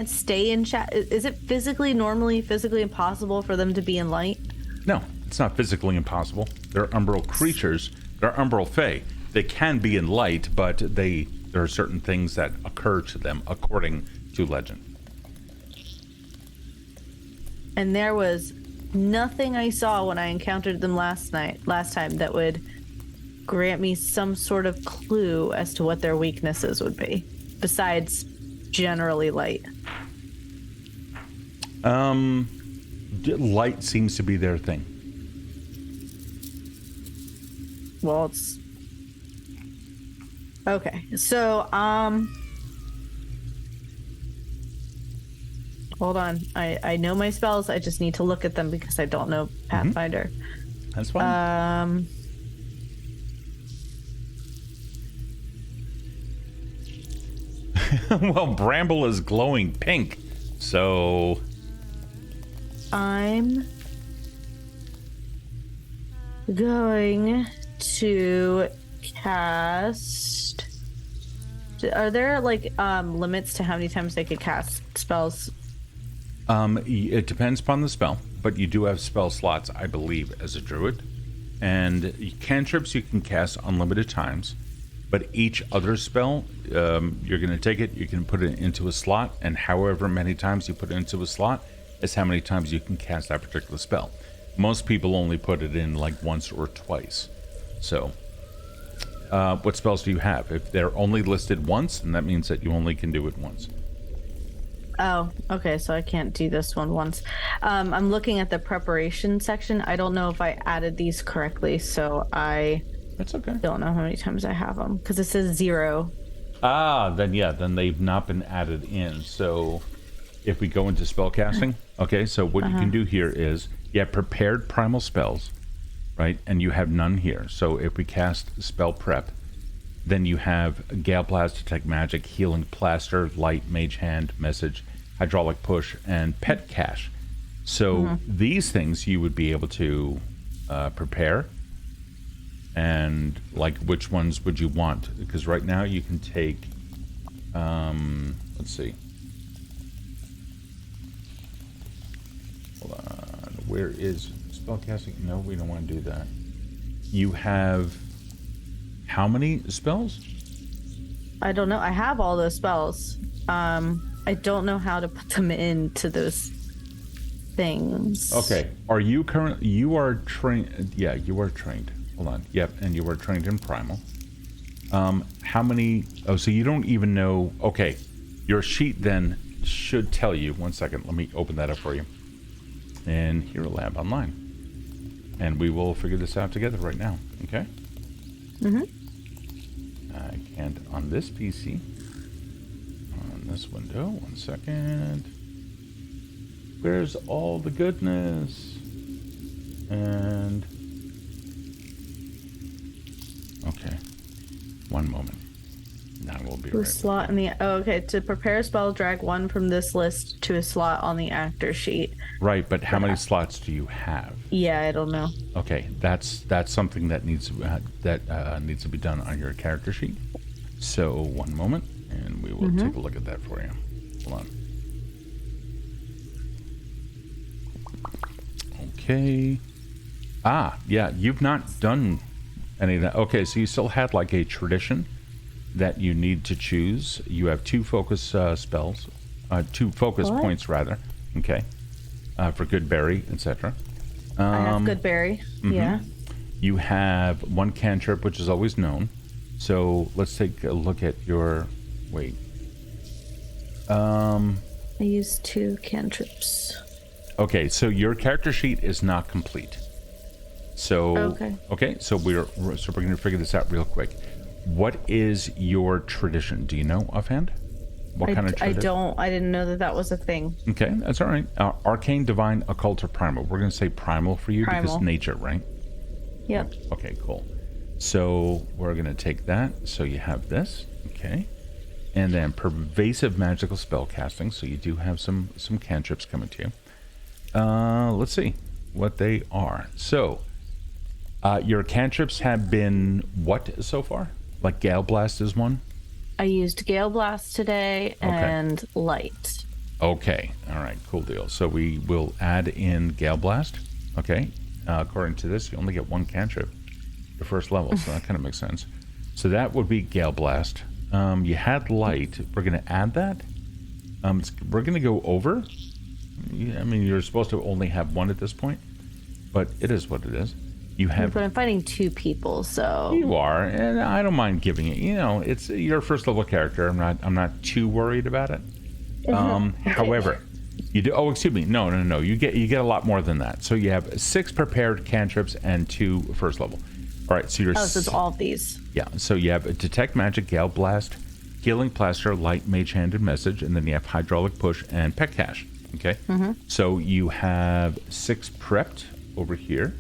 stay in shadow. Is it normally physically impossible for them to be in light? No, it's not physically impossible. They're umbral creatures. They're umbral fae. They can be in light, but there are certain things that occur to them according to legend. And there was nothing I saw when I encountered them last time that would grant me some sort of clue as to what their weaknesses would be, besides generally light. Light seems to be their thing. Well, it's okay. So, hold on. I know my spells. I just need to look at them because I don't know Pathfinder. That's fine. Well, Bramble is glowing pink, so I'm going to cast. Are there limits to how many times I could cast spells? It depends upon the spell, but you do have spell slots, I believe, as a druid. And cantrips you can cast unlimited times, but each other spell, you're going to take it, you can put it into a slot, and however many times you put it into a slot is how many times you can cast that particular spell. Most people only put it in once or twice. So, what spells do you have? If they're only listed once, then that means that you only can do it once. Oh, okay, so I can't do this one once. I'm looking at the preparation section. I don't know if I added these correctly, so That's okay. don't know how many times I have them, because it says 0. Then they've not been added in. So if we go into spell casting, okay, so what you can do here is you have prepared primal spells, right? And you have none here. So if we cast spell prep, then you have Gale Blast, Detect Magic, Healing Plaster, Light, Mage Hand, Message, Hydraulic Push, and Pet Cache. So these things you would be able to prepare. And which ones would you want? Because right now you can take, let's see. Hold on, where is spellcasting? No, we don't want to do that. You have how many spells? I don't know. I have all those spells. I don't know how to put them into those things. Okay. Are you you are trained? Yeah, you are trained. Hold on. Yep, and you are trained in primal. How many? Oh, so you don't even know. Okay, your sheet then should tell you. 1 second. Let me open that up for you. And Hero Lab Online, and we will figure this out together right now. Okay. I can't on this PC. On this window. 1 second. Where's all the goodness? And okay, 1 moment. Now we'll be right Slot back. in the okay. To prepare a spell, drag one from this list to a slot on the actor sheet. Right, but how many slots do you have? Yeah, I don't know. Okay, that's something that needs needs to be done on your character sheet. So 1 moment, and we will take a look at that for you. Hold on. Okay. Yeah, you've not done any of that. Okay, so you still had like a tradition that you need to choose. You have 2 focus spells, 2 focus points rather. Okay, for good berry, etc. I have good berry. Yeah. You have 1 cantrip, which is always known. So let's take a look at your. Wait. I use 2 cantrips. Okay, so your character sheet is not complete. So okay, so we're going to figure this out real quick. What is your tradition? Do you know offhand? What kind of tradition? I didn't know that was a thing. Okay, that's all right. Arcane, divine, occult, or primal. We're going to say primal for you because nature, right? Yep. Okay, cool. So we're going to take that. So you have this, okay, and then pervasive magical spell casting. So you do have some cantrips coming to you. Let's see what they are. So, your cantrips have been what so far? Like Gale Blast is one? I used Gale Blast today and Light. Okay. All right. Cool deal. So we will add in Gale Blast. Okay. According to this, you only get 1 cantrip your first level, so that kind of makes sense. So that would be Gale Blast. You had Light. We're going to add that. We're going to go over. I mean, you're supposed to only have 1 at this point, but it is what it is. You have. But I'm fighting 2 people, so. You are, and I don't mind giving it. You know, it's your first level character. I'm not too worried about it. However, you do. Oh, excuse me. No. You get a lot more than that. So you have 6 prepared cantrips and 2 first level. All right. So you're. So it's all of these. Yeah. So you have Detect Magic, Gale Blast, Healing Plaster, Light, Mage Hand, and Message, and then you have Hydraulic Push and Pet Cache. Okay. So you have 6 prepped over here.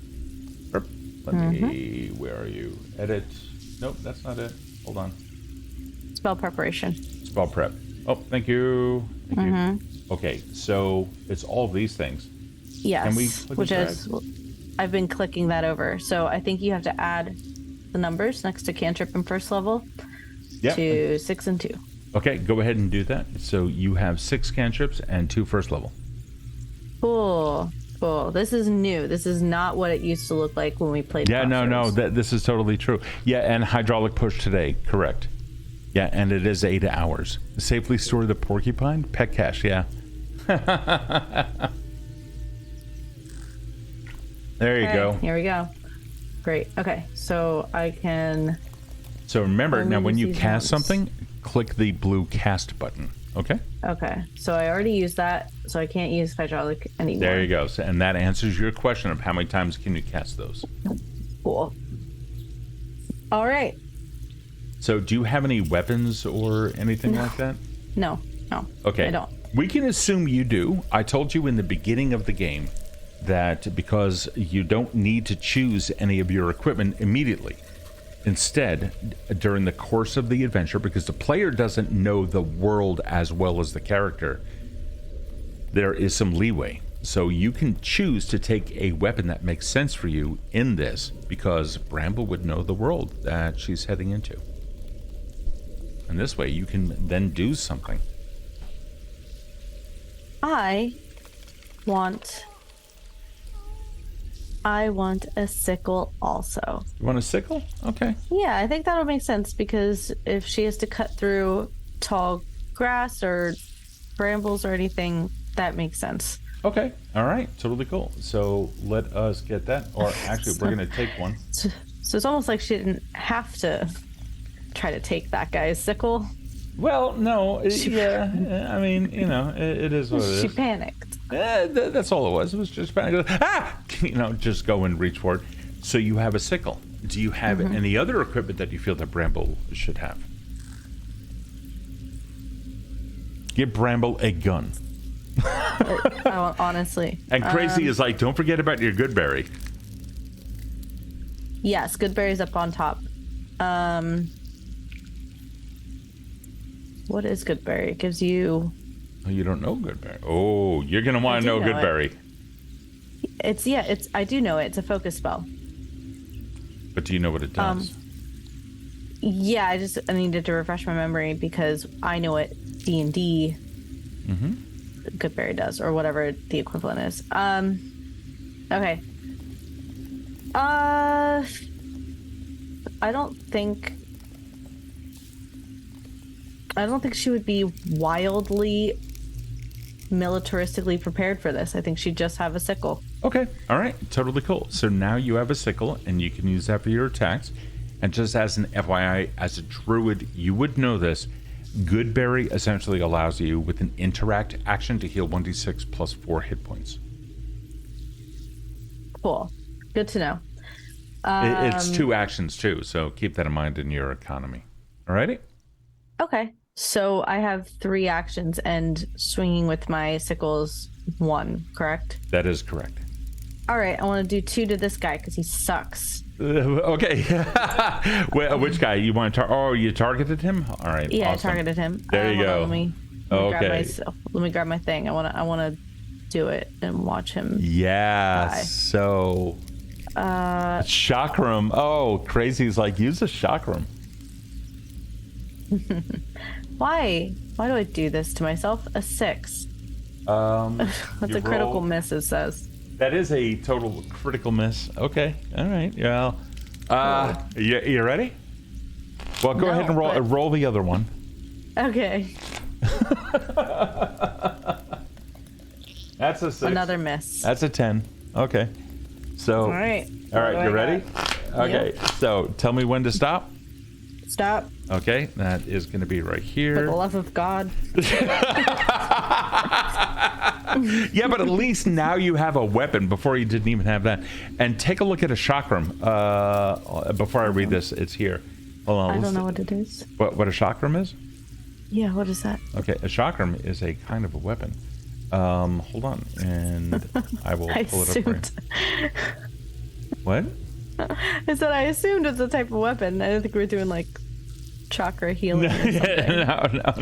Let me. Where are you? Edit. Nope, that's not it. Hold on. Spell preparation. Spell prep. Oh, thank you. Thank you. Okay, so it's all of these things. Yes. Can we click which and is. drag? I've been clicking that over. So I think you have to add the numbers next to cantrip and first level to 6 and 2. Okay, go ahead and do that. So you have 6 cantrips and 2 first level. Cool. This is new. This is not what it used to look like when we played. Yeah, no. This is totally true. Yeah, and Hydraulic Push today. Correct. Yeah, and it is 8 hours. Safely store the porcupine. Pet Cache. Yeah. There you go. Here we go. Great. Okay, so I can. So remember, now when you cast ones. something, click the blue cast button. Okay? Okay, so I already used that, so I can't use hydraulic anymore. There you go. So, and that answers your question of how many times can you cast those. Cool. All right. So do you have any weapons or anything like that? No. Okay. I don't. We can assume you do. I told you in the beginning of the game that because you don't need to choose any of your equipment immediately. Instead, during the course of the adventure, because the player doesn't know the world as well as the character, there is some leeway. So you can choose to take a weapon that makes sense for you in this, because Bramble would know the world that she's heading into. And this way you can then do something. I want a sickle also. You want a sickle? Okay. Yeah, I think that'll make sense, because if she has to cut through tall grass or brambles or anything, that makes sense. Okay. All right. Totally cool. So let us get that. Or actually, we're going to take one. So it's almost like she didn't have to try to take that guy's sickle. Well, no. Yeah. I mean, it is what it is. She panicked. That's all it was. It was just panic. Ah! Just go and reach for it. So you have a sickle. Do you have any other equipment that you feel that Bramble should have? Give Bramble a gun. Honestly. And Crazy is like, don't forget about your Goodberry. Yes, Goodberry's up on top. What is Goodberry? It gives you... Oh, you don't know Goodberry. Oh, you're going to want to know Goodberry. I do know it. It's a focus spell. But do you know what it does? Yeah, I needed to refresh my memory because I know what D&D Goodberry does, or whatever the equivalent is. Okay. I don't think she would be wildly militaristically prepared for this. I think she'd just have a sickle. Okay. All right. Totally cool. So now you have a sickle, and you can use that for your attacks. And just as an FYI, as a druid, you would know this. Goodberry essentially allows you, with an interact action, to heal 1d6 plus 4 hit points. Cool. Good to know. It's 2 actions, too, so keep that in mind in your economy. Alrighty? Okay. So I have 3 actions, and swinging with my sickles 1, correct? That is correct. All right. I want to do 2 to this guy because he sucks. Okay. Which guy? You want to you targeted him? All right. Yeah, awesome. I targeted him. There you go. Let me grab my thing. I want to do it and watch him. Yeah. die. So chakram. Oh, Crazy's like, use a chakram. Why do I do this to myself? A 6. That's a critical miss, it says. That is a total critical miss. Okay. All right. Yeah. You ready? Well, go ahead and roll the other one. Okay. That's a 6. Another miss. That's a 10. Okay. So. All right. All right. You ready? Okay. Yep. So tell me when to stop. Stop. Okay. That is going to be right here. For the love of God. Yeah, but at least now you have a weapon. Before you didn't even have that. And take a look at a chakram. Before I read this, it's here. Hold on. I don't know what it is. What a chakram is? Yeah, what is that? Okay, a chakram is a kind of a weapon. Hold on, and I will pull it up for you. What? I said I assumed it's a type of weapon. I didn't think we were doing like chakra healing or something.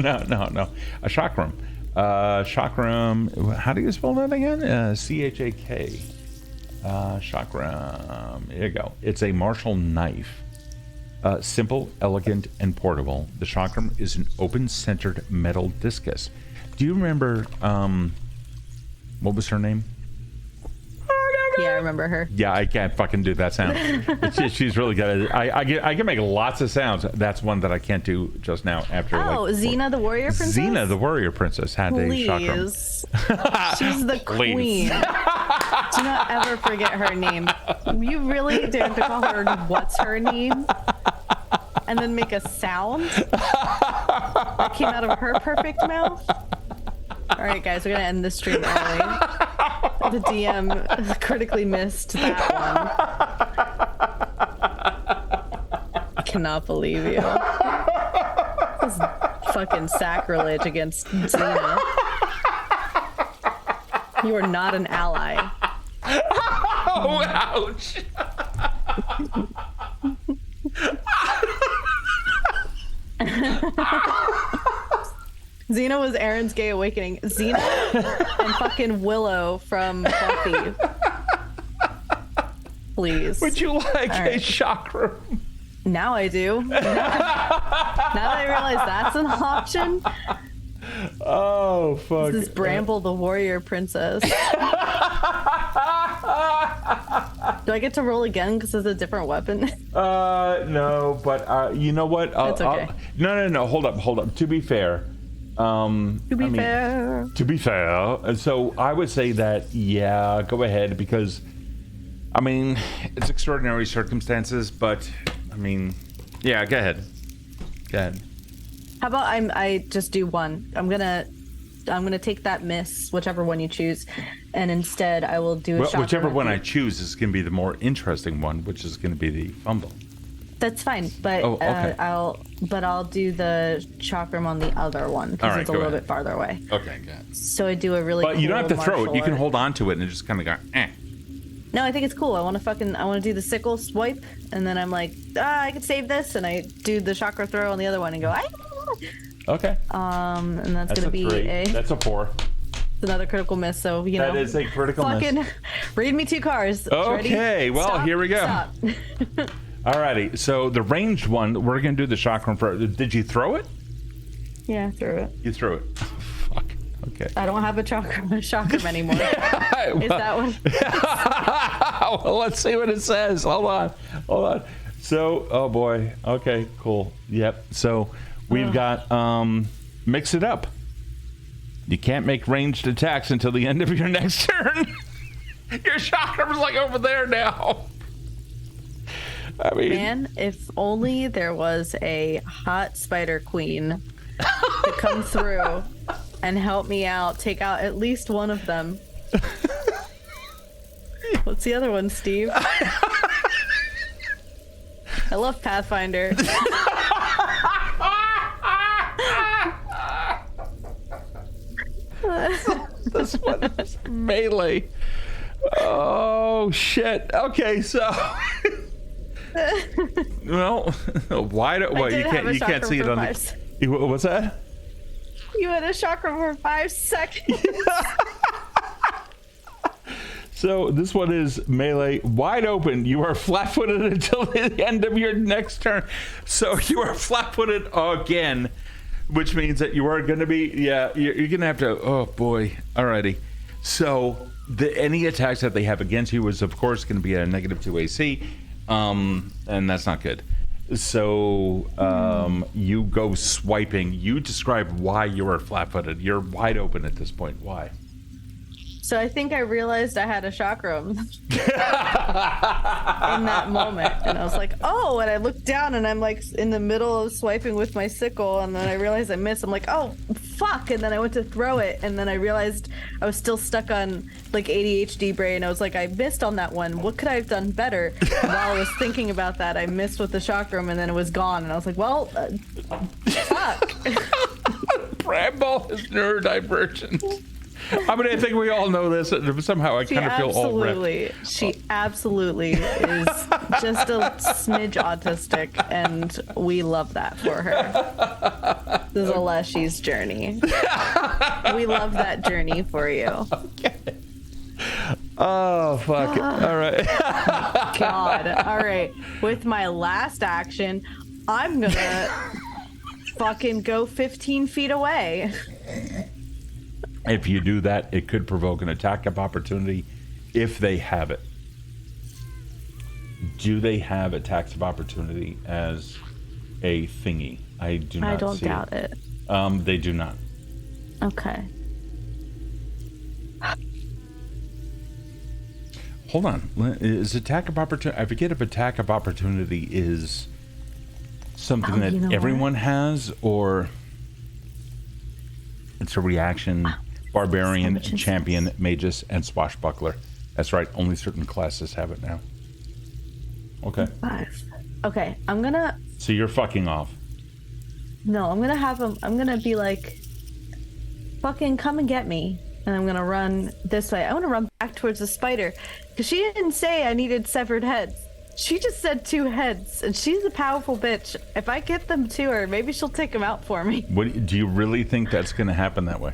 No. A chakram. Chakram. How do you spell that again? Chak. Chakram. There you go. It's a martial knife. Simple, elegant, and portable. The chakram is an open-centered metal discus. Do you remember? What was her name? Yeah, I remember her. Yeah, I can't fucking do that sound. She's really good at it. I can make lots of sounds. That's one that I can't do just now. After Xena the warrior princess. Xena the warrior princess had a chakram. She's the queen. Do not ever forget her name. You really dared to call her what's her name? And then make a sound that came out of her perfect mouth? All right, guys, we're going to end this stream early. The DM critically missed that one. I cannot believe you. This is fucking sacrilege against Xena. You are not an ally. Oh, ouch. Xena was Erin's gay awakening. Xena and fucking Willow from Buffy. Please. Would you like a chakram? Now I do. Now that I realize that's an option. Oh, fuck. This is Bramble the warrior princess. Do I get to roll again because it's a different weapon? No, but you know what? It's okay. No. Hold up. To be fair, To fair. To be fair, so I would say that, yeah, go ahead, because, I mean, it's extraordinary circumstances, but, I mean, yeah, go ahead. Go ahead. How about I just do one? I'm gonna take that miss, whichever one you choose, and instead I will do a Well, chakra. whichever one I choose is going to be the more interesting one, which is going to be the fumble. That's fine, but okay. I'll do the chakram on the other one because All right, it's a go little ahead. bit farther away. Okay, good. So I do a really. But you don't have to throw it. You can art. hold on to it and just kind of go, eh. No, I think it's cool. I want to do the sickle swipe, and then I'm like, I can save this, and I do the chakra throw on the other one and go, Okay. and that's gonna a be 3. That's a 4. another critical miss. So you know, That is a critical fucking miss. read me 2 cards. Okay, Ready? well, Stop, here we go. Stop. Alrighty, so the ranged one, we're going to do the chakram for. Did you throw it? Yeah, throw it. You threw it. Oh, fuck. Okay. I don't have a chakram anymore. Is that one? Well, let's see what it says. Hold on. So, oh boy. Okay, cool. Yep. So we've got mix it up. You can't make ranged attacks until the end of your next turn. Your chakram's like over there now. I mean, Man, if only there was a hot spider queen to come through and help me out, take out at least one of them. What's the other one, Steve? I love Pathfinder. this one is melee. Oh shit. Okay, so well, why do well, you can't see it on the what's that? You had a chakra for 5 seconds. So this one is melee, wide open. You are flat-footed until the end of your next turn. So you are flat-footed again, which means that you are going to be, you're going to have to, oh boy. Alrighty. So any attacks that they have against you is, of course, going to be a -2 AC, and that's not good. So you go swiping. You describe why you are flat-footed. You're wide open at this point. Why? So I think I realized I had a chakram in that moment. And I was like, oh, and I looked down and I'm like in the middle of swiping with my sickle. And then I realized I missed. I'm like, oh, fuck. And then I went to throw it. And then I realized I was still stuck on like ADHD brain. I was like, I missed on that one. What could I have done better? And while I was thinking about that, I missed with the chakram and then it was gone. And I was like, well, fuck. Bramble is neurodivergent. I mean, I think we all know this. Somehow I kind of feel all ripped. She absolutely is just a smidge autistic, and we love that for her. This is a Leshy's journey. We love that journey for you. Okay. Oh, fuck. All right. God. All right. With my last action, I'm gonna fucking go 15 feet away. If you do that, it could provoke an attack of opportunity if they have it. Do they have attacks of opportunity as a thingy? I do not see I don't doubt it. They do not. Okay. Hold on. Is attack of opportunity? I forget if attack of opportunity is something that everyone has, or it's a reaction. Barbarian, champion, magus, and swashbuckler. That's right. Only certain classes have it now. Okay. 5. Okay, I'm gonna. So you're fucking off. No, I'm gonna have him. I'm gonna be like, fucking come and get me. And I'm gonna run this way. I wanna run back towards the spider. Because she didn't say I needed severed heads. She just said 2 heads. And she's a powerful bitch. If I get them to her, maybe she'll take them out for me. What, do you really think that's gonna happen that way?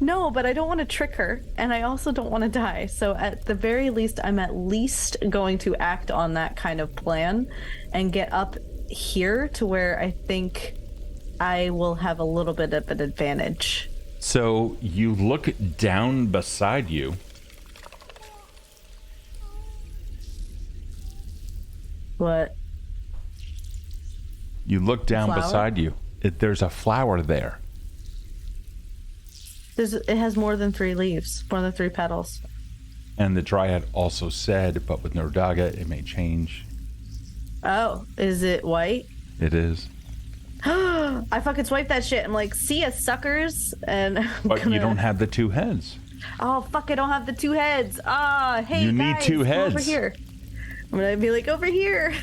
No, but I don't want to trick her. And I also don't want to die. So at the very least, I'm at least going to act on that kind of plan. And get up here to where I think I will have a little bit of an advantage. So you look down beside you. What? You look down Flower? beside you. There's a flower there. It has more than 3 leaves, more than 3 petals. And the Dryad also said, but with Nordaga, it may change. Oh, is it white? It is. I fucking swiped that shit. I'm like, see ya, suckers. And But you don't have the 2 heads. Oh, fuck, I don't have the 2 heads. Hey, you need guys, 2 heads. over here. I'm gonna be like, over here.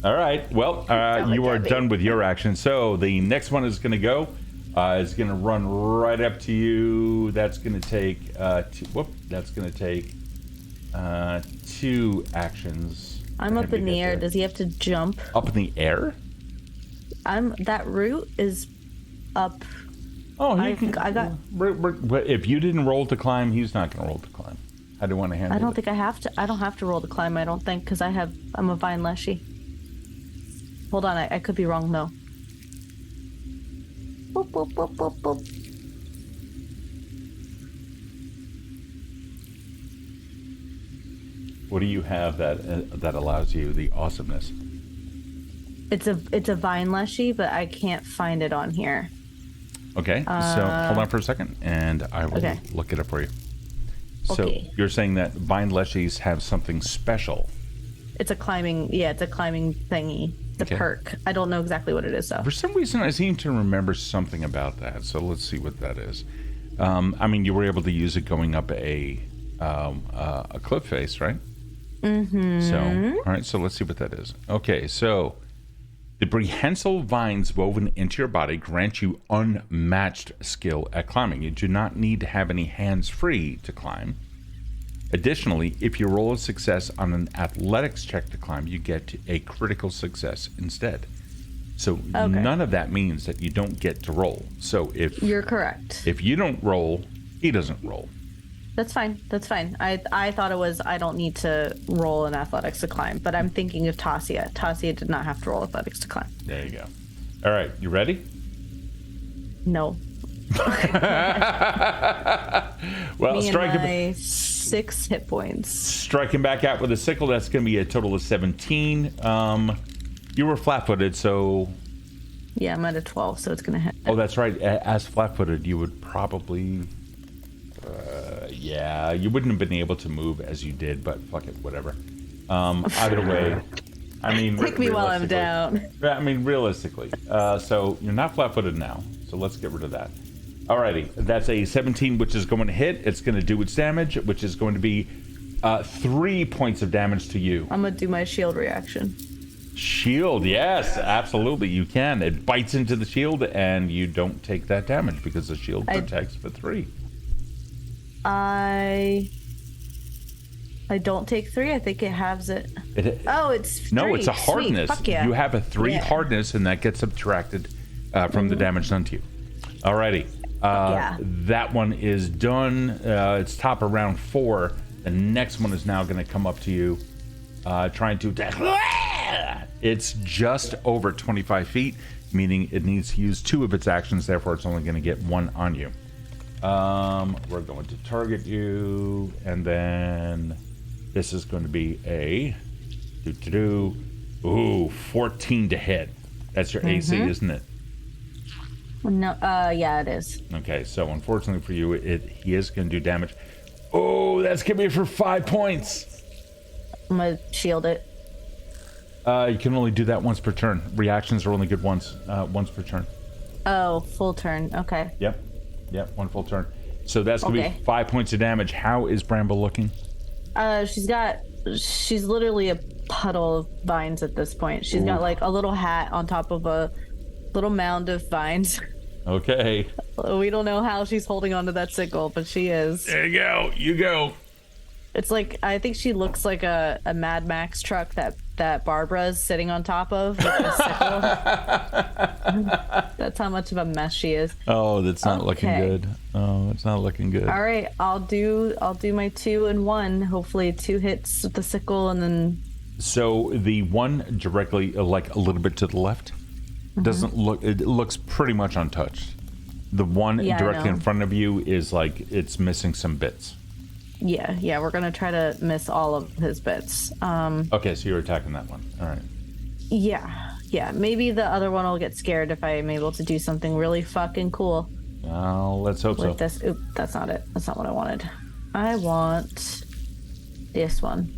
All right. Well, you are done with your action. So the next one is going to go. Is going to run right up to you. That's going to take. That's going to take 2 actions. I'm up in the air. Does he have to jump? Up in the air? That root is up. Oh, I got. If you didn't roll to climb, he's not going to roll to climb. How do you want to handle it? I don't think I have to. I don't have to roll to climb. I don't think because I'm a vine leshy. Hold on, I could be wrong though. Boop, boop, boop, boop, boop. What do you have that allows you the awesomeness? It's a vine leshy, but I can't find it on here. Okay, so hold on for a second, and I will look it up for you. So you're saying that vine leshies have something special? It's a climbing thingy. The perk. I don't know exactly what it is though. For some reason, I seem to remember something about that. So let's see what that is. I mean, you were able to use it going up a cliff face, right? Mm-hmm. So, all right. So let's see what that is. Okay. So, the prehensile vines woven into your body grant you unmatched skill at climbing. You do not need to have any hands free to climb. Additionally, if you roll a success on an athletics check to climb, you get a critical success instead. So none of that means that you don't get to roll. So if you're correct, if you don't roll, he doesn't roll. That's fine. That's fine. I thought it was I don't need to roll in athletics to climb, but I'm thinking of Tasia. Tasia did not have to roll athletics to climb. There you go. All right, you ready? No. Well, strike my 6 hit points. Striking back out with a sickle, that's going to be a total of 17. You were flat-footed, so... Yeah, I'm at a 12, so it's going to hit. Oh, that's right. As flat-footed, you would probably... yeah, you wouldn't have been able to move as you did, but fuck it, whatever. Either way, I mean... Take me while I'm down. I mean, realistically. So you're not flat-footed now, so let's get rid of that. Alrighty, that's a 17, which is going to hit. It's going to do its damage, which is going to be 3 points of damage to you. I'm going to do my shield reaction. Shield, yes, absolutely, you can. It bites into the shield, and you don't take that damage because the shield protects for 3. I don't take 3. I think it halves it. It's 3. No, it's a hardness. Fuck yeah. You have a 3 hardness, and that gets subtracted from the damage done to you. Alrighty. That one is done. It's top of round 4. The next one is now going to come up to you, trying to attack. It's just over 25 feet, meaning it needs to use 2 of its actions. Therefore, it's only going to get 1 on you. We're going to target you, and then this is going to be a 14 to hit. That's your AC, isn't it? No, yeah, it is. Okay, so unfortunately for you, he is going to do damage. Oh, that's going to be for 5 points. I'm going to shield it. You can only do that once per turn. Reactions are only good once per turn. Oh, full turn. Okay. Yep, 1 full turn. So that's going to be 5 points of damage. How is Bramble looking? She's literally a puddle of vines at this point. She's got like a little hat on top of a little mound of vines. Okay. We don't know how she's holding onto that sickle, but she is. There you go. You go. It's like, I think she looks like a Mad Max truck that Barbara's sitting on top of with a sickle. That's how much of a mess she is. Oh, that's not looking good. Oh, it's not looking good. All right, I'll do my 2 and 1. Hopefully 2 hits with the sickle, and then... So the one directly, like a little bit to the left, doesn't look, it looks pretty much untouched. The one directly in front of you is like, it's missing some bits. Yeah, we're gonna try to miss all of his bits. Okay, so you're attacking that one. All right. Yeah. Maybe the other one will get scared if I am able to do something really fucking cool. Let's hope so. With this. Oop, that's not it. That's not what I wanted. I want this one.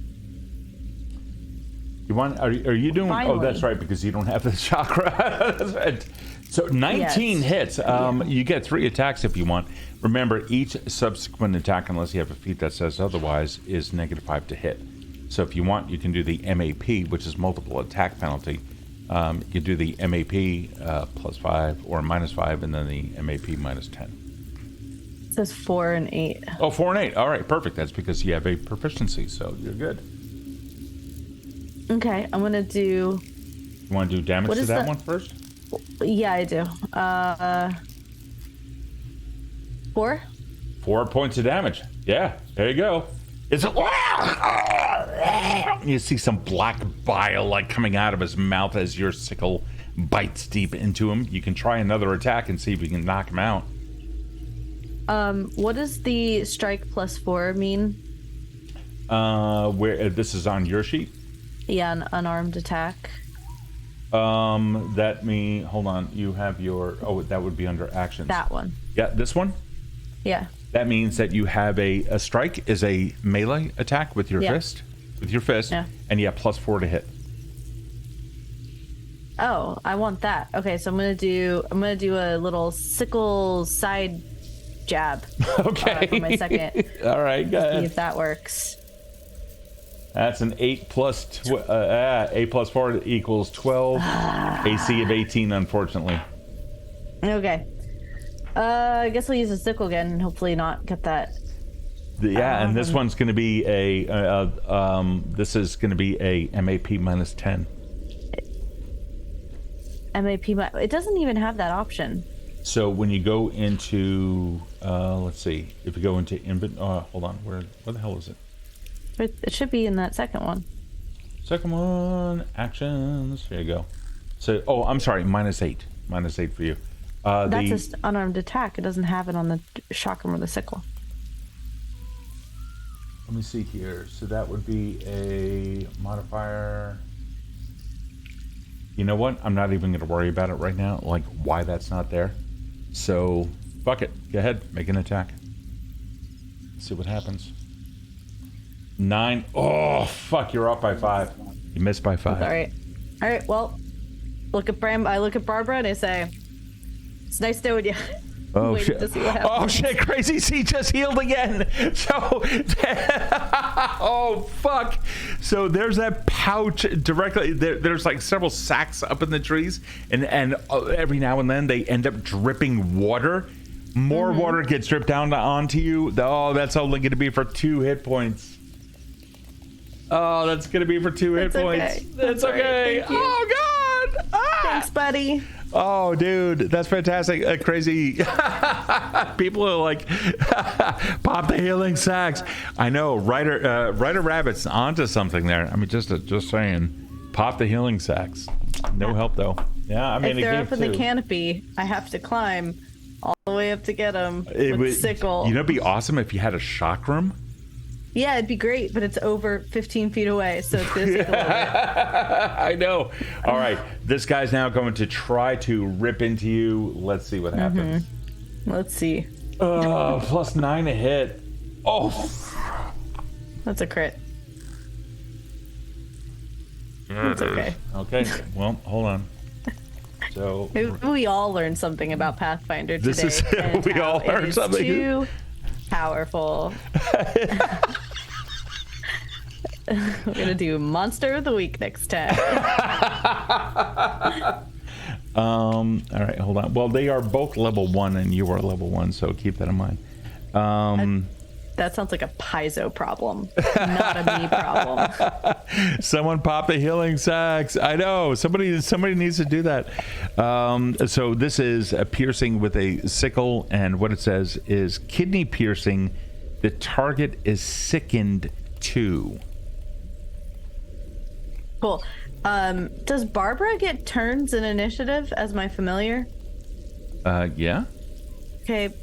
You want? Are you doing? Finally. Oh, that's right, because you don't have the chakra. That's right. So 19 hits. You get 3 attacks if you want. Remember, each subsequent attack, unless you have a feat that says otherwise, is -5 to hit. So if you want, you can do the MAP, which is multiple attack penalty. You can do the MAP +5 or -5, and then the MAP -10. It says 4 and 8. Oh, 4 and 8. All right, perfect. That's because you have a proficiency, so you're good. Okay, I'm gonna do. You want to do damage What to is that the- one first? Yeah, I do. 4. 4 points of damage. Yeah, there you go. It's you see some black bile like coming out of his mouth as your sickle bites deep into him. You can try another attack and see if you can knock him out. What does the strike +4 mean? Where this is on your sheet. Yeah, an unarmed attack. That means hold on. You have your that would be under actions. That one. Yeah, this one. Yeah. That means that you have a strike is a melee attack with your fist, Yeah. and you have +4 to hit. Oh, I want that. Okay, so I'm gonna do a little sickle side jab. Okay. For my second. All right, go See ahead. if that works. That's an 8 + 4 equals 12. AC of 18, unfortunately. Okay. I guess I'll use a sickle again and hopefully not get that. Yeah, and this one's going to be this is going to be a MAP -10. MAP. It doesn't even have that option. So when you go into, let's see, if you go into hold on, where the hell is it? It should be in that second one. Second one, actions. There you go. So, I'm sorry, -8. -8 for you. That's just unarmed attack. It doesn't have it on the chakram or the sickle. Let me see here. So that would be a modifier. You know what? I'm not even going to worry about it right now, like why that's not there. So, fuck it. Go ahead, make an attack. See what happens. 9. Oh, fuck, you're off by 5. You missed by 5. All right. All right. Well, I look at Barbara and I say, "It's nice knowing you." Oh Waiting shit! to see what happens. Oh shit! Crazy C just healed again. So, oh fuck! So there's that pouch directly. There's like several sacks up in the trees, and every now and then they end up dripping water. More water gets dripped down onto you. Oh, that's only going to be for 2 hit points. Oh, that's going to be for 2 hit points. Okay. That's All right. okay. Thank you. Oh god! Ah! Thanks, buddy. Oh, dude, that's fantastic. Crazy. People are like, pop the healing sacks. I know, Ryder Rabbit's onto something there. I mean, just saying, pop the healing sacks. No help, though. Yeah, I mean, If they're it up gave in the 2. canopy, I have to climb all the way up to get them It with would, sickle. You know, it'd be awesome if you had a chakram. Yeah, it'd be great, but it's over 15 feet away, so it's gonna take a little bit. I know. All right, this guy's now going to try to rip into you. Let's see what happens. Let's see. +9 to hit. Oh. That's a crit. It's okay. Okay. Well, hold on. So Maybe we all learned something about Pathfinder today. This is- and we how all it learned is something. Too powerful. We're gonna do Monster of the Week next time. all right, hold on. Well, they are both level 1 and you are level 1, so keep that in mind. That sounds like a piezo problem, not a me problem. Someone pop the healing sacks. I know. Somebody needs to do that. So this is a piercing with a sickle, and what it says is kidney piercing. The target is sickened 2. Cool. Does Barbara get turns in initiative as my familiar? Yeah. Okay,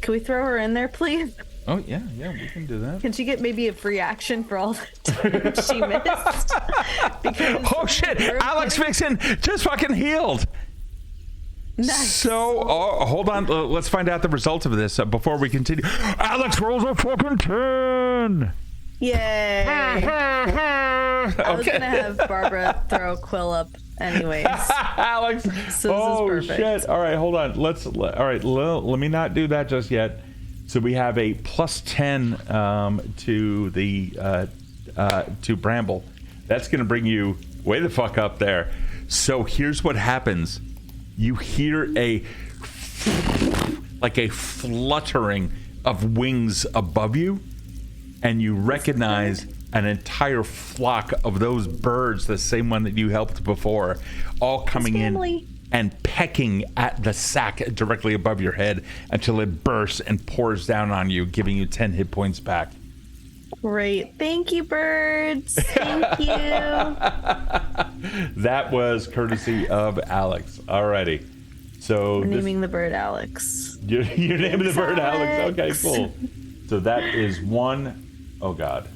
can we throw her in there, please? Oh, yeah, we can do that. Can she get maybe a free action for all the time she missed? Because Oh, shit! Alex Vixen just fucking healed! Nice. So, hold on. Let's find out the results of this before we continue. Alex rolls a fucking 10. Yay. I was going to have Barbara throw Quill up anyways. Alex. So this is perfect. Shit. All right, hold on. Let me not do that just yet. So we have a plus 10 to the to Bramble. That's going to bring you way the fuck up there. So here's what happens. You hear like a fluttering of wings above you, and you recognize an entire flock of those birds, the same one that you helped before, all coming in and pecking at the sack directly above your head until it bursts and pours down on you, giving you 10 hit points back. Great. Thank you, birds. Thank you. That was courtesy of Alex. Alrighty. So we're naming the bird Alex. You're naming the bird Alex. Okay, cool. So that is one. Oh, God.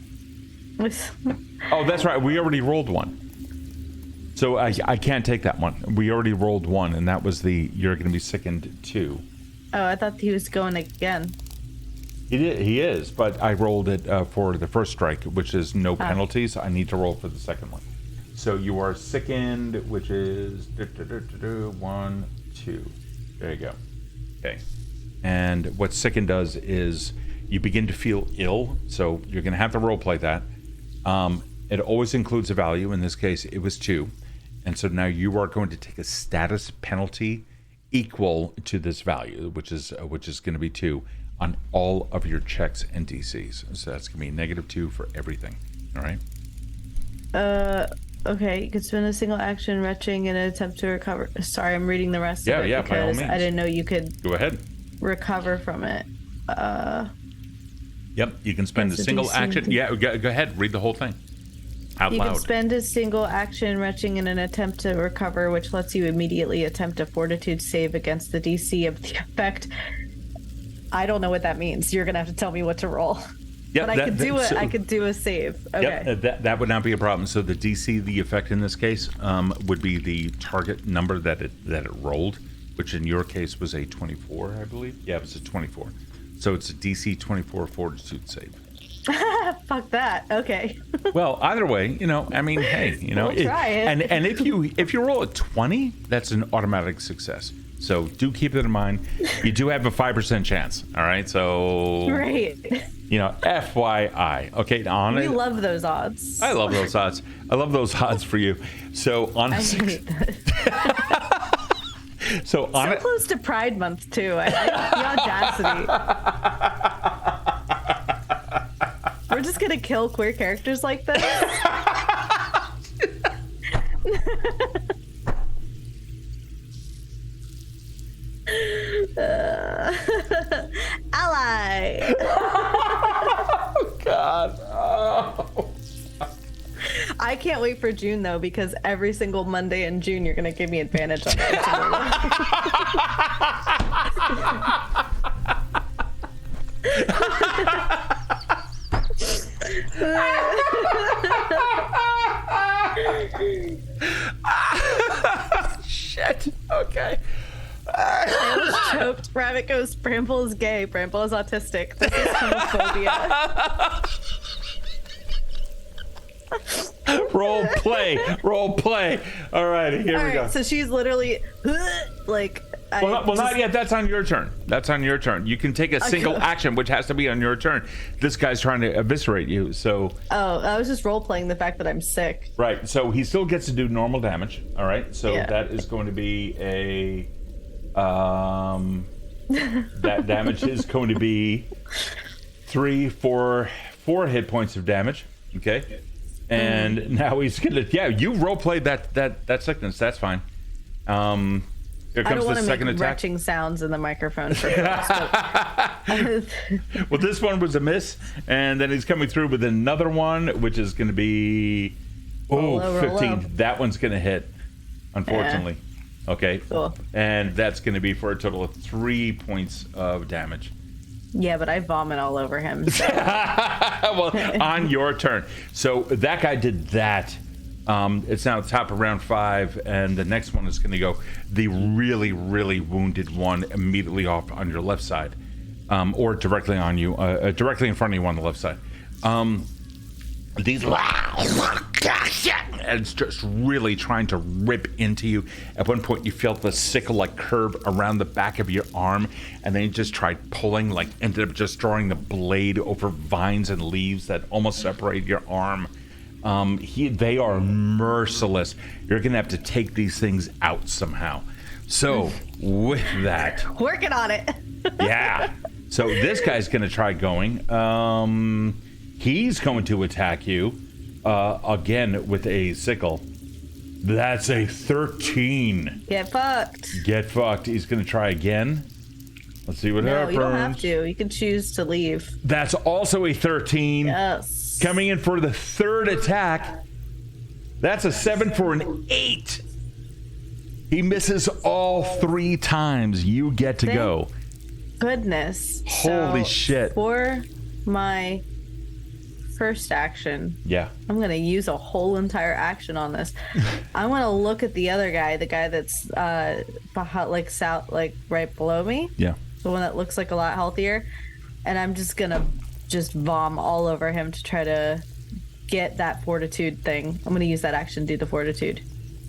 Oh, that's right. We already rolled one. So I can't take that one. We already rolled one, and that was you're going to be sickened 2. Oh, I thought he was going again. He is, but I rolled it for the first strike, which is no penalties. I need to roll for the second one. So you are sickened, which is 1, 2. There you go. Okay. And what sickened does is you begin to feel ill, so you're going to have to role play that. It always includes a value. In this case, it was 2. And so now you are going to take a status penalty equal to this value, which is going to be 2 on all of your checks and DCs. So that's going to be -2 for everything. All right? Okay. You could spend a single action retching in an attempt to recover. Sorry, I'm reading the rest of it by all because means. I didn't know you could Go ahead. recover from it. Yep, you can spend a That's a single DC. action. Yeah, go ahead. Read the whole thing out You loud. can spend a single action retching in an attempt to recover, which lets you immediately attempt a fortitude save against the DC of the effect. I don't know what that means. You're gonna have to tell me what to roll. Yep, But I could do a save. Okay. Yep, that would not be a problem. So the DC, the effect in this case, would be the target number that it rolled, which in your case was a 24, I believe. Yeah, it was a 24. So it's a DC 24 fortitude save. Fuck that. Okay. Well, either way, I mean, hey, We'll try it. And if you roll a 20, that's an automatic success. So do keep that in mind. You do have a 5% chance. All right, so Great. FYI. Okay, on We it. love those odds. I love those odds. I love those odds for you. So on I a hate that. so on So it. close to Pride Month too. The audacity. We're just gonna kill queer characters like this. Ally. God. Oh. I can't wait for June though, because every single Monday in June you're gonna give me advantage on it. Shit. Okay. I almost choked. Rabbit goes, Bramble is gay. Bramble is autistic. This is homophobia. Role play. All right, here we go. So she's literally like. Well, not yet. That's on your turn. You can take a single action, which has to be on your turn. This guy's trying to eviscerate you, so. Oh, I was just role playing the fact that I'm sick. Right. So he still gets to do normal damage. All right. So Yeah. that is going to be a. That damage is going to be 4 hit points of damage. Okay. And now he's gonna. Yeah, you role played that sickness. That's fine. Here I comes don't the want to make second attack. retching sounds in the microphone for folks, but- Well, this one was a miss, and then he's coming through with another one, which is going to be Roll low, roll 15. low. That one's going to hit, unfortunately. Okay. Cool. And that's going to be for a total of 3 points of damage. Yeah, but I vomit all over him. So. Well, on your turn. So that guy did that. It's now the top of round 5, and the next one is going to go the really, really wounded one immediately off on your left side, or directly on you, directly in front of you on the left side. These and it's just really trying to rip into you. At one point, you felt the sickle-like curve around the back of your arm, and then you just tried pulling, like ended up just drawing the blade over vines and leaves that almost separate your arm. They are merciless. You're gonna have to take these things out somehow. So with that, Working on it. yeah. So this guy's gonna try going. He's going to attack you again with a sickle. That's a 13. Get fucked. Get fucked. He's gonna try again. Let's see what No, happens. you don't have to. You can choose to leave. That's also a 13. Yes. Coming in for the third attack. That's a 7 for an 8. He misses all 3 times. You get to go. Goodness. Holy shit. For my first action, Yeah. I'm going to use a whole entire action on this. I want to look at the other guy, the guy that's behind, like south, like right below me. Yeah. The one that looks like a lot healthier. And I'm just going to vom all over him to try to get that fortitude thing. I'm going to use that action to do the fortitude.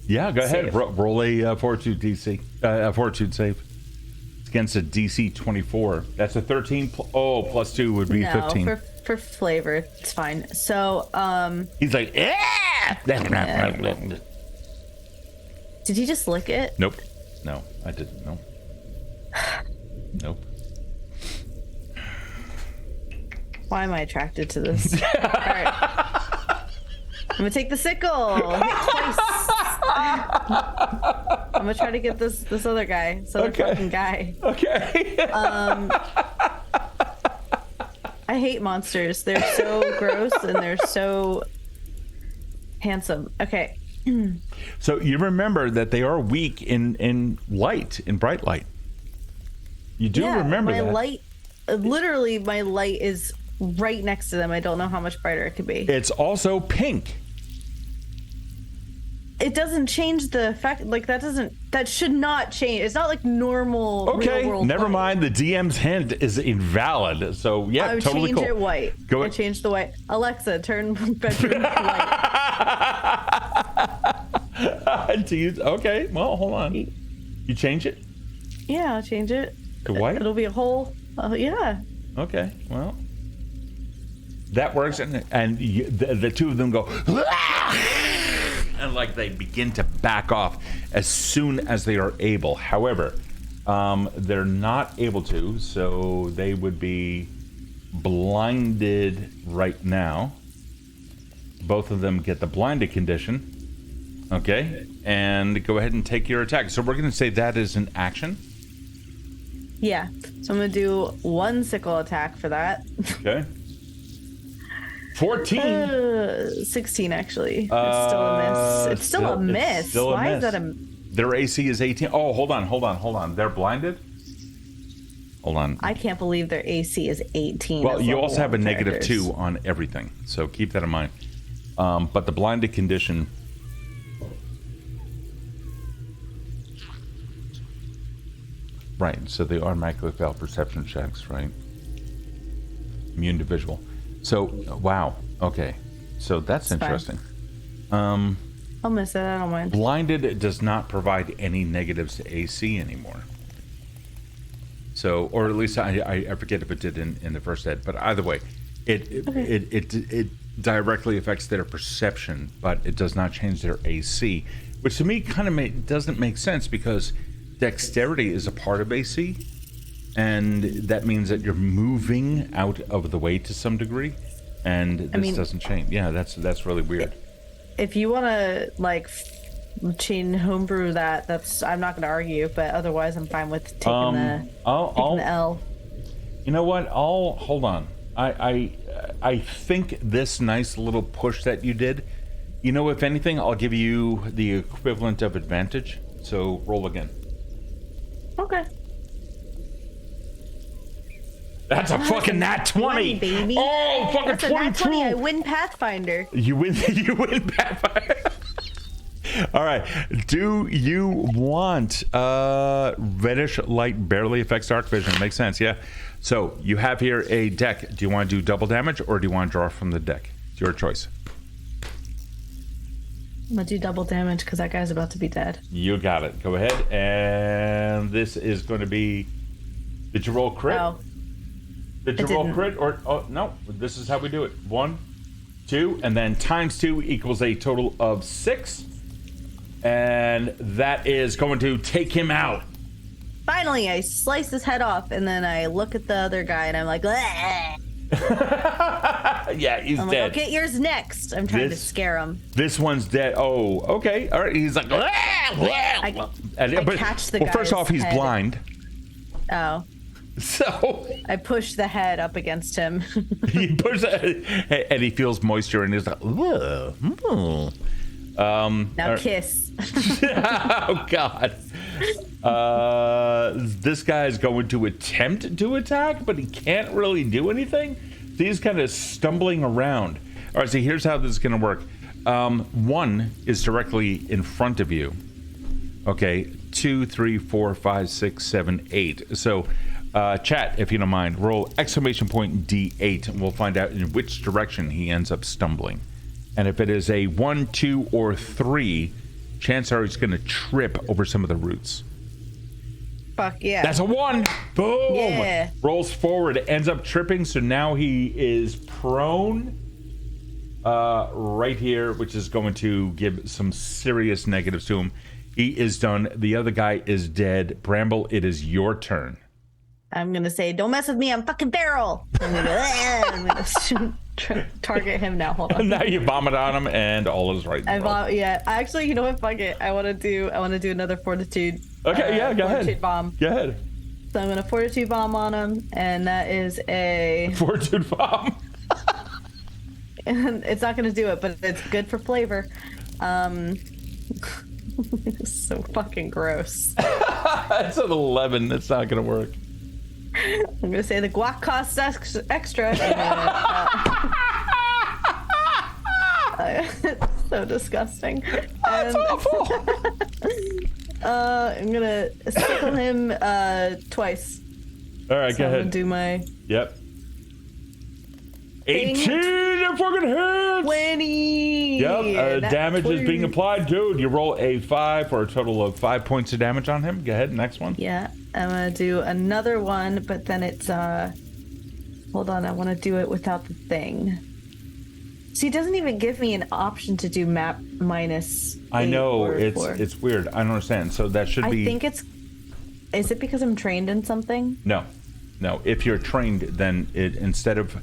Yeah, go ahead. Save. Roll a fortitude DC. A fortitude save. It's against a DC 24. That's a 13. Plus 2 would be 15. No, for flavor, it's fine. So, He's like, yeah. Did he just lick it? Nope. No, I didn't. No. Nope. Why am I attracted to this? All right. I'm gonna take the sickle. Hit twice. I'm gonna try to get this other guy, this other fucking guy. Okay. I hate monsters. They're so gross and they're so handsome. Okay. So you remember that they are weak in light, in bright light. You do remember my that. light, literally, my light is right next to them. I don't know how much brighter it could be. It's also pink. It doesn't change the fact, like that should not change. It's not like normal Okay, real world never light. mind. The DM's hint is invalid. So yeah, I totally change cool. it white. Go I ahead. changed the white. Alexa, turn bedroom white. Okay, well, hold on. You change it Yeah, I'll change it. to white? It'll be a whole. Yeah. Okay, well, that works, and the two of them go, and like they begin to back off as soon as they are able. However, they're not able to, so they would be blinded right now. Both of them get the blinded condition. Okay, and go ahead and take your attack. So we're going to say that is an action. Yeah. So I'm gonna do one sickle attack for that. Okay. 14. 16 actually. It's still a miss. It's still a miss. Still a Why miss. is that a? Their AC is 18. Oh, hold on. They're blinded? Hold on. I can't believe their AC is 18. Well, as you level also have a one negative characters. 2 on everything, so keep that in mind. But the blinded condition. Right, so they automatically fail perception checks, right? Immune to visual. So, wow. Okay, so that's It's fine. interesting. I'll miss it. I don't mind. Blinded does not provide any negatives to AC anymore. So, or at least I forget if it did in the first ed, but either way, it directly affects their perception, but it does not change their AC, which to me kind of doesn't make sense because dexterity is a part of AC, and that means that you're moving out of the way to some degree, and this doesn't change. Yeah, that's really weird. If you want to like chain homebrew that's I'm not going to argue, but otherwise I'm fine with taking the L. You know what? I'll hold on. I think this nice little push that you did, you know, if anything, I'll give you the equivalent of advantage. So roll again. Okay. That's a fucking nat 20, baby. Oh, fucking That's a 22. nat 20. I win Pathfinder. You win Pathfinder. All right. Do you want reddish light barely affects dark vision? Makes sense, yeah. So you have here a deck. Do you want to do double damage or do you want to draw from the deck? It's your choice. I'm gonna do double damage because that guy's about to be dead. You got it. Go ahead. And this is going to be. Did you roll crit? Oh. Did you roll crit or no? This is how we do it. 1, 2, and then times 2 equals a total of 6, and that is going to take him out. Finally, I slice his head off, and then I look at the other guy, and I'm like, "Bleh." Yeah, he's I'm dead. like, okay, yours next. I'm trying to scare him. This one's dead. Oh, okay. All right. He's like, I catch the well, first guy's off, he's head. blind. Oh. So I push the head up against him. he pushes and he feels moisture and he's like, ugh. Now kiss. Oh God. This guy is going to attempt to attack, but he can't really do anything. So he's kind of stumbling around. All right, so here's how this is going to work. 1 is directly in front of you. Okay, 2, 3, 4, 5, 6, 7, 8. So, chat, if you don't mind, roll !D8, and we'll find out in which direction he ends up stumbling. And if it is a 1, 2, or 3, chances are he's going to trip over some of the roots. Fuck yeah. That's a 1. Boom. Yeah. Rolls forward, ends up tripping, so now he is prone right here, which is going to give some serious negatives to him. He is done. The other guy is dead. Bramble, it is your turn. I'm going to say, don't mess with me. I'm fucking feral. I'm going to target him now. Hold on. Now you vomit on him, and all is right. Yeah. Actually, you know what? Fuck it. I want to do another fortitude. Okay, yeah, go fortitude ahead. Bomb. Go ahead. So I'm going to fortitude bomb on him, and that is a. Fortitude bomb. And it's not going to do it, but it's good for flavor. It's so fucking gross. That's an 11. That's not going to work. I'm going to say the guac costs extra. It's so disgusting. That's awful. I'm going to sickle him twice. All right, So go I'm ahead. gonna do my Yep. 18 if fucking hits. 20. Yep. Damage is being applied, dude. You roll a 5 for a total of 5 points of damage on him. Go ahead, next one. Yeah, I'm gonna do another one, but then it's hold on, I want to do it without the thing. So he doesn't even give me an option to do map minus. I know, 8 or 4. it's weird. I don't understand. So that should be. I think it's. Is it because I'm trained in something? No. If you're trained, then it instead of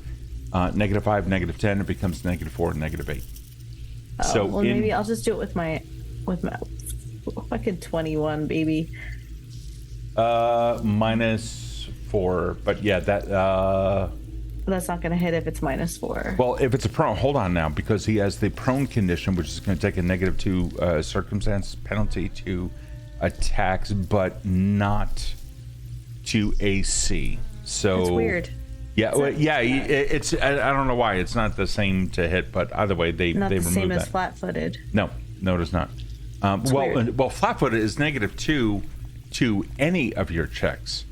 -5, -10, it becomes -4, -8. Oh, So well, maybe I'll just do it with my fucking 21, baby. -4, but yeah, that. That's not gonna hit if it's -4. Well, if it's a prone, hold on now, because he has the prone condition, which is going to take a -2 circumstance penalty to attacks, but not to AC. So That's weird. Yeah, it's I don't know why it's not the same to hit, but either way they Not the removed same that. as flat-footed. No, it is not. Well, flat-footed is -2 to any of your checks,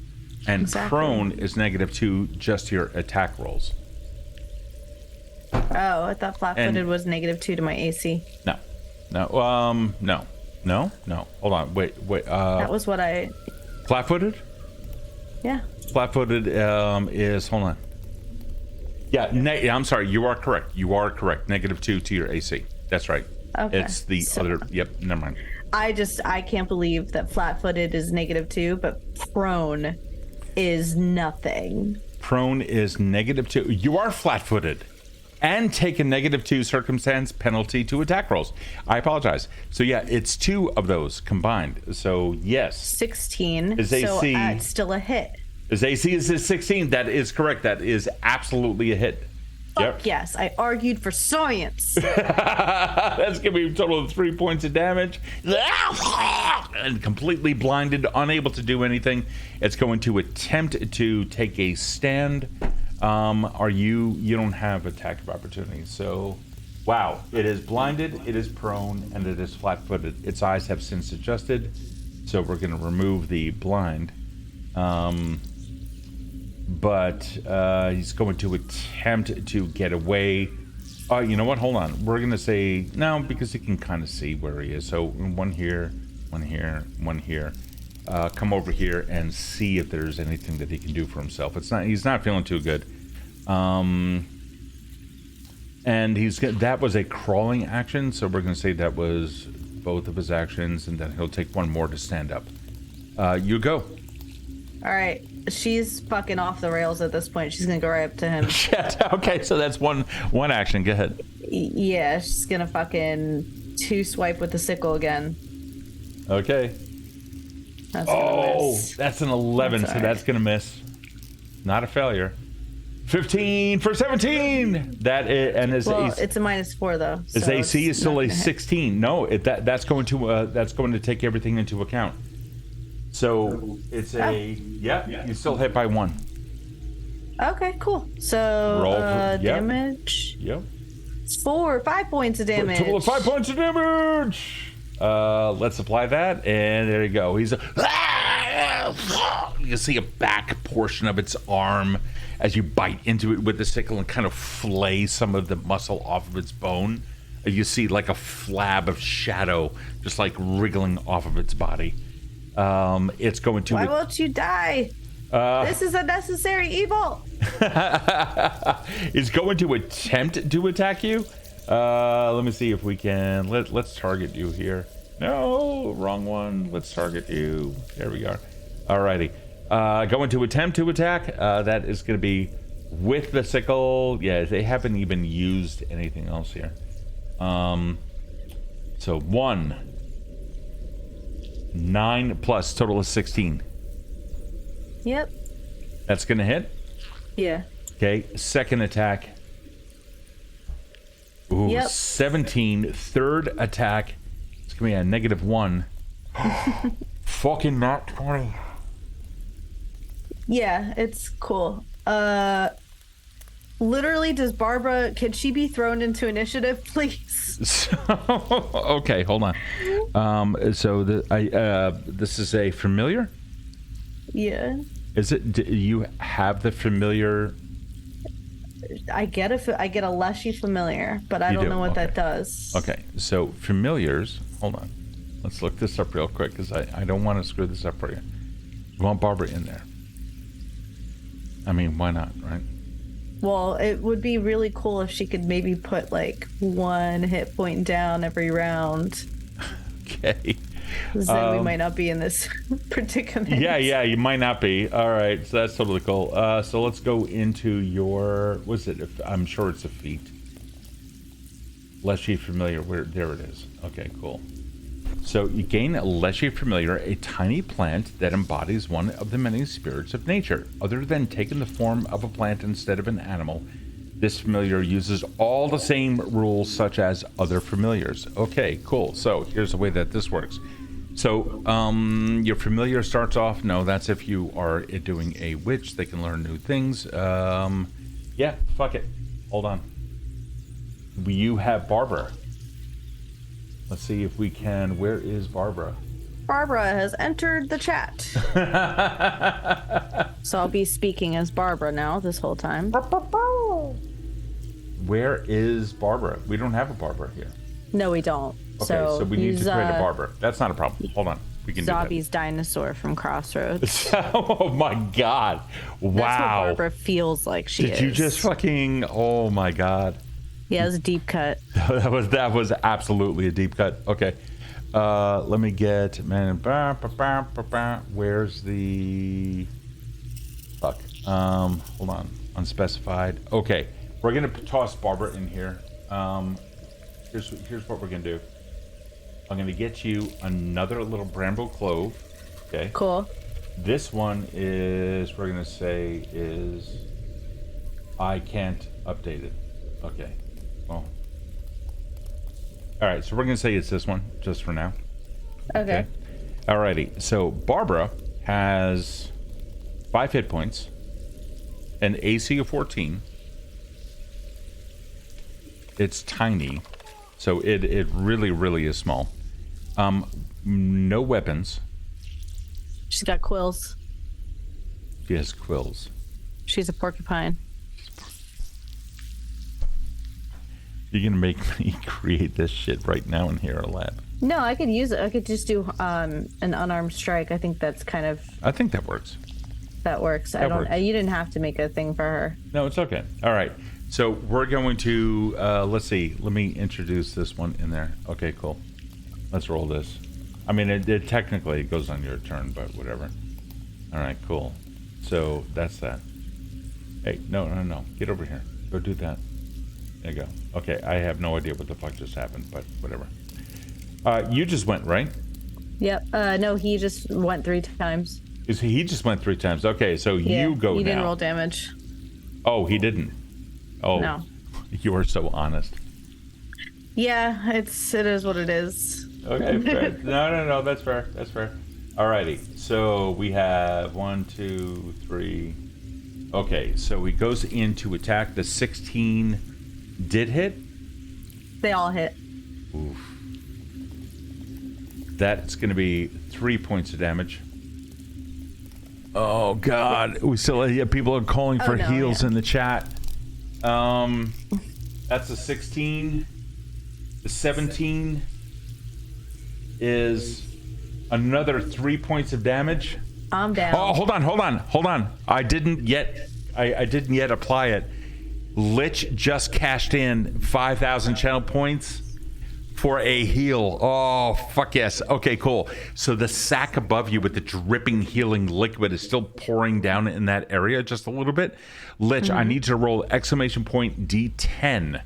and Exactly. prone is -2 just to your attack rolls. Oh, I thought flat-footed was -2 to my AC. No. Hold on, wait. That was what I. Flat-footed? Yeah. Flat-footed is, hold on. Yeah, I'm sorry. You are correct. -2 to your AC. That's right. Okay. It's the other. Yep. Never mind. I can't believe that flat-footed is -2, but prone is nothing. Prone is -2. You are flat-footed, and take a -2 circumstance penalty to attack rolls. I apologize. So yeah, it's 2 of those combined. So yes, 16. Is So AC it's still a hit. His AC is 16. That is correct. That is absolutely a hit. Fuck yes, I argued for science. That's gonna be a total of 3 points of damage. And completely blinded, unable to do anything. It's going to attempt to take a stand. You don't have attack of opportunity, so Wow, it is blinded, it is prone, and it is flat-footed. Its eyes have since adjusted, so we're going to remove the blind. But he's going to attempt to get away. You know what? Hold on. We're going to say no, because he can kind of see where he is. So one here, one here, one here. Come over here and see if there's anything that he can do for himself. He's not feeling too good. And that was a crawling action, so we're going to say that was both of his actions, and then he'll take one more to stand up. You go. All right. She's fucking off the rails at this point. She's gonna go right up to him. Shit. Okay, so that's one action. Go ahead. Yeah, she's gonna fucking 2-swipe with the sickle again. Okay. That's gonna miss. That's an 11, That's so that's gonna miss. Not a failure. 15 for 17. That is, and his Well, AC, it's a -4 though. his so AC is it's still not a gonna hit. 16. No, that's going to take everything into account. So it's you still hit by 1. Okay, cool. So Roll for- damage. Yep. It's 5 points of damage. Total of 5 points of damage. Let's apply that, and there you go. You can see a back portion of its arm as you bite into it with the sickle and kind of flay some of the muscle off of its bone. You see like a flab of shadow just like wriggling off of its body. It's going to. Why won't you die? This is a necessary evil. It's going to attempt to attack you. Let me see if we can. Let's target you here. No, wrong one. Let's target you. There we go. Alrighty. Going to attempt to attack. That is going to be with the sickle. Yeah, they haven't even used anything else here. So 1. 9 plus total is 16. Yep. That's gonna hit. Yeah. Okay, second attack. Ooh, Yep. 17. Third attack. It's gonna be a -1. Fucking not 20. Yeah, it's cool. Literally, can she be thrown into initiative, please? So, okay, hold on. So this is a familiar. Yeah. Is it? Do you have the familiar? I get a Leshy familiar, but I don't know what that does. Okay, so familiars. Hold on. Let's look this up real quick because I don't want to screw this up for you. You want Barbara in there? I mean, why not, right? Well, it would be really cool if she could maybe put like 1 hit point down every round. Okay. Then we might not be in this predicament. Yeah, you might not be. All right, so that's totally cool. So let's go into your. Was it? I'm sure it's a feat. Leshy familiar. There it is. Okay, cool. So you gain a Leshy familiar, a tiny plant that embodies one of the many spirits of nature. Other than taking the form of a plant instead of an animal, this familiar uses all the same rules such as other familiars. Okay, cool. So here's the way that this works. So your familiar starts off. No, that's if you are doing a witch. They can learn new things. Yeah, fuck it. Hold on. You have Barbara. Let's see if we can. Where is Barbara? Barbara has entered the chat. So I'll be speaking as Barbara now this whole time. Where is Barbara? We don't have a Barbara here. No, we don't. Okay, so we need to create a Barbara. That's not a problem. Hold on. We can Zobby's dinosaur from Crossroads. do that. Oh my god. Wow. That's what Barbara feels like she is. Did you just fucking... Oh my god. Yeah, it was a deep cut. that was absolutely a deep cut. Okay. Let me get... Where's the... Fuck. Hold on. Unspecified. Okay. We're going to toss Barbara in here. Here's what we're going to do. I'm going to get you another little Bramble Clove. Okay. Cool. This one is, we're going to say, is... I can't update it. Okay. Well. Alright, so we're going to say it's this one, just for now. Okay. Alrighty, so Barbara has 5 hit points, an AC of 14, It's tiny. So it really, really is small. No weapons. She's got quills. She has quills. She's a porcupine. You're gonna make me create this shit right now in Hero Lab. No, I could use it. I could just do an unarmed strike. I think that's kind of I think that works. that works. That works. You didn't have to make a thing for her. No, it's okay. All right. So we're going to let's see. Let me introduce this one in there. Okay, cool. Let's roll this. I mean, it technically it goes on your turn, but whatever. All right, cool. So that's that. Hey, no. Get over here. Go do that. There you go. Okay, I have no idea what the fuck just happened, but whatever. You just went, right? Yep. No, he just went 3 times. He just went 3 times. Okay, so Yeah, you go he now. didn't roll damage. Oh, he didn't. Oh, No. You are so honest. Yeah, it is what it is. Okay, fair. No, that's fair. That's fair. Alrighty, so we have 1, 2, 3. Okay, so he goes in to attack. The 16 did hit. They all hit. Oof. That's going to be 3 points of damage. Oh God, we still people are calling for heals in the chat. That's a 16. The 17 is another 3 points of damage. I'm down. Oh, hold on. I didn't yet apply it. Lich just cashed in 5,000 channel points for a heal. Oh, fuck yes. Okay, cool. So the sack above you with the dripping healing liquid is still pouring down in that area just a little bit. Lich, I need to roll exclamation point D10.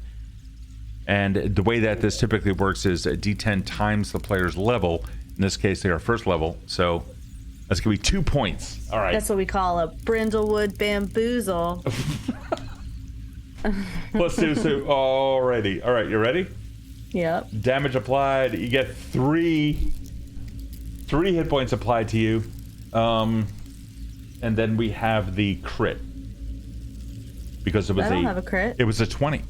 And the way that this typically works is D10 times the player's level. In this case, they are first level. So that's going to be 2 points. All right. That's what we call a brindlewood bamboozle. Let's do so. Alrighty. All right, you ready? Yep. Damage applied. You get three hit points applied to you. And then we have the crit. Because it was I don't have a crit. It was a 20. It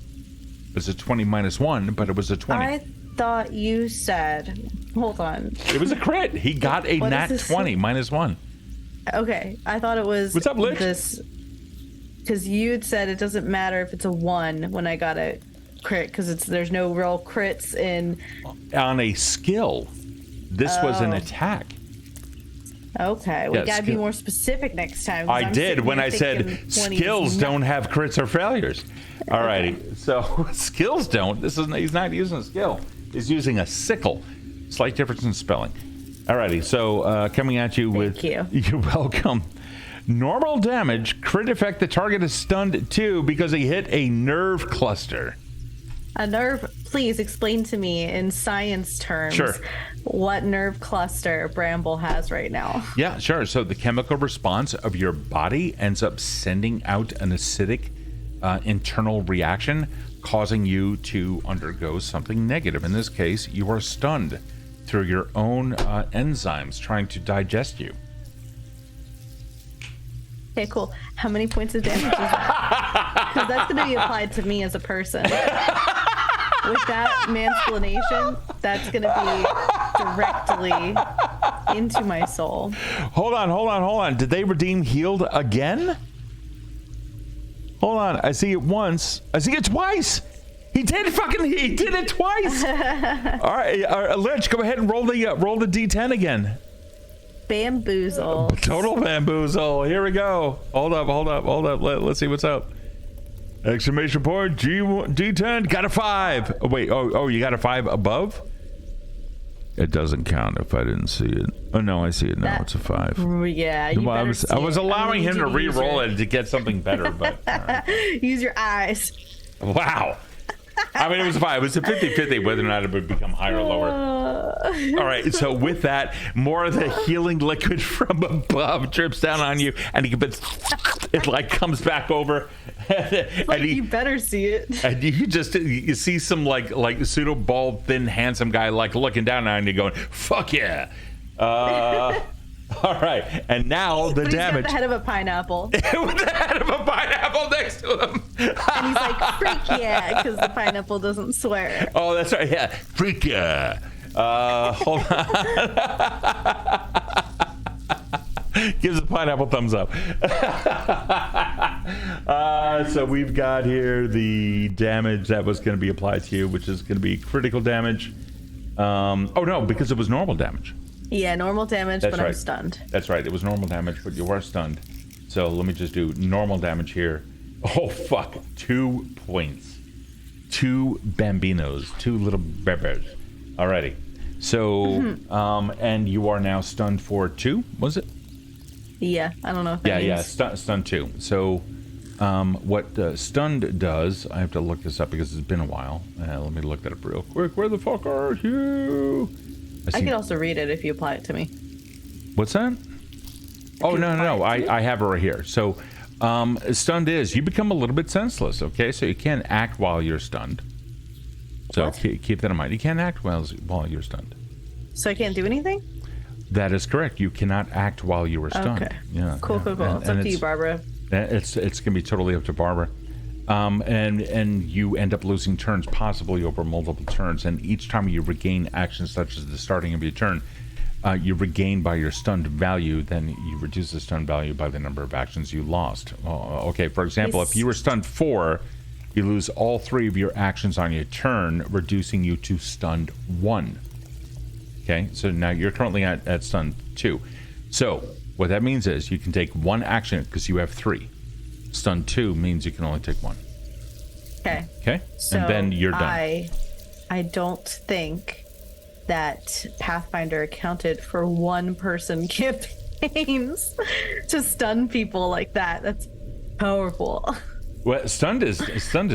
was a 20 minus 1, but it was a 20. I thought you said... Hold on. It was a crit. He got a What nat is this? 20 minus 1. Okay, I thought it was... What's up, Lich? This... Because you had said it doesn't matter if it's a 1 when I got a crit, because there's no real crits in... On a skill. This was an attack. Okay, we Yeah, gotta be more specific next time. 'cause I I'm did sitting when here I said thinking 20 is skills not- don't have crits or failures. Alrighty, so skills don't. He's not using a skill. He's using a sickle. Slight difference in spelling. Alrighty, so coming at you with... Thank you. You're welcome. Normal damage, crit effect, the target is stunned too because he hit a nerve cluster. A nerve, please explain to me in science terms Sure. what nerve cluster Bramble has right now. Yeah, sure. So the chemical response of your body ends up sending out an acidic internal reaction, causing you to undergo something negative. In this case, you are stunned through your own enzymes trying to digest you. Okay, cool. How many points of damage is that? Because that's going to be applied to me as a person. With that mansplanation, that's going to be directly into my soul. Hold on. Did they redeem healed again? Hold on. I see it once. I see it twice. He did it twice. All right, Lich, go ahead and roll the D10 again. Bamboozle. Total bamboozle. Here we go. Hold up. Let's see what's up. Exclamation point D10. Got a 5. Oh, wait. Oh, you got a 5 above? It doesn't count if I didn't see it. Oh no, I see it now. It's a 5. Yeah, you Well, I better was see it. allowing him to I'm gonna need you re-roll use it to get something better, but Use your eyes. wow. I mean, it was a 5. It was a 50-50 whether or not it would become higher or lower. All right, so with that, more of the healing liquid from above drips down on you, and it like comes back over. Like, you better see it. And you see some like pseudo bald, thin, handsome guy like looking down on you, going, "Fuck yeah!" All right, and now the But he's got damage. the head of a pineapple. With the head of a pineapple. pineapple next to him. And he's like, freak yeah, because the pineapple doesn't swear. Oh, that's right. Yeah, freak yeah. Hold on. Gives the pineapple thumbs up. So we've got here the damage that was going to be applied to you, which is going to be critical damage. Oh no, because it was normal damage. Yeah, normal damage, That's but right. I'm stunned. That's right. It was normal damage, but you are stunned. So let me just do normal damage here. Oh fuck! 2 points. 2 bambinos. 2 little bears. Alrighty. So, and you are now stunned for 2. Was it? Yeah, I don't know if that means... Stunned 2. So, what stunned does, I have to look this up because it's been a while. Let me look that up real quick. Where the fuck are you? I could also read it if you apply it to me. What's that? Oh, no. I have it right here. So, stunned is, you become a little bit senseless, okay? So you can't act while you're stunned. So keep that in mind. You can't act while you're stunned. So I can't do anything? That is correct. You cannot act while you were stunned. Okay. Yeah. Cool. It's up to you, Barbara. It's gonna be totally up to Barbara. And you end up losing turns, possibly over multiple turns. And each time you regain actions such as the starting of your turn, you regain by your stunned value. Then you reduce the stunned value by the number of actions you lost. Okay. For example, if you were stunned 4, you lose all 3 of your actions on your turn, reducing you to stunned 1. Okay, so now you're currently at stun 2. So what that means is you can take 1 action because you have 3. Stun 2 means you can only take 1. Okay. Okay, So and then you're done. I don't think that Pathfinder accounted for 1-person campaigns to stun people like that. That's powerful. Well, stunned is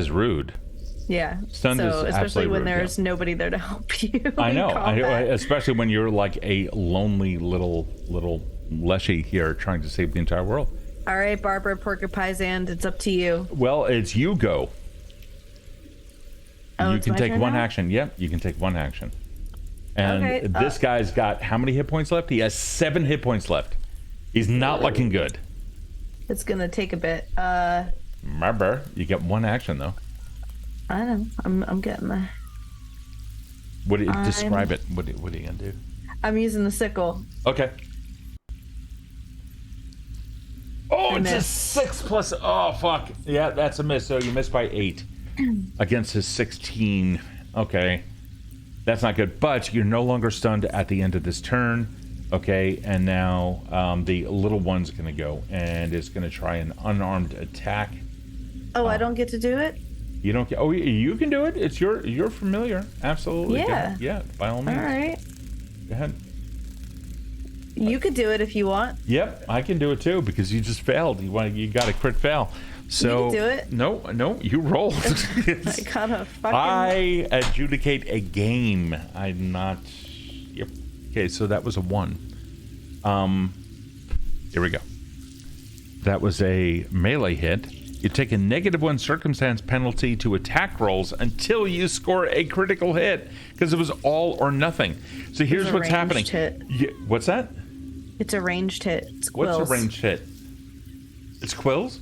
rude. Yeah. Stunned is especially absolutely when rude, there's nobody there to help you. I know, combat. especially when you're like a lonely little Leshy here trying to save the entire world. All right, Barbara Porcupine, it's up to you. Well, it's you go. Oh, You it's can my take turn 1 now? action. Yep, you can take 1 action. And Okay, this guy's got how many hit points left? He has 7 hit points left. He's not looking good. It's gonna take a bit. Remember, you get 1 action though. I know. I'm getting there. What do you describe it? What are you gonna do? I'm using the sickle. Okay. Oh, I it's a missed. 6 plus. Oh fuck. Yeah, that's a miss. So you missed by 8 against his 16. Okay, that's not good. But you're no longer stunned at the end of this turn. Okay, and now the little one's gonna go and it's gonna try an unarmed attack. Oh, I don't get to do it? You don't get. Oh, you can do it. It's you're familiar. Absolutely. Yeah. Go ahead. Yeah. By all means. All right. Go ahead. You could do it if you want. Yep, I can do it too because you just failed. You got a crit fail. So You can do it. No, you rolled. I got a fucking... I adjudicate a game. I'm not. Yep. Okay, so that was a 1. Here we go. That was a melee hit. You take a -1 circumstance penalty to attack rolls until you score a critical hit because it was all or nothing. So here's a what's happening. ranged hit. What's that? It's a ranged hit. It's quills. What's a ranged hit? It's quills?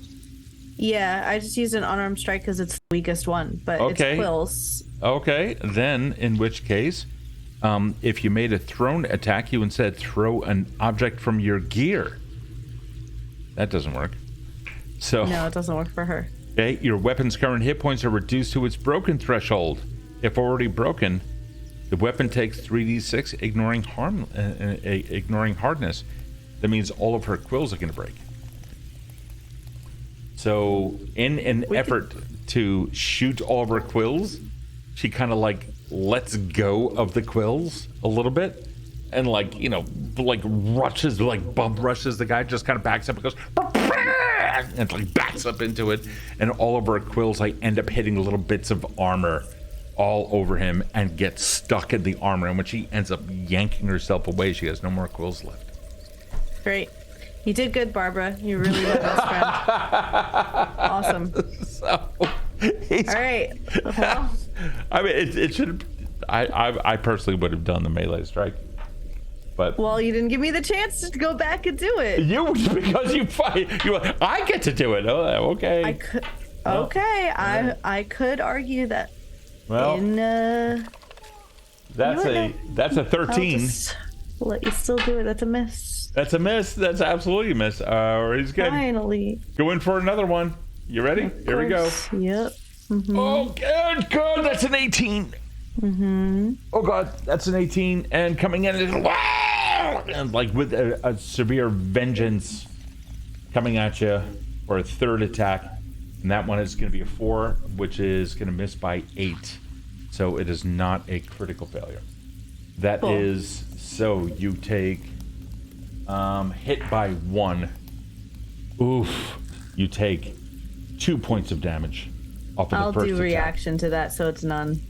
Yeah, I just used an unarmed strike because it's the weakest one, but Okay. it's quills. Okay, then in which case, if you made a thrown attack, you instead throw an object from your gear. That doesn't work. So, No, it doesn't work for her. okay, your weapon's current hit points are reduced to its broken threshold. If already broken, the weapon takes 3d6, ignoring hardness. That means all of her quills are going to break. So, in an effort to shoot all of her quills, she kind of like lets go of the quills a little bit, and like rushes, like bump rushes the guy, just kind of backs up and goes. And like backs up into it, and all of her quills like end up hitting little bits of armor all over him and get stuck in the armor. And when she ends up yanking herself away, she has no more quills left. Great. You did good, Barbara. You really my best friend. Awesome. So, All right. Well, I mean, it should. I personally would have done the melee strike, But Well, you didn't give me the chance to go back and do it. because you fight, I get to do it. Oh, okay. I could. Well, Okay, right. I could argue that. Well, that's a 13. I'll just let you still do it. That's a miss. That's a miss. That's absolutely a miss. He's good. Finally. Go in for another one. You ready? Here we go. Yep. Mm-hmm. Oh, good. That's an 18. Mm-hmm. Oh God, that's an 18, and coming in is and like with a severe vengeance coming at you for a third attack, and that one is going to be a 4, which is going to miss by 8, so it is not a critical failure. That is so you take hit by 1. Oof, you take 2 points of damage off of I'll the first do attack. reaction to that, so it's none.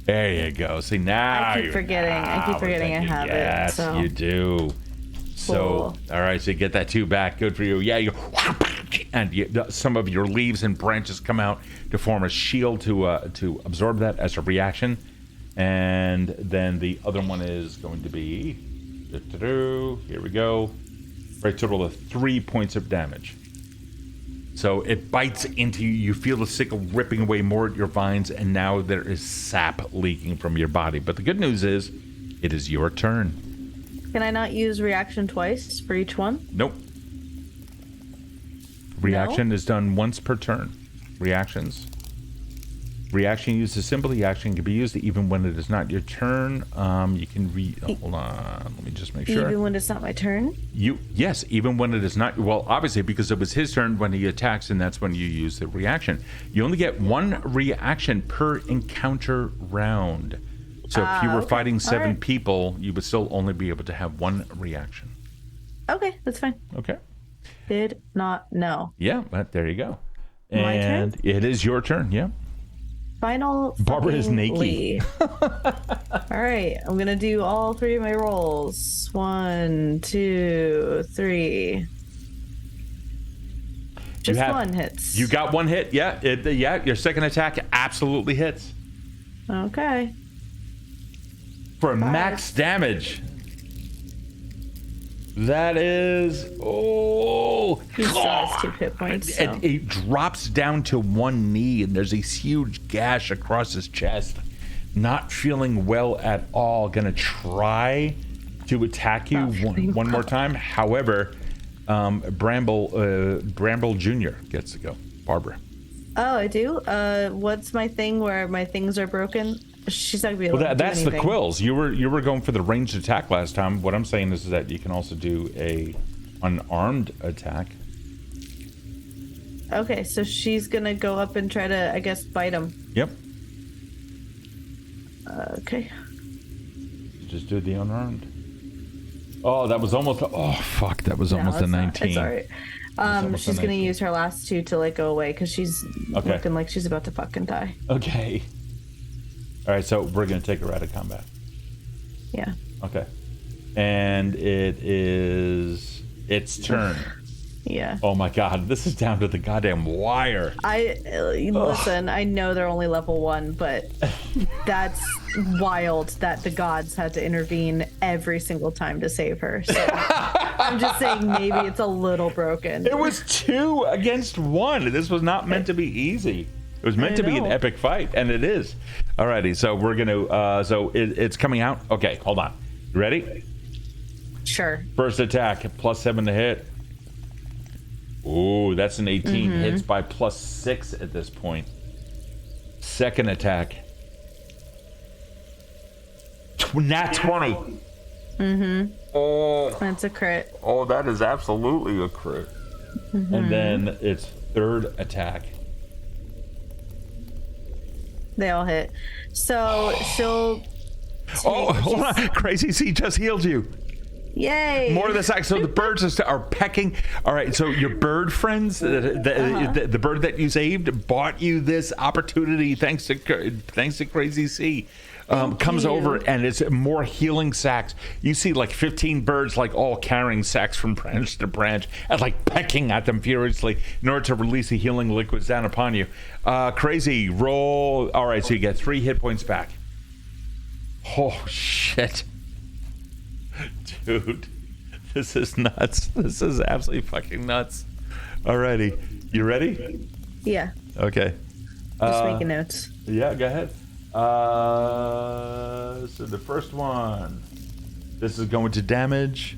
There you go. See, now I keep forgetting I have it. Yes, So. you do. So, Cool. all right, so you get that 2 back. Good for you. Yeah, you and some of your leaves and branches come out to form a shield to absorb that as a reaction. And then the other one is going to be, here we go, right, total of 3 points of damage. So it bites into you. You feel the sickle ripping away more at your vines, and now there is sap leaking from your body. But the good news is, it is your turn. Can I not use reaction twice for each one? Nope. Reaction is done once per turn. Reaction used as simple. The action can be used even when it is not your turn. You can hold on. Let me just make sure. Even when it's not my turn? Yes, even when it is not. Well, obviously, because it was his turn when he attacks, and that's when you use the reaction. You only get 1 reaction per encounter round. So if you were fighting 7 people, you would still only be able to have 1 reaction. Okay, that's fine. Okay. Did not know. Yeah, but there you go. My And turn? it is your turn. Yeah. Final. Barbara is fucking naked. Lee. All right, I'm gonna do all 3 of my rolls. 1, 2, 3. Just 1 hits. You got 1 hit. Yeah. Your second attack absolutely hits Okay. for max damage. That is He still has 2 hit points. So. It drops down to 1 knee, and there's a huge gash across his chest. Not feeling well at all. Gonna try to attack you one more time. However, Bramble Jr. gets to go. Barbara. Oh, I do. What's my thing where my things are broken? She's not gonna be able to do That's the anything. quills. You were going for the ranged attack last time. What I'm saying is that you can also do a unarmed attack. Okay, so she's gonna go up and try to, I guess, bite him. Yep. Okay. Just do the unarmed. Oh, that was almost. Oh, fuck! That was almost a 19. It's alright. almost a She's gonna 19. use her last 2 to like go away because she's looking like she's about to fucking die. Okay. All right, so we're gonna take her out of combat. Yeah. Okay. And it is its turn. Yeah. Oh my god, this is down to the goddamn wire. Listen, I know they're only level 1, but that's wild that the gods had to intervene every single time to save her. So I'm just saying maybe it's a little broken. It was 2 against 1. This was not meant to be easy. It was meant to be an epic fight, and it is. Alrighty, so we're gonna. It's coming out. Okay, hold on. You ready? Sure. First attack, +7 to hit. Ooh, that's an 18. Hits by +6 at this point. Second attack. Nat 20. Mm-hmm. Oh. That's a crit. Oh, that is absolutely a crit. Mm-hmm. And then its third attack. They all hit. So she'll. Hold on. Crazy C just healed you. Yay! More of this act. So the birds are pecking. All right. So your bird friends, the bird that you saved, bought you this opportunity thanks to Crazy C. Comes over and it's more healing sacks. You see like 15 birds like all carrying sacks from branch to branch and like pecking at them furiously in order to release the healing liquids down upon you. Crazy, roll. All right, so you get 3 hit points back. Oh, shit. Dude, this is nuts. This is absolutely fucking nuts. Alrighty, you ready? Yeah. Okay. Just making notes. Yeah, go ahead. So the first one, this is going to damage.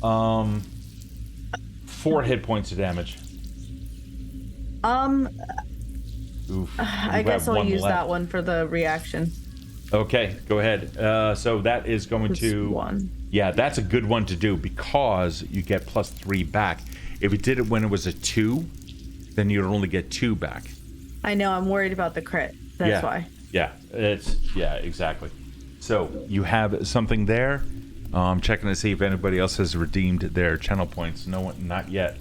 4 hit points of damage. Oof. I guess I'll use that one for the reaction. Okay, go ahead. So that is going to... 1. Yeah, that's a good one to do because you get +3 back. If you did it when it was a 2, then you'd only get 2 back. I know, I'm worried about the crit. That's why. Yeah, exactly. So you have something there. I'm checking to see if anybody else has redeemed their channel points. No one, not yet.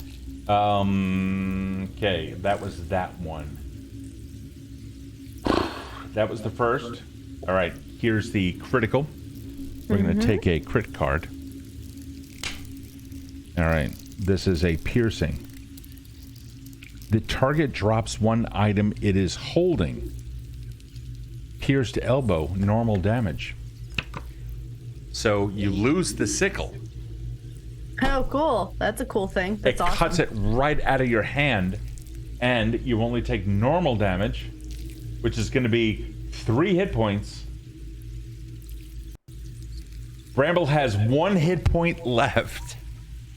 Okay, that was that one. That was the first. All right, here's the critical. We're going to take a crit card. All right, this is a piercing. The target drops one item it is holding. Pierced elbow, normal damage. So you lose the sickle. Oh, cool. That's a cool thing. That's awesome. It cuts it right out of your hand, and you only take normal damage, which is going to be 3 hit points. Bramble has 1 hit point left.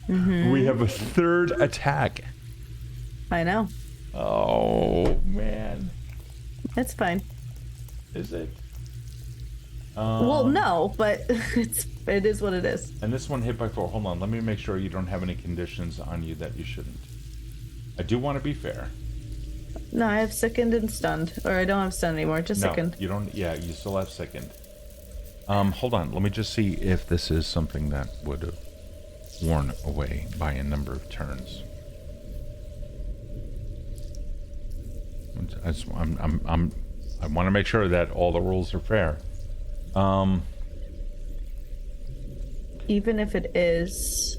We have a 3rd attack. I know. Oh, man. It's fine. Is it? Well, no, but it is what it is. And this one hit by 4. Hold on, let me make sure you don't have any conditions on you that you shouldn't. I do want to be fair. No, I have sickened and stunned. Or I don't have stunned anymore, just sickened. You don't. Yeah, you still have sickened. Hold on, let me just see if this is something that would have worn away by a number of turns. I want to make sure that all the rules are fair. Even if it is,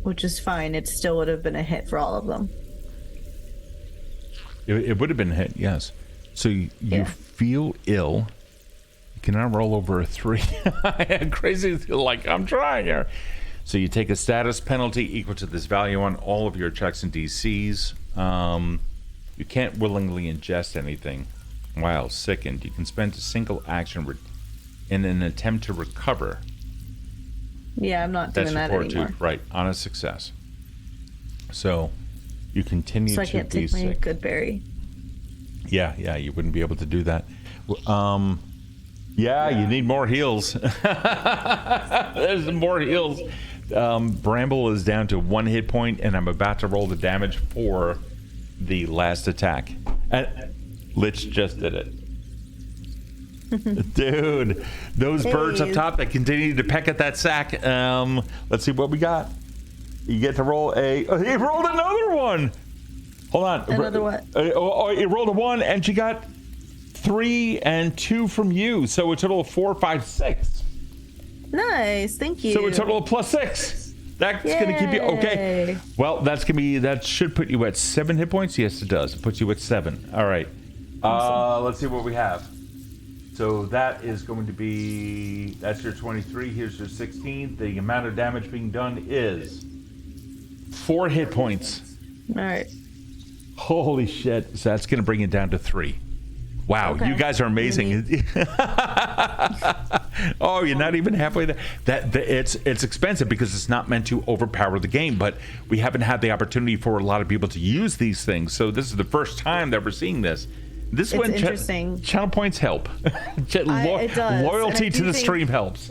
which is fine, it still would have been a hit for all of them. It would have been a hit, yes. So you feel ill. You cannot roll over a 3. Crazy, like I'm trying here. So you take a status penalty equal to this value on all of your checks and DCs. You can't willingly ingest anything while sickened. You can spend a single action in an attempt to recover. Yeah, I'm not doing that anymore. Right, on a success. So you continue to be sick. So I can't take my good berry. Yeah, you wouldn't be able to do that. You need more heals. There's more heals. Bramble is down to 1 hit point, and I'm about to roll the damage for the last attack. And Lich just did it. Dude, those birds up top that continue to peck at that sack. Let's see what we got. You get to roll he rolled another one. Hold on. Another what? He rolled a 1, and she got 3 and 2 from you. So a total of 4, 5, 6. Nice, thank you. So a total of +6. That's going to keep you okay. Well, that should put you at 7 hit points. Yes, it does. It puts you at 7. All right. Awesome. Let's see what we have. So that is going to be, that's your 23. Here's your 16. The amount of damage being done is 4 hit points. All right. Holy shit. So that's going to bring it down to 3. Wow, okay. You guys are amazing. Oh, you're not even halfway there. It's expensive because it's not meant to overpower the game, but we haven't had the opportunity for a lot of people to use these things. So this is the first time that we're seeing this. This it's one, interesting. Channel points help. It does. Loyalty to the stream helps.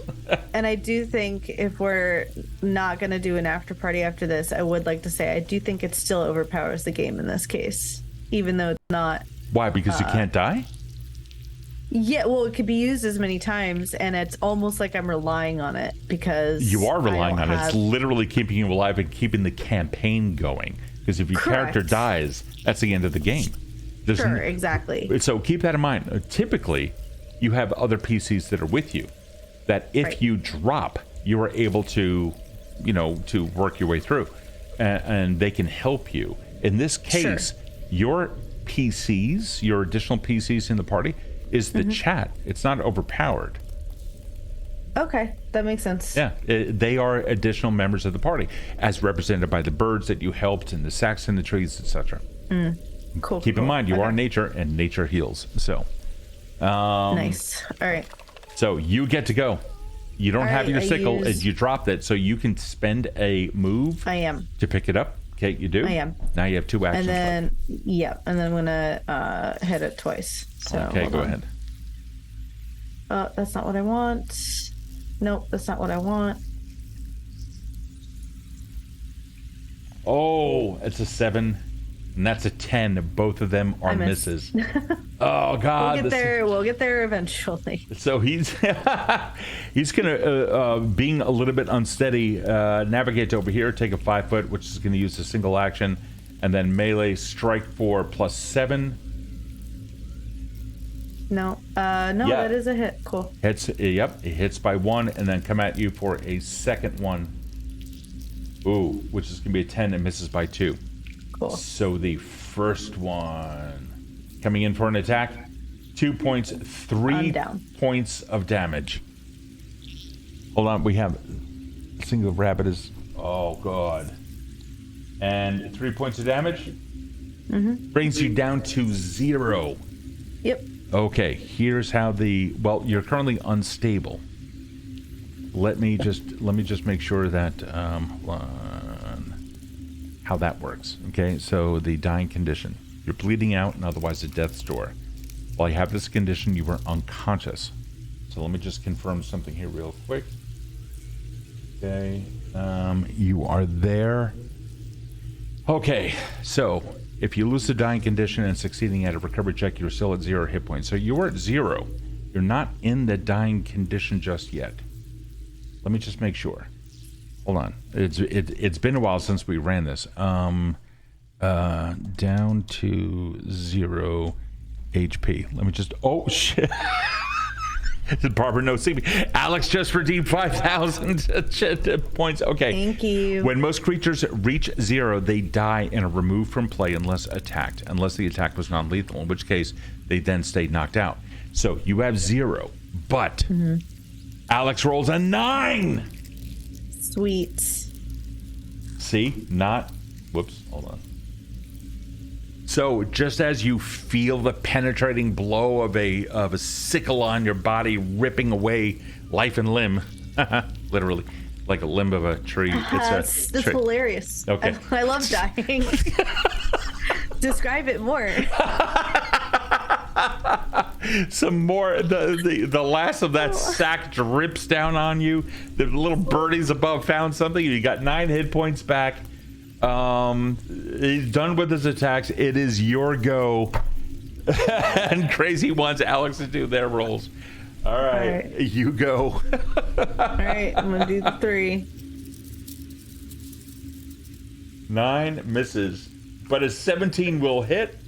And I do think if we're not going to do an after party after this, I would like to say I do think it still overpowers the game in this case, even though it's not. Why? Because you can't die? Yeah, well, it could be used as many times, and it's almost like I'm relying on it because you are relying on it. It's literally keeping you alive and keeping the campaign going. Because if your character dies, that's the end of the game. Sure, exactly. So keep that in mind. Typically, you have other PCs that are with you that if you drop, you are able to, to work your way through, and they can help you. In this case, your PCs, your additional PCs in the party, is the chat. It's not overpowered. Okay, that makes sense. Yeah, they are additional members of the party, as represented by the birds that you helped and the sacks in the trees, etc. Cool. Keep in mind, you are nature, and nature heals. So, nice. All right. so you get to go. You don't have your sickle as you dropped it, so you can spend a move. I am. To pick it up. Okay, you do. I am. Now you have 2 actions. And then, left. yeah, and then I'm gonna hit it twice. So Okay, go ahead. That's not what I want. Nope, that's not what I want. Oh, it's a 7, and that's a 10. Both of them are misses. Oh God! We'll get there. We'll get there eventually. So he's gonna being a little bit unsteady, navigate over here, take a 5 foot, which is gonna use a single action, and then melee strike for +7. No, Yeah. that is a hit. Cool. Hits. Yep, it hits by 1, and then come at you for a second one. Ooh, which is gonna be a 10 and misses by 2. Cool. So the first one coming in for an attack, 2 points, 3 points of damage. Hold on, we have single rabbit is, oh God, and 3 points of damage. Brings you down to 0. Yep. Okay, here's how well, you're currently unstable. Let me just make sure that how that works. Okay, so the dying condition. You're bleeding out and otherwise at death's door. While you have this condition, you were unconscious. So let me just confirm something here real quick. Okay, you are there. Okay, so if you lose the dying condition and succeeding at a recovery check, you're still at 0 hit points. So you're at 0. You're not in the dying condition just yet. Let me just make sure. Hold on. It's been a while since we ran this. Down to 0 HP. Let me just. Oh shit! Did Barbara no see me? Alex just redeemed 5,000 points. Okay. Thank you. When most creatures reach 0, they die and are removed from play unless attacked. Unless the attack was non-lethal, in which case they then stay knocked out. So you have 0, but Alex rolls a 9. Sweet. See? Not. Whoops. Hold on. So just as you feel the penetrating blow of a sickle on your body ripping away life and limb, literally, like a limb of a tree. That's hilarious. Okay. I love dying. Describe it more. Some more. The last of that sack drips down on you. The little birdies above found something. You got 9 hit points back. He's done with his attacks. It is your go. And crazy wants Alex to do their rolls. All right. You go. All right, I'm gonna do the 3. 9 misses, but a 17 will hit,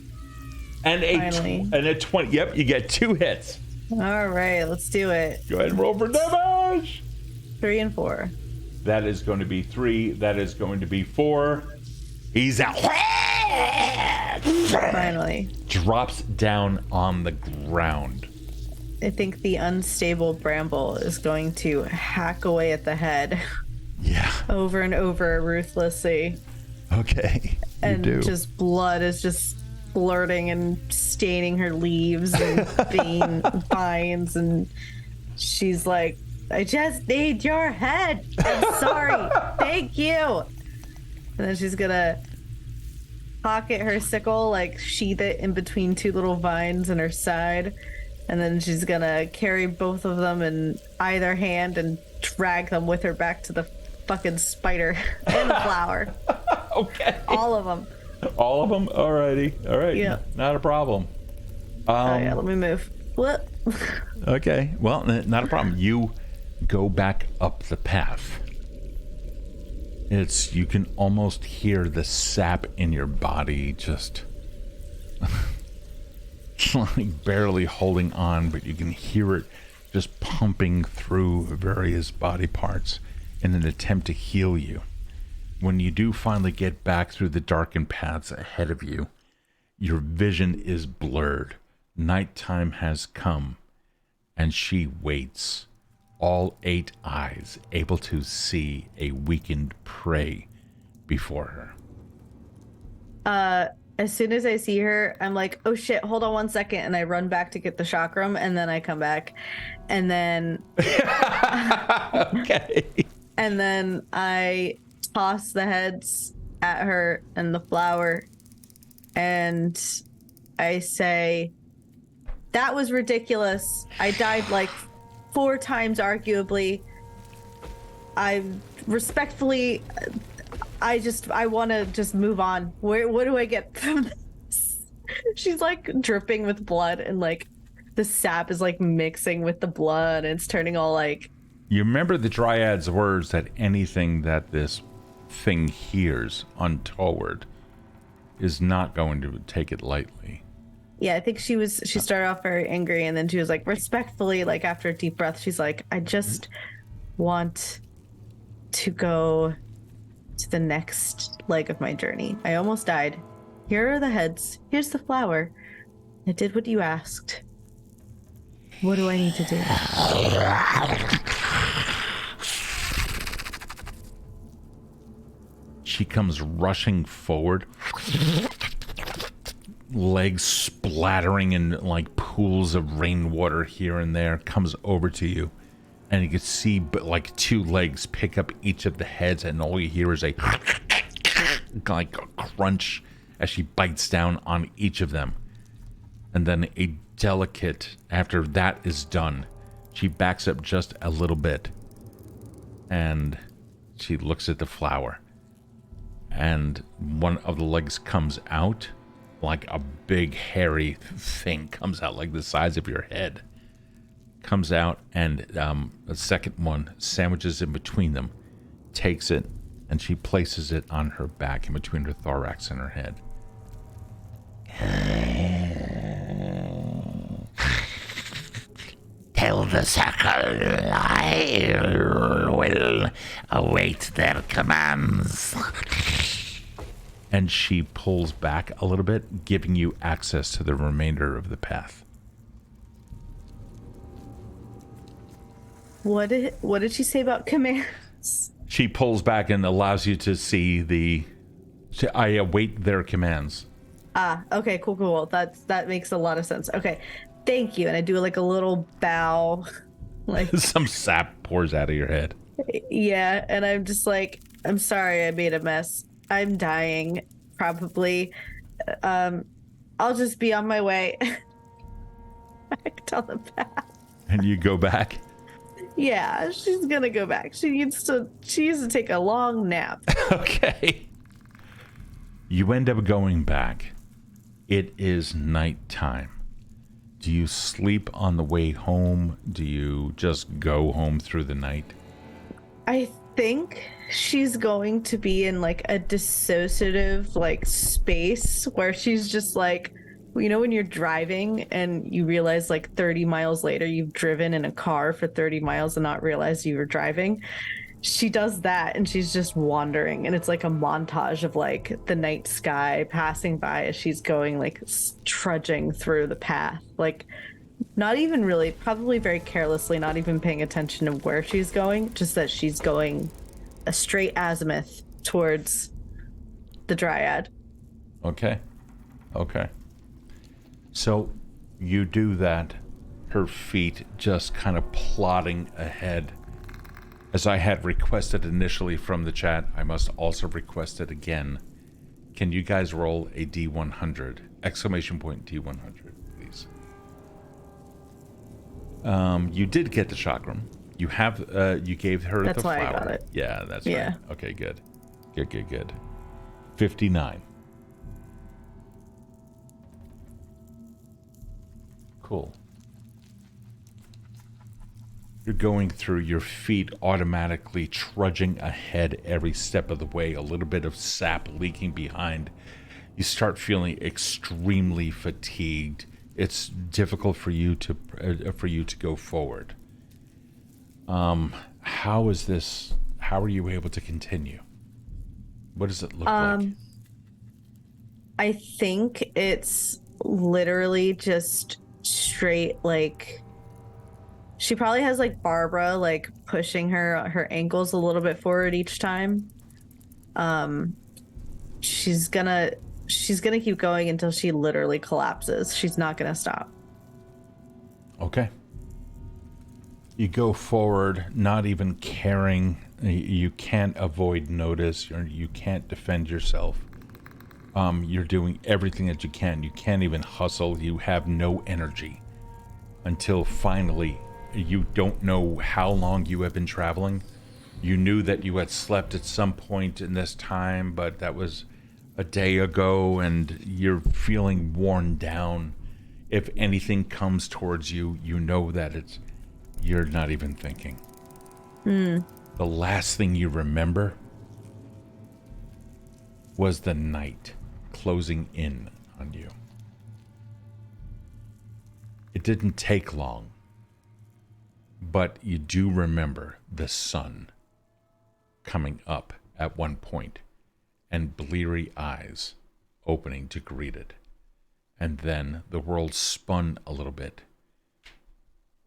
and a 20. Yep, you get 2 hits. All right, let's do it. Go ahead and roll for damage. 3 and 4. That is going to be 3. That is going to be 4. He's out. Finally. Drops down on the ground. I think the unstable Bramble is going to hack away at the head. Yeah. Over and over ruthlessly. Okay. And just blood is just splurting and staining her leaves and vines, and she's like, I just need your head. I'm sorry. Thank you. And then she's gonna pocket her sickle, like sheath it in between 2 little vines in her side. And then she's gonna carry both of them in either hand and drag them with her back to the fucking spider and the flower. Okay. All of them. All of them? Alrighty. All right. Yeah. Not a problem. Oh yeah, let me move. What? Okay. Well, not a problem. You go back up the path. You can almost hear the sap in your body just like barely holding on, but you can hear it just pumping through various body parts in an attempt to heal you. When you do finally get back through the darkened paths ahead of you, your vision is blurred. Nighttime has come, and she waits all 8 eyes able to see a weakened prey before her. As soon as I see her, I'm like, oh shit, hold on 1 second. And I run back to get the chakram, and then I come back. And then Okay. and then I toss the heads at her and the flower, and I say, that was ridiculous. I died like 4 times, arguably. I respectfully, I want to just move on. What do I get from this? She's like dripping with blood, and like the sap is like mixing with the blood, and it's turning all like. You remember the Dryad's words that anything that this thing hears untoward is not going to take it lightly. Yeah, I think she started off very angry, and then she was like, respectfully, like after a deep breath, she's like, I just want to go to the next leg of my journey. I almost died. Here are the heads. Here's the flower. I did what you asked. What do I need to do? She comes rushing forward, legs splattering in like pools of rainwater here and there, comes over to you, and you can see like 2 legs pick up each of the heads, and all you hear is a like a crunch as she bites down on each of them. And then a delicate, after that is done, she backs up just a little bit, and she looks at the flower. And one of the legs comes out, like a big hairy thing comes out like the size of your head. Comes out, and the second one sandwiches in between them, takes it, and she places it on her back in between her thorax and her head. Tell the circle I will await their commands. And she pulls back a little bit, giving you access to the remainder of the path. What did she say about commands? She pulls back and allows you to see I await their commands. Okay, cool. That makes a lot of sense. Okay, thank you. And I do like a little bow, like Some sap pours out of your head. yeah. And I'm just like, I'm sorry, I made a mess. I'm dying, probably. I'll just be on my way back to the path. And you go back. Yeah, she's gonna go back. She needs to take a long nap. Okay. You end up going back. It is nighttime. Do you sleep on the way home? Do you just go home through the night? I think she's going to be in like a dissociative like space where she's just like, you know, when you're driving and you realize like 30 miles later you've driven in a car for 30 miles and not realize you were driving. She does that, and she's just wandering, and it's like a montage of like the night sky passing by as she's going like trudging through the path, like not even really, probably very carelessly, not even paying attention to where she's going, just that she's going a straight azimuth towards the Dryad. Okay. So you do that, her feet just kind of plodding ahead. As I had requested initially from the chat, I must also request it again. Can you guys roll a D100? Exclamation point D100, please. You did get the chakram. You have, you gave her That's the flower. why I got it. Yeah, that's Yeah. right. Okay, good. Good. 59. Cool. You're going through, your feet automatically trudging ahead every step of the way, a little bit of sap leaking behind. You start feeling extremely fatigued. It's difficult for you to go forward. How are you able to continue? What does it look like? I think it's literally just straight like She probably has like Barbara like pushing her ankles a little bit forward each time. Um, she's gonna keep going until she literally collapses. She's not gonna stop. Okay. You go forward, not even caring. You can't avoid notice. You can't defend yourself. You're doing everything that you can. You can't even hustle. You have no energy until finally, you don't know how long you have been traveling. You knew that you had slept at some point in this time, but that was a day ago, and you're feeling worn down. If anything comes towards you, you know that you're not even thinking. The last thing you remember was the night closing in on you. It didn't take long, but you do remember the sun coming up at one point and bleary eyes opening to greet it. And then the world spun a little bit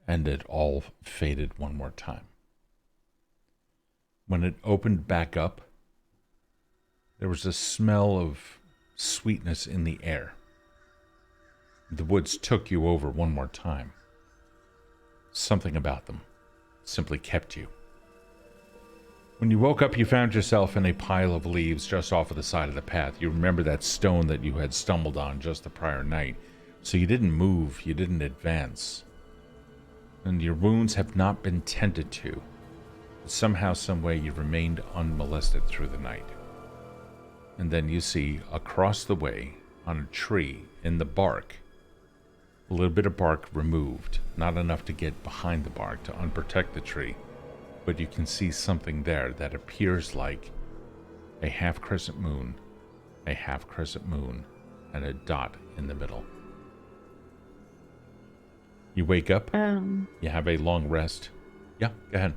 and it all faded one more time. When it opened back up, there was a smell of sweetness in the air. The woods took you over one more time. Something about them simply kept you. When you woke up, you found yourself in a pile of leaves just off of the side of the path. You remember that stone that you had stumbled on just the prior night. So you didn't move, you didn't advance. And your wounds have not been tended to. But somehow, some way, you remained unmolested through the night. And then you see, across the way, on a tree, in the bark, a little bit of bark removed. Not enough to get behind the bark to unprotect the tree. But you can see something there that appears like a half-crescent moon, and a dot in the middle. You wake up, you have a long rest. Yeah, go ahead.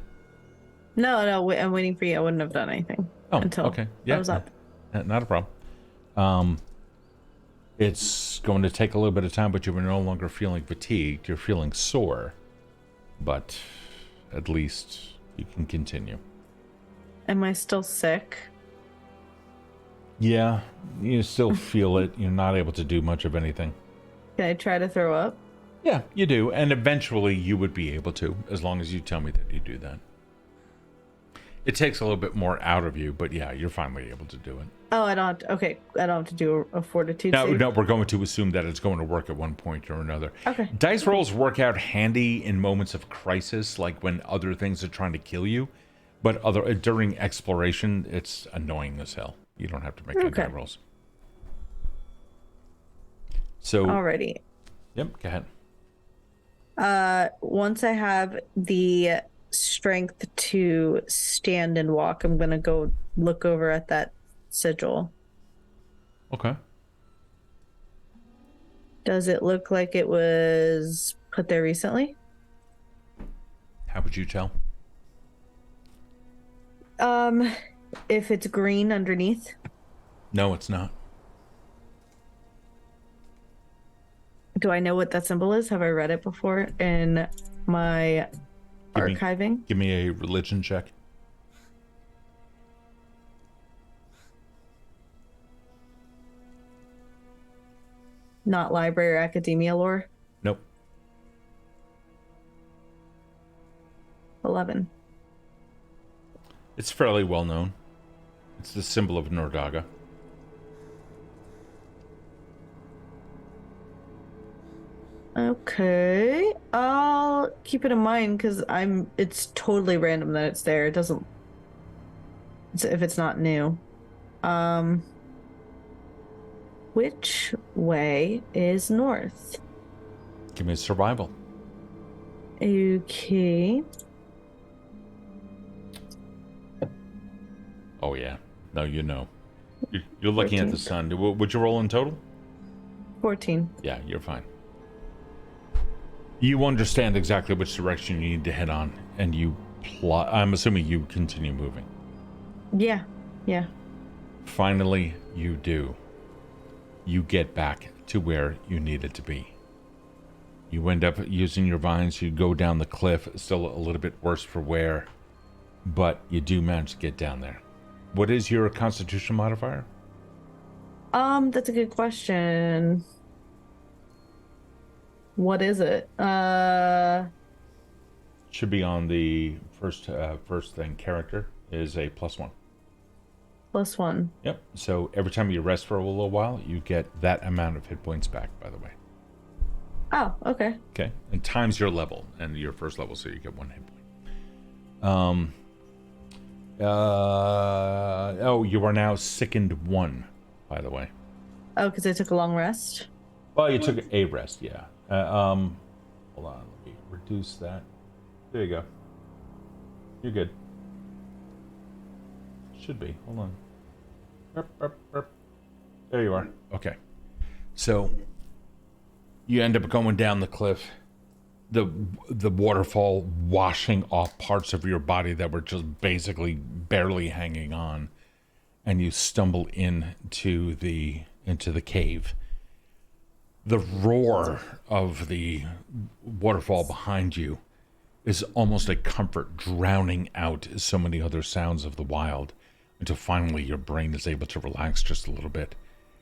No, I'm waiting for you. I wouldn't have done anything until okay. Yeah, I was up. Not a problem. It's going to take a little bit of time, but you're no longer feeling fatigued. You're feeling sore, but at least you can continue. Am I still sick? Yeah, you still feel it. You're not able to do much of anything. Can I try to throw up? Yeah, you do. And eventually you would be able to, as long as you tell me that you do that. It takes a little bit more out of you, but yeah, you're finally able to do it. Oh, I don't have to, okay. I don't have to do a fortitude No, save? no, we're going to assume that it's going to work at one point or another. Okay. Dice rolls work out handy in moments of crisis, like when other things are trying to kill you. But during exploration, it's annoying as hell. You don't have to make any die rolls. So, alrighty. Yep, go ahead. Once I have the strength to stand and walk, I'm gonna go look over at that sigil. Okay. Does it look like it was put there recently? How would you tell? If it's green underneath. No, it's not. Do I know what that symbol is? Have I read it before in my archiving? Give me a religion check. Not library or academia lore? Nope. 11. It's fairly well known. It's the symbol of Nordaga. Okay, I'll keep it in mind because it's totally random that it's there. It doesn't, if it's not new. Which way is north? Give me a survival. Okay. Oh yeah. No, you know. You're looking 14. At the sun. Would you roll in total? 14. Yeah, you're fine. You understand exactly which direction you need to head on, and you plot. I'm assuming you continue moving. Yeah, yeah. Finally, you do. You get back to where you needed to be. You end up using your vines. You go down the cliff. Still a little bit worse for wear, but you do manage to get down there. What is your Constitution modifier? That's a good question. What is it? Should be on the first thing. Character is a +1. +1. Yep. So every time you rest for a little while, you get that amount of hit points back, by the way. Oh, okay. Okay. And times your level and your first level, so you get 1 hit point. Oh, you are now sickened 1, by the way. Oh, because I took a long rest? Well, you took a rest, yeah. Hold on, let me reduce that. There you go. You're good. Should be. Hold on. There you are. Okay. So you end up going down the cliff. The waterfall washing off parts of your body that were just basically barely hanging on, and you stumble into the cave. The roar of the waterfall behind you is almost a comfort, drowning out so many other sounds of the wild, until finally your brain is able to relax just a little bit.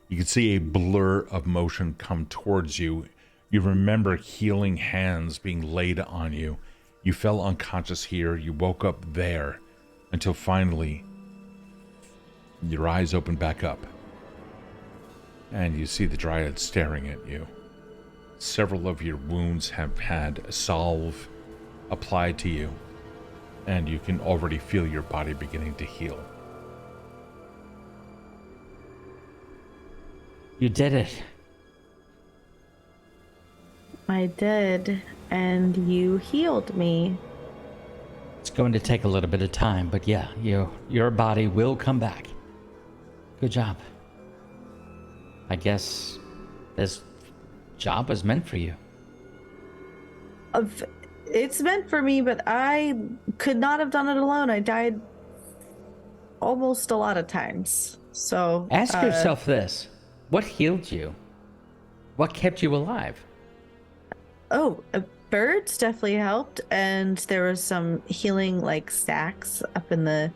You can see a blur of motion come towards you. You remember healing hands being laid on you. You fell unconscious here. You woke up there, until finally your eyes open back up. And you see the Dryad staring at you. Several of your wounds have had a salve applied to you, and you can already feel your body beginning to heal. You did it. I did, and you healed me. It's going to take a little bit of time, but yeah, your body will come back. Good job. I guess this job was meant for you. It's meant for me, but I could not have done it alone. I died almost a lot of times. So Ask yourself this. What healed you? What kept you alive? Oh, birds definitely helped, and there was some healing like stacks up in the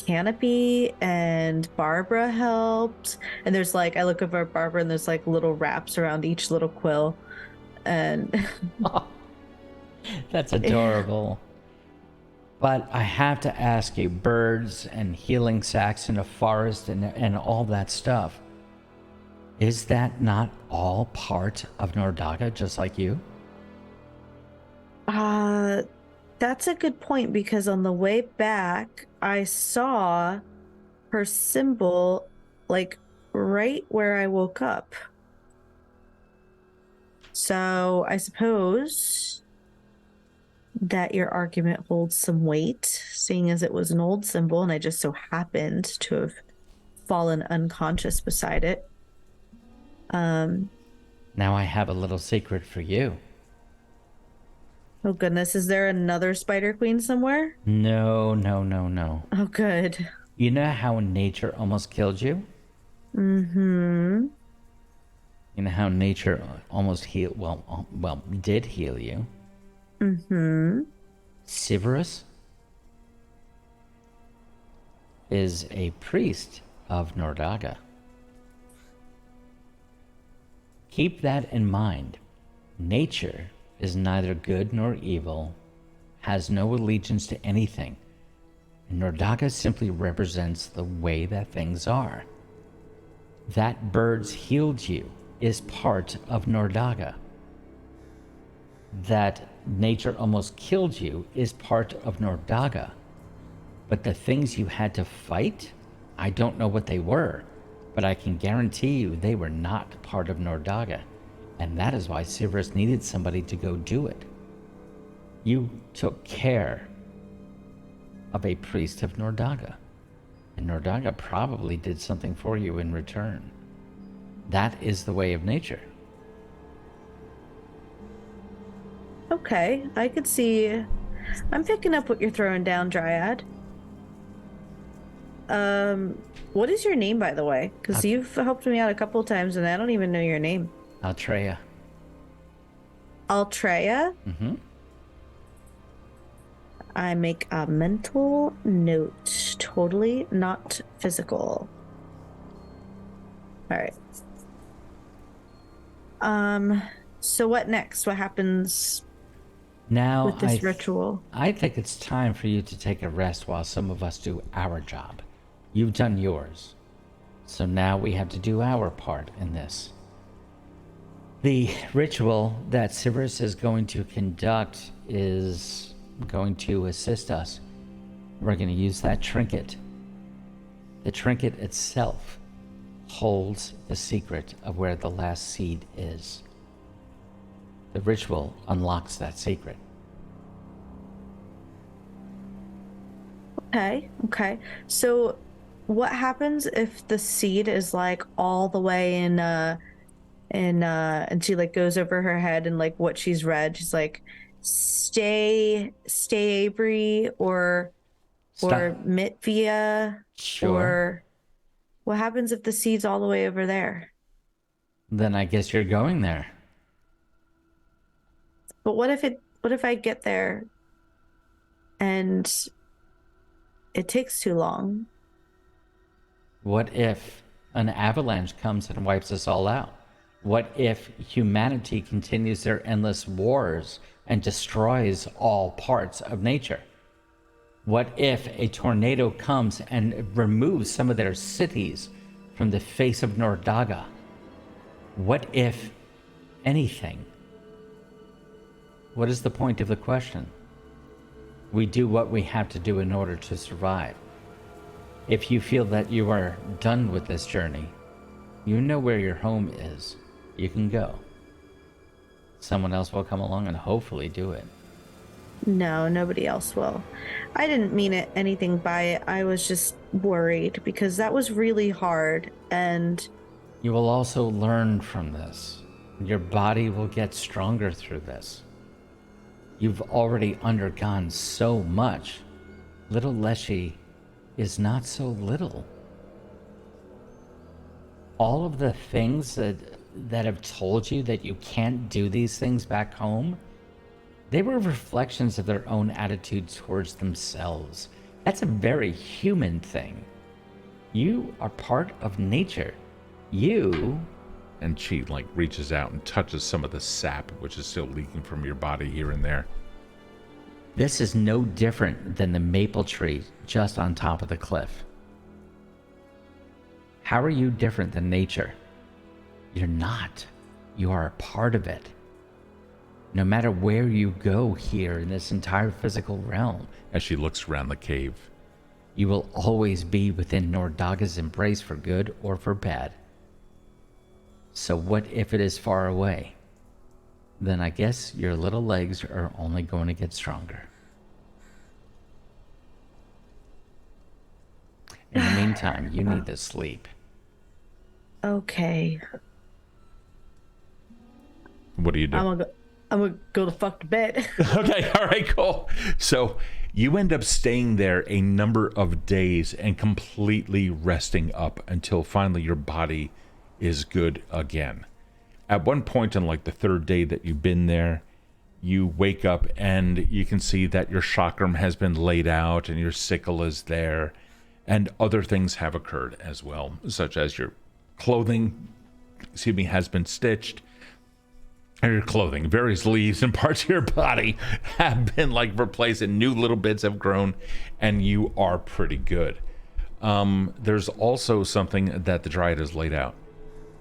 canopy, and Barbara helped. And there's like, I look over at Barbara and there's like little wraps around each little quill, and That's adorable. But I have to ask you, birds and healing sacks in a forest and all that stuff, is that not all part of Nordaga, just like you? that's a good point, because on the way back I saw her symbol like right where I woke up. So I suppose that your argument holds some weight, seeing as it was an old symbol and I just so happened to have fallen unconscious beside it. Now I have a little secret for you. Oh goodness, is there another Spider Queen somewhere? No. Oh good. You know how nature almost killed you? Mm-hmm. You know how nature almost healed, well, did heal you? Mm-hmm. Severus is a priest of Nordaga. Keep that in mind. Nature is neither good nor evil, has no allegiance to anything. And Nordaga simply represents the way that things are. That birds healed you is part of Nordaga. That nature almost killed you is part of Nordaga. But the things you had to fight, I don't know what they were, but I can guarantee you they were not part of Nordaga. And that is why Severus needed somebody to go do it. You took care of a priest of Nordaga, and Nordaga probably did something for you in return. That is the way of nature. Okay, I could see. I'm picking up what you're throwing down, Dryad. What is your name, by the way? Because you've helped me out a couple of times and I don't even know your name. Altreya. Altrea. Mm-hmm. I make a mental note. Totally not physical. All right. So what next? What happens Now, with this ritual? I think it's time for you to take a rest while some of us do our job. You've done yours. So now we have to do our part in this. The ritual that Severus is going to conduct is going to assist us. We're going to use that trinket. The trinket itself holds the secret of where the last seed is. The ritual unlocks that secret. Okay. So what happens if the seed is like all the way in and she like goes over her head and like what she's read, she's like stay Avery or Stop. Mitvia Sure. or what happens if the seed's all the way over there? Then I guess you're going there. But what if I get there and it takes too long? What if an avalanche comes and wipes us all out? What if humanity continues their endless wars and destroys all parts of nature? What if a tornado comes and removes some of their cities from the face of Nordaga? What if anything? What is the point of the question? We do what we have to do in order to survive. If you feel that you are done with this journey, you know where your home is. You can go. Someone else will come along and hopefully do it. No, nobody else will. I didn't mean it anything by it. I was just worried because that was really hard and You will also learn from this. Your body will get stronger through this. You've already undergone so much. Little Leshy is not so little. All of the things that have told you that you can't do these things back home, they were reflections of their own attitude towards themselves. That's a very human thing. You are part of nature. You... And she like reaches out and touches some of the sap which is still leaking from your body here and there. This is no different than the maple tree just on top of the cliff. How are you different than nature? You're not. You are a part of it. No matter where you go here in this entire physical realm, As she looks around the cave. you will always be within Nordaga's embrace for good or for bad. So what if it is far away? Then I guess your little legs are only going to get stronger. In the meantime, you need to sleep. okay. What do you do? I'm gonna go the fuck to bed. Okay, all right, cool. So you end up staying there a number of days and completely resting up until finally your body is good again. At one point in like the third day that you've been there, you wake up and you can see that your chakram has been laid out and your sickle is there, and other things have occurred as well, such as your clothing, has been stitched. Your clothing, various leaves and parts of your body have been like replaced and new little bits have grown, and you are pretty good. There's also something that the Dryad has laid out.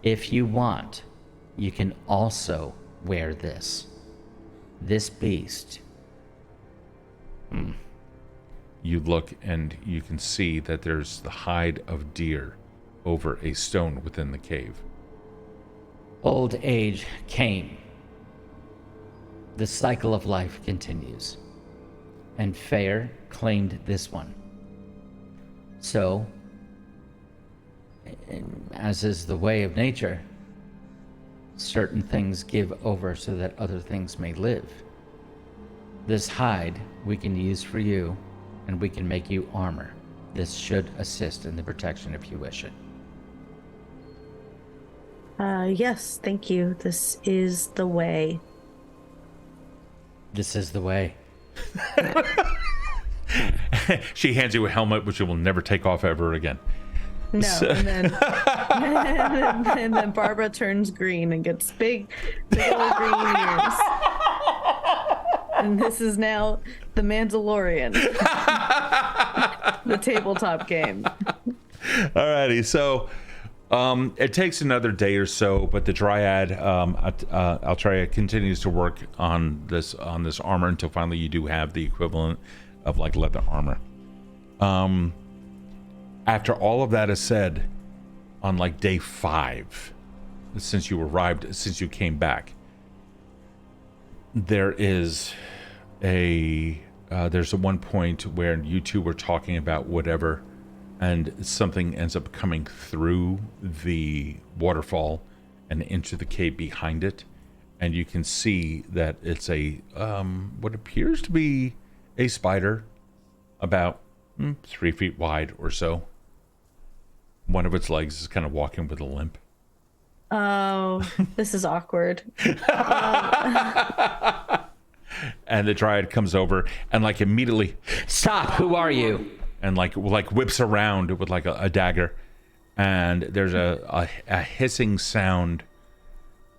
If you want, you can also wear this. This beast. You look and you can see that there's the hide of deer over a stone within the cave. Old age came. The cycle of life continues. And Fair claimed this one. So, as is the way of nature, certain things give over so that other things may live. This hide we can use for you, and we can make you armor. This should assist in the protection if you wish it. Yes, thank you. This is the way. This is the way. She hands you a helmet, which you will never take off ever again. No, and then and then Barbara turns green and gets big old green ears. And this is now the Mandalorian, the tabletop game. Alrighty, so it takes another day or so, but the Dryad, Altria, continues to work on this armor until finally you do have the equivalent of like leather armor. After all of that is said, on like day 5, since you came back, there's a one point where you two were talking about whatever, and something ends up coming through the waterfall and into the cave behind it, and you can see that it's a what appears to be a spider about 3 feet wide or so. One of its legs is kind of walking with a limp. Oh, this is awkward. And the Dryad comes over and like immediately, Stop! Who are you? and like whips around with like a dagger, and there's a hissing sound,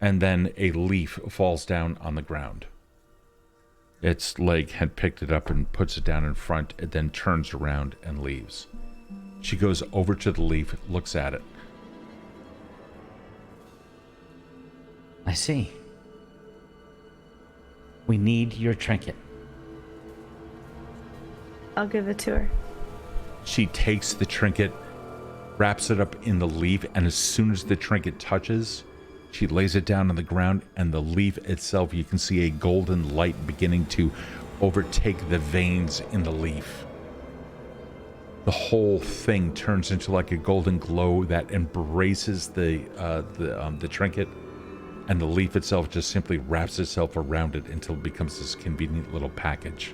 and then a leaf falls down on the ground. Its leg had picked it up and puts it down in front. It then turns around and leaves. She goes over to the leaf, looks at it. I see. We need your trinket. I'll give it to her. She takes the trinket, wraps it up in the leaf, and as soon as the trinket touches, she lays it down on the ground, and the leaf itself, you can see a golden light beginning to overtake the veins in the leaf. The whole thing turns into like a golden glow that embraces the trinket, and the leaf itself just simply wraps itself around it until it becomes this convenient little package.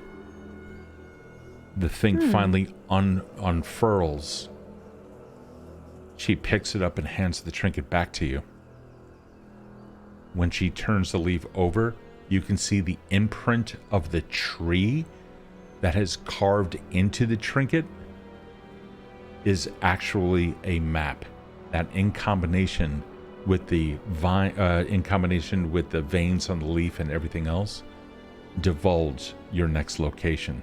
The thing finally unfurls. She picks it up and hands the trinket back to you. When she turns the leaf over, you can see the imprint of the tree that has carved into the trinket is actually a map that, in combination with the veins on the leaf and everything else, divulge your next location.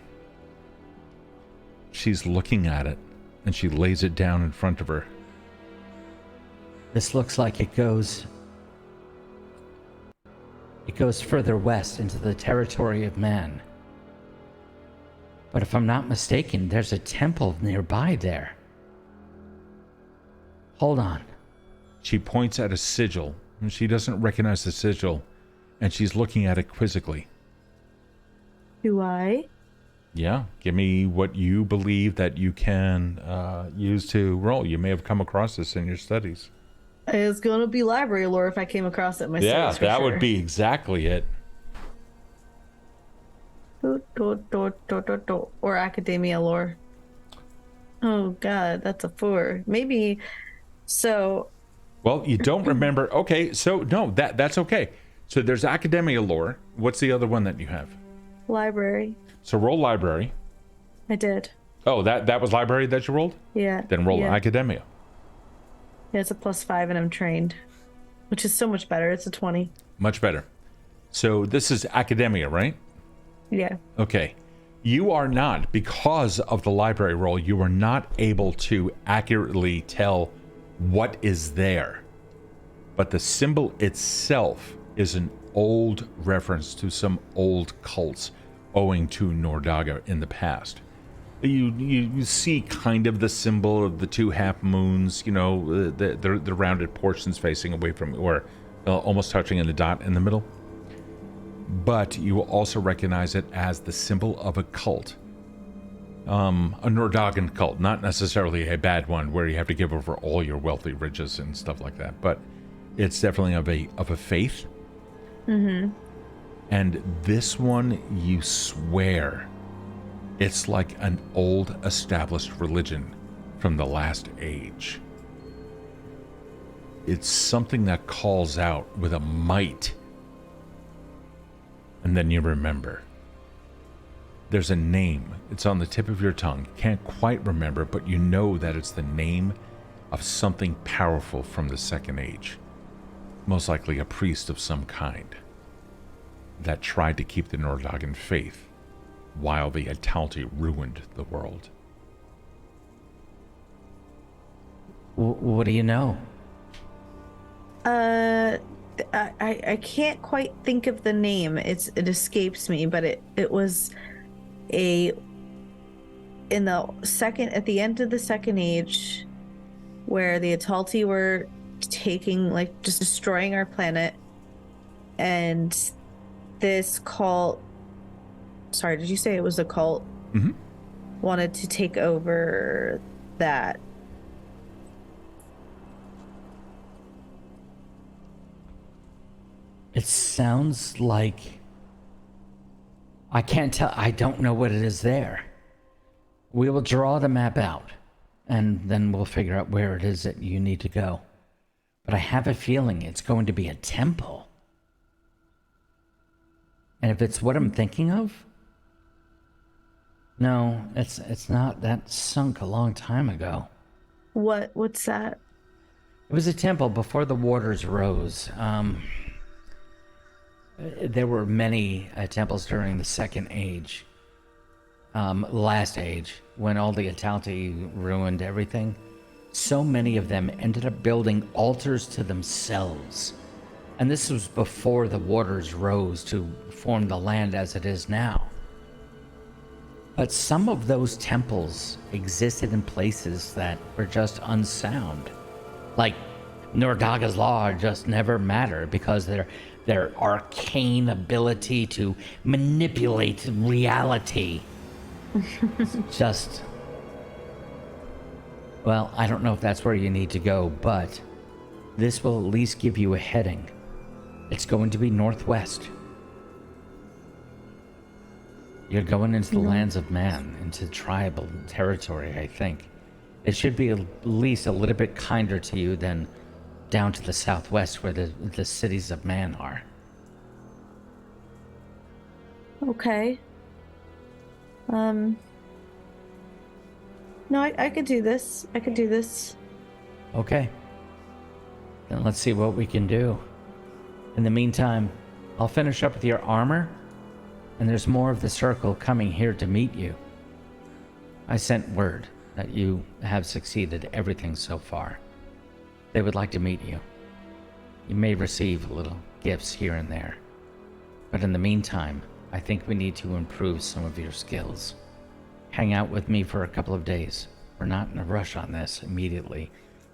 She's looking at it, and she lays it down in front of her. This looks like it goes further west into the territory of man. But if I'm not mistaken, there's a temple nearby there. Hold on. She points at a sigil, and she doesn't recognize the sigil, and she's looking at it quizzically. Do I? Yeah, give me what you believe that you can use to roll. You may have come across this in your studies. It's going to be library lore if I came across it myself. Yeah, that would be exactly it. Or academia lore. Oh, God, that's a 4. Maybe. So. Well, you don't remember. Okay, so no, that's okay. So there's academia lore. What's the other one that you have? Library. So roll library. I did. Oh, that was library that you rolled? Yeah. Then roll academia. Yeah, it's a +5 and I'm trained, which is so much better. It's a 20. Much better. So this is academia, right? Yeah. Okay. You are not, because of the library roll, you are not able to accurately tell what is there. But the symbol itself is an old reference to some old cults owing to Nordaga in the past. You see kind of the symbol of the 2 half moons, you know, the rounded portions facing away from, or almost touching in the dot in the middle. But you will also recognize it as the symbol of a cult. A Nordagan cult, not necessarily a bad one where you have to give over all your wealthy riches and stuff like that, but it's definitely of a faith. Mm-hmm. And this one, you swear, it's like an old established religion from the last age. It's something that calls out with a might And then you remember. There's a name. It's on the tip of your tongue. Can't quite remember, but you know that it's the name of something powerful from the Second Age. Most likely a priest of some kind that tried to keep the Nordagan faith while the Italti ruined the world. What do you know? I can't quite think of the name. It escapes me, but it was at the end of the Second Age, where the Italti were taking, like, just destroying our planet, and this cult, sorry, did you say it was a cult? Mm-hmm. Wanted to take over that. It sounds like... I can't tell. I don't know what it is there. We will draw the map out, and then we'll figure out where it is that you need to go. But I have a feeling it's going to be a temple. And if it's what I'm thinking of... No, it's not. That sunk a long time ago. What's that? It was a temple before the waters rose. There were many temples during the Second Age. Last age, when all the Italti ruined everything. So many of them ended up building altars to themselves. And this was before the waters rose to form the land as it is now. But some of those temples existed in places that were just unsound. Like Nordaga's Law just never mattered because their arcane ability to manipulate reality just... Well, I don't know if that's where you need to go, but this will at least give you a heading. It's going to be northwest. You're going into the lands of man, into tribal territory, I think. It should be at least a little bit kinder to you than down to the southwest where the cities of man are. Okay. No, I could do this. I could do this. Okay. Then let's see what we can do. In the meantime, I'll finish up with your armor, and there's more of the circle coming here to meet you. I sent word that you have succeeded everything so far. They would like to meet you. You may receive little gifts here and there. But in the meantime, I think we need to improve some of your skills. Hang out with me for a couple of days. We're not in a rush on this immediately.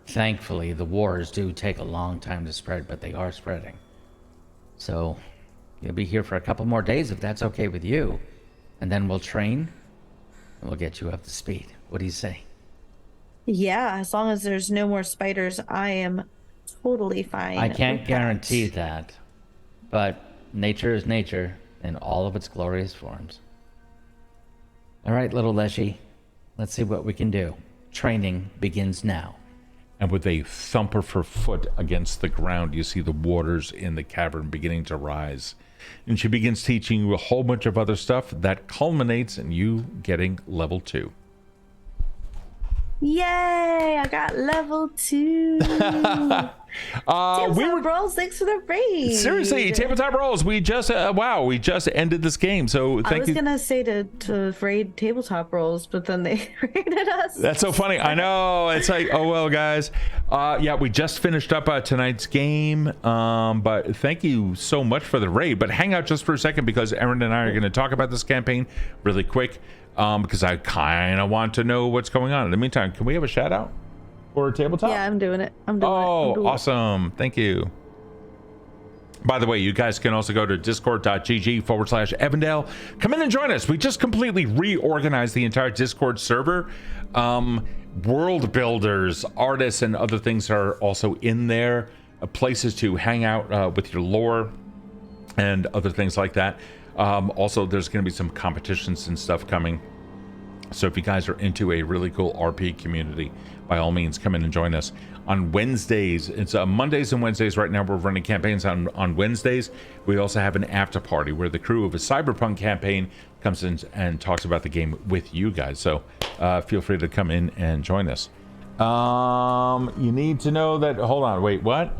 Thankfully, the wars do take a long time to spread, but they are spreading. So, you'll be here for a couple more days if that's okay with you. And then we'll train, and we'll get you up to speed. What do you say? Yeah, as long as there's no more spiders, I am totally fine. I can't with guarantee that. that, but nature is nature in all of its glorious forms. All right, little Leshy, let's see what we can do. Training begins now. And with a thump of her foot against the ground, you see the waters in the cavern beginning to rise. And she begins teaching you a whole bunch of other stuff that culminates in you getting level 2. Yay! I got level 2. Tabletop Rolls, thanks for the raid. Seriously, Tabletop Rolls, we just we just ended this game, so thank you. I was gonna say to raid Tabletop Rolls, but then they raided us. That's so funny. I know. It's like, oh well, guys. Yeah, we just finished up tonight's game, but thank you so much for the raid. But hang out just for a second because Erin and I are going to talk about this campaign really quick. Because I kind of want to know what's going on. In the meantime, can we have a shout out for Tabletop? Yeah, I'm doing it. I'm doing it. Oh, awesome. Thank you. By the way, you guys can also go to discord.gg/Evindale. Come in and join us. We just completely reorganized the entire Discord server. World builders, artists, and other things are also in there. Places to hang out with your lore and other things like that. Also, there's going to be some competitions and stuff coming. So if you guys are into a really cool RP community, by all means, come in and join us on Wednesdays. It's Mondays and Wednesdays. Right now we're running campaigns on Wednesdays. We also have an after party where the crew of a Cyberpunk campaign comes in and talks about the game with you guys. So feel free to come in and join us. You need to know that, hold on, wait, what?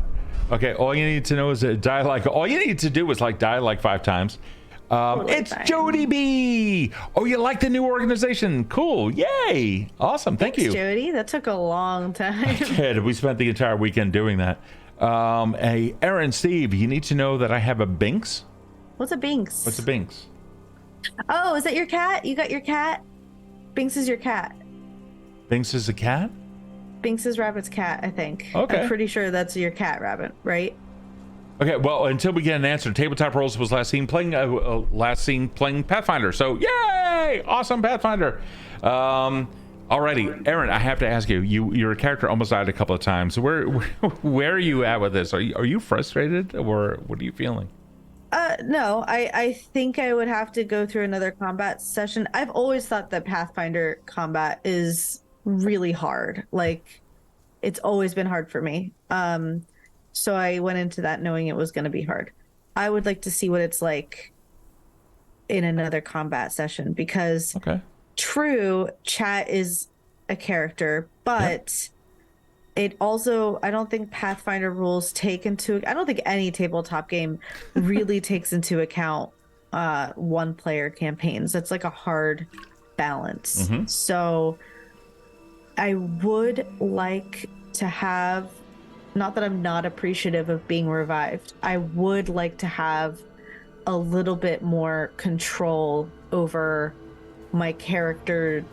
Okay, all you need to know is die like, all you need to do is like die like 5 times. It's fine. Jody B. Oh, you like the new organization? Cool. Yay. Awesome. Thanks, you. Jody. That took a long time. Kid, we spent the entire weekend doing that. Hey, Erin, Steve, you need to know that I have a Binks. What's a Binks? What's a Binks? Oh, is that your cat? You got your cat? Binks is your cat. Binks is a cat? Binks is Rabbit's cat, I think. Okay. I'm pretty sure that's your cat, Rabbit, right? Okay, well, until we get an answer, Tabletop Rolls was last seen playing Pathfinder. So, yay! Awesome Pathfinder. Alrighty, Erin, I have to ask you. Your character almost died a couple of times. Where are you at with this? Are you frustrated, or what are you feeling? No, I think I would have to go through another combat session. I've always thought that Pathfinder combat is really hard. Like, it's always been hard for me. So I went into that knowing it was going to be hard. I would like to see what it's like in another combat session, because true, chat is a character, but it also, I don't think Pathfinder rules I don't think any tabletop game really takes into account one player campaigns. It's like a hard balance. So I would like to have, not that I'm not appreciative of being revived, I would like to have a little bit more control over my character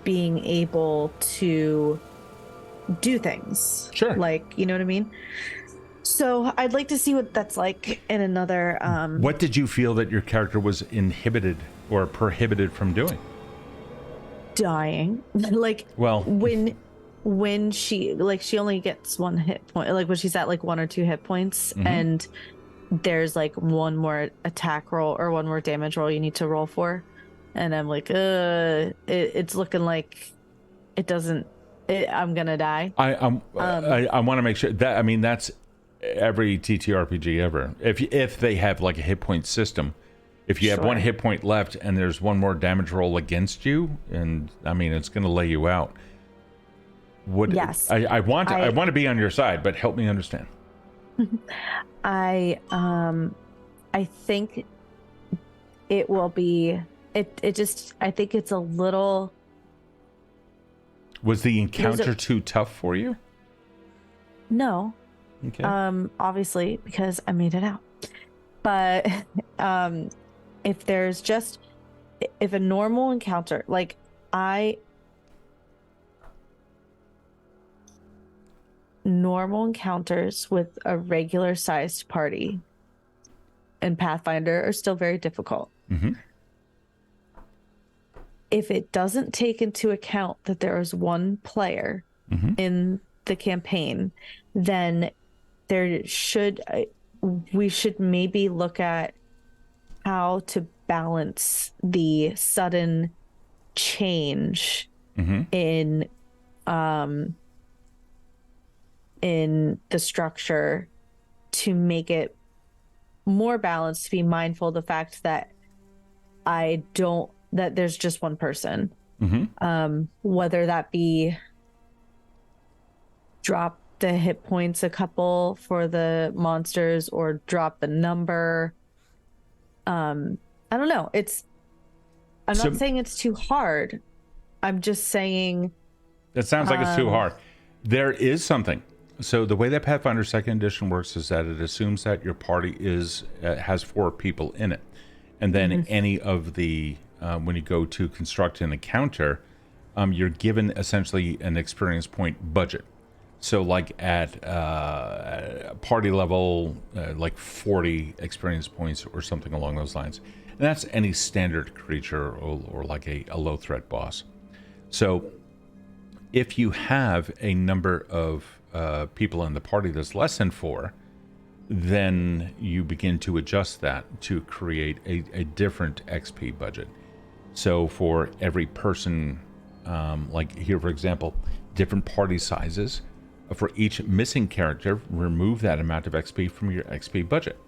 being able to do things. Sure. Like, you know what I mean? So I'd like to see what that's like in another... What did you feel that your character was inhibited or prohibited from doing? Dying. Like, well, when she only gets 1 hit point, like when she's at like 1 or 2 hit points, and there's like 1 more attack roll or 1 more damage roll you need to roll for, and I'm like, it's looking like it doesn't. I'm gonna die. I want to make sure that, I mean, that's every TTRPG ever. If they have like a hit point system, if you have 1 hit point left and there's 1 more damage roll against you, and I mean, it's gonna lay you out. Yes. I want to be on your side, but help me understand. I think it will be it just, I think it's a little. Was the encounter too tough for you? No. Okay. Obviously, because I made it out. But if a normal encounter, like normal encounters with a regular sized party in Pathfinder are still very difficult. If it doesn't take into account that there is 1 player in the campaign, then we should maybe look at how to balance the sudden change in the structure to make it more balanced, to be mindful of the fact that that there's just 1 person. Whether that be drop the hit points a couple for the monsters or drop the number. I don't know. I'm not saying it's too hard. I'm just saying that sounds like it's too hard. There is something. So the way that Pathfinder 2nd Edition works is that it assumes that your party has 4 people in it, and then any of the when you go to construct an encounter, you're given essentially an experience point budget. So like at party level, like 40 experience points or something along those lines. And that's any standard creature or like a low threat boss. So if you have a number of people in the party that's less than 4, then you begin to adjust that to create a different XP budget. So for every person, like here, for example, different party sizes. For each missing character, remove that amount of XP from your XP budget.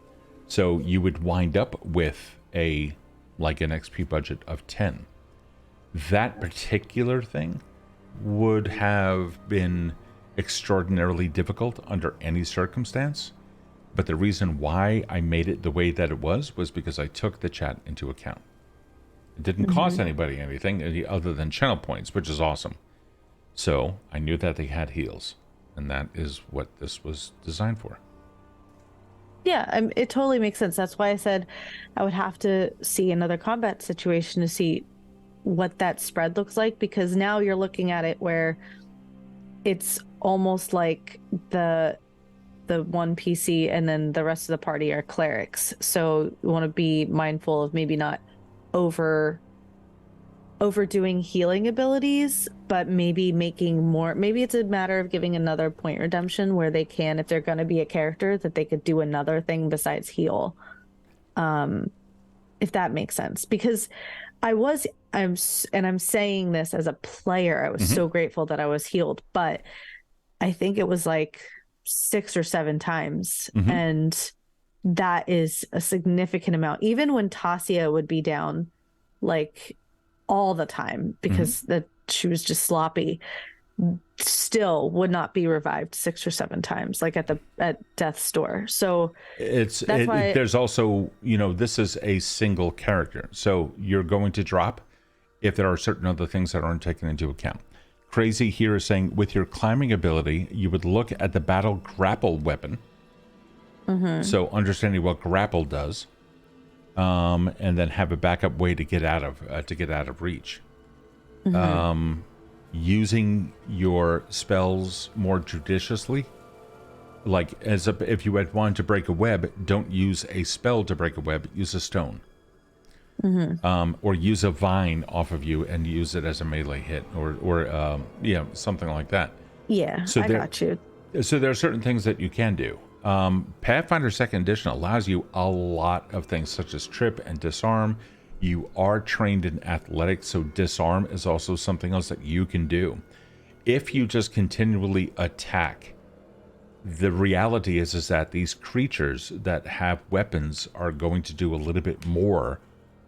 So you would wind up with an XP budget of 10. That particular thing would have been extraordinarily difficult under any circumstance. But the reason why I made it the way that it was because I took the chat into account. It didn't cost anybody anything other than channel points, which is awesome. So I knew that they had heals, and that is what this was designed for. Yeah, it totally makes sense. That's why I said I would have to see another combat situation to see what that spread looks like, because now you're looking at it where it's almost like the one PC and then the rest of the party are clerics. So you want to be mindful of maybe not overdoing healing abilities, but maybe making more. Maybe it's a matter of giving another point redemption where they can, if they're going to be a character, that they could do another thing besides heal. If that makes sense, because I'm saying this as a player, I was so grateful that I was healed, but I think it was like 6 or 7 times, and that is a significant amount. Even when Tasia would be down like all the time because she was just sloppy, still would not be revived 6 or 7 times, like at death's door. So that's why there's also, this is a single character, so you're going to drop if there are certain other things that aren't taken into account. Crazy here is saying with your climbing ability, you would look at the battle grapple weapon. So understanding what grapple does, and then have a backup way to get out of reach. Using your spells more judiciously, like if you had wanted to break a web, don't use a spell to break a web. Use a stone, or use a vine off of you and use it as a melee hit, or something like that. Yeah, so I got you. So there are certain things that you can do. Pathfinder 2nd Edition allows you a lot of things, such as trip and disarm. You are trained in athletics, so disarm is also something else that you can do. If you just continually attack, the reality is that these creatures that have weapons are going to do a little bit more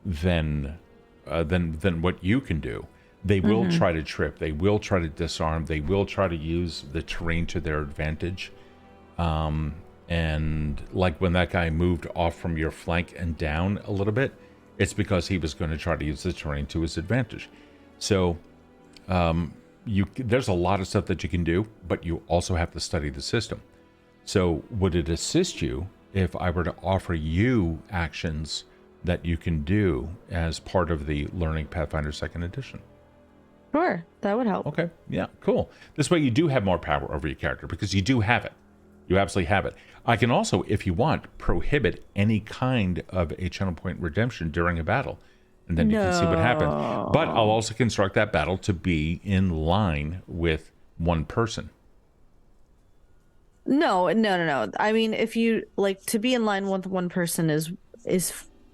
than what you can do. They will try to trip. They will try to disarm. They will try to use the terrain to their advantage. And like when that guy moved off from your flank and down a little bit, it's because he was going to try to use the terrain to his advantage. So there's a lot of stuff that you can do, but you also have to study the system. So would it assist you if I were to offer you actions that you can do as part of the Learning Pathfinder 2nd Edition? Sure, that would help. Okay, yeah, cool. This way you do have more power over your character, because you do have it. You absolutely have it. I can also, if you want, prohibit any kind of a channel point redemption during a battle, and then you can see what happens. But I'll also construct that battle to be in line with one person. No. I mean, if you like to be in line with one person is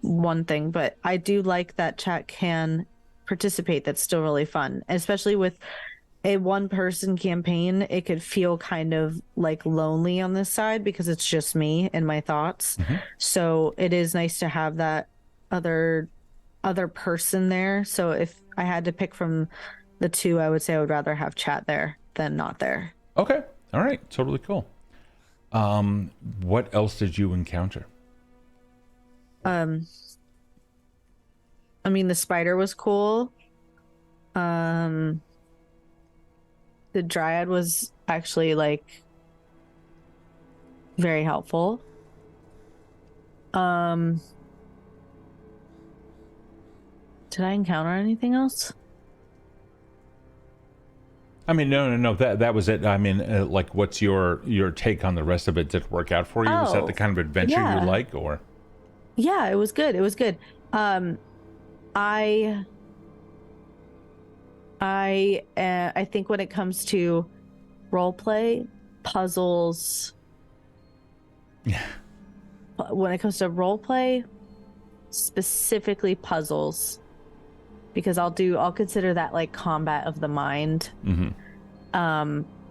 one thing, but I do like that chat can participate. That's still really fun, especially with a one-person campaign. It could feel kind of like lonely on this side because it's just me and my thoughts. So it is nice to have that other person there. So if I had to pick from the two, I would say I would rather have chat there than not there. Okay, all right, totally cool. What else did you encounter? I mean, the spider was cool. The dryad was actually like very helpful. Did I encounter anything else? I mean, no. That was it. I mean, like, what's your take on the rest of it? Did it work out for you? Was that the kind of adventure you like, or? Yeah, it was good. It was good. I think when it comes to role play, puzzles. Yeah. When it comes to role play, specifically puzzles, because I'll consider that like combat of the mind.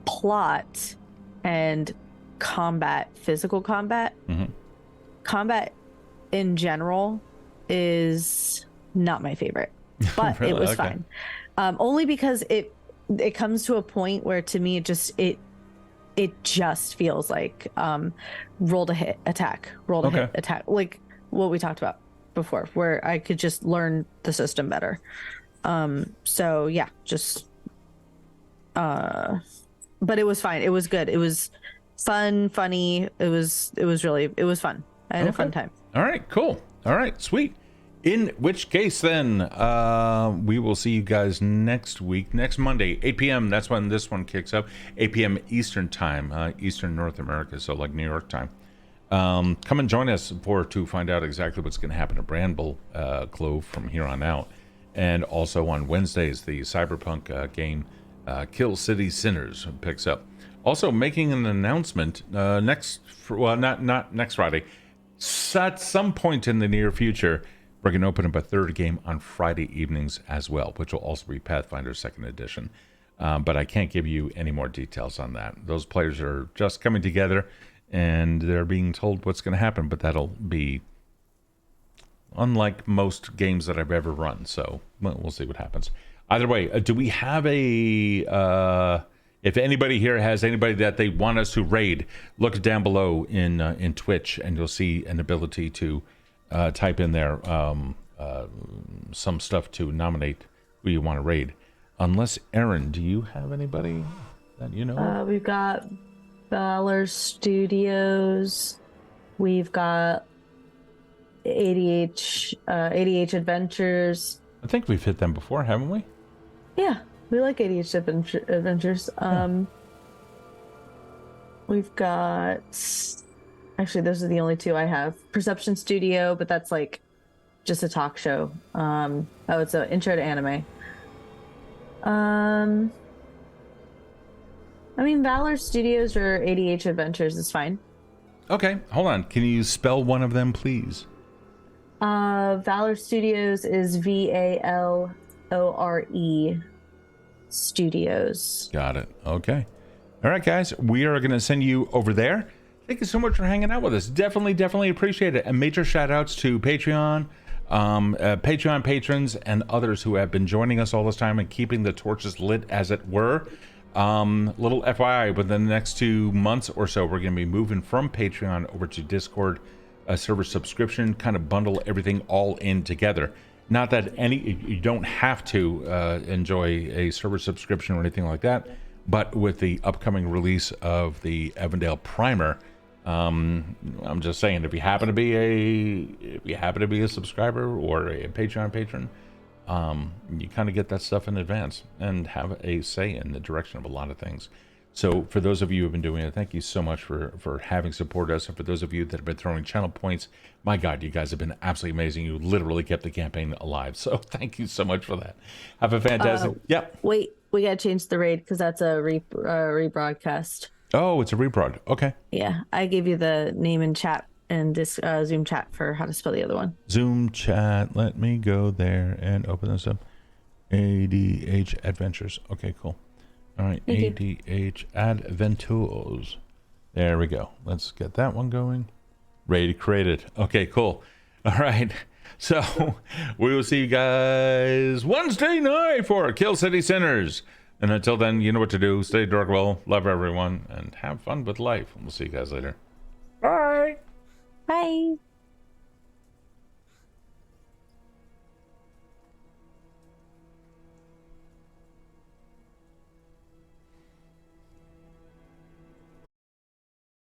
Plot and combat, physical combat. Combat in general is not my favorite, but Really? it was Okay. fine. Only because it comes to a point where to me it just feels like roll to hit, attack, roll to Okay. hit, attack, like what we talked about before, where I could just learn the system better. So yeah, just but it was fine. It was good. It was funny. It was fun. I had a fun time. All right, cool. All right, sweet. In which case, then, we will see you guys next week, next Monday, 8 p.m. That's when this one kicks up. 8 p.m. Eastern time, Eastern North America, so like New York time. Come and join us to find out exactly what's going to happen to Bramble Clove from here on out. And also on Wednesdays, the Cyberpunk game Kill City Sinners picks up. Also making an announcement not next Friday. At some point in the near future, we're going to open up a third game on Friday evenings as well, which will also be Pathfinder 2nd Edition. But I can't give you any more details on that. Those players are just coming together, and they're being told what's going to happen, but that'll be unlike most games that I've ever run. So we'll see what happens. Either way, do we have if anybody here has anybody that they want us to raid, look down below in Twitch, and you'll see an ability to type in there some stuff to nominate who you want to raid. Unless, Erin, do you have anybody that you know? We've got Valor Studios. We've got ADH Adventures. I think we've hit them before, haven't we? Yeah, we like ADH Adventures. We've got... Actually, those are the only two I have. Perception Studio, but that's like just a talk show. It's an intro to anime. I mean, Valor Studios or ADH Adventures is fine. Okay, hold on. Can you spell one of them, please? Valor Studios is VALORE Studios. Got it. Okay. All right, guys. We are going to send you over there. Thank you so much for hanging out with us. Definitely appreciate it. And major shout outs to Patreon, Patreon patrons, and others who have been joining us all this time and keeping the torches lit, as it were. Little FYI, within the next 2 months or so, we're going to be moving from Patreon over to Discord, a server subscription, kind of bundle everything all in together. Not that you don't have to enjoy a server subscription or anything like that, but with the upcoming release of the Evindale Primer, I'm just saying, if you happen to be a subscriber or a Patreon patron, you kind of get that stuff in advance and have a say in the direction of a lot of things. So for those of you who have been doing it, thank you so much for having supported us. And for those of you that have been throwing channel points, my God, you guys have been absolutely amazing. You literally kept the campaign alive. So thank you so much for that. Have a fantastic... Yep. Wait, we gotta change the raid because that's a rebroadcast. Oh, it's a reprod. Okay. Yeah, I gave you the name in chat and this Zoom chat for how to spell the other one. Zoom chat. Let me go there and open this up. ADH Adventures. Okay, cool. All right, ADH Adventures. There we go. Let's get that one going. Raid created. Okay, cool. All right. So we will see you guys Wednesday night for Kill City Sinners. And until then, you know what to do. Stay dark well, love everyone, and have fun with life. We'll see you guys later. Bye. Bye.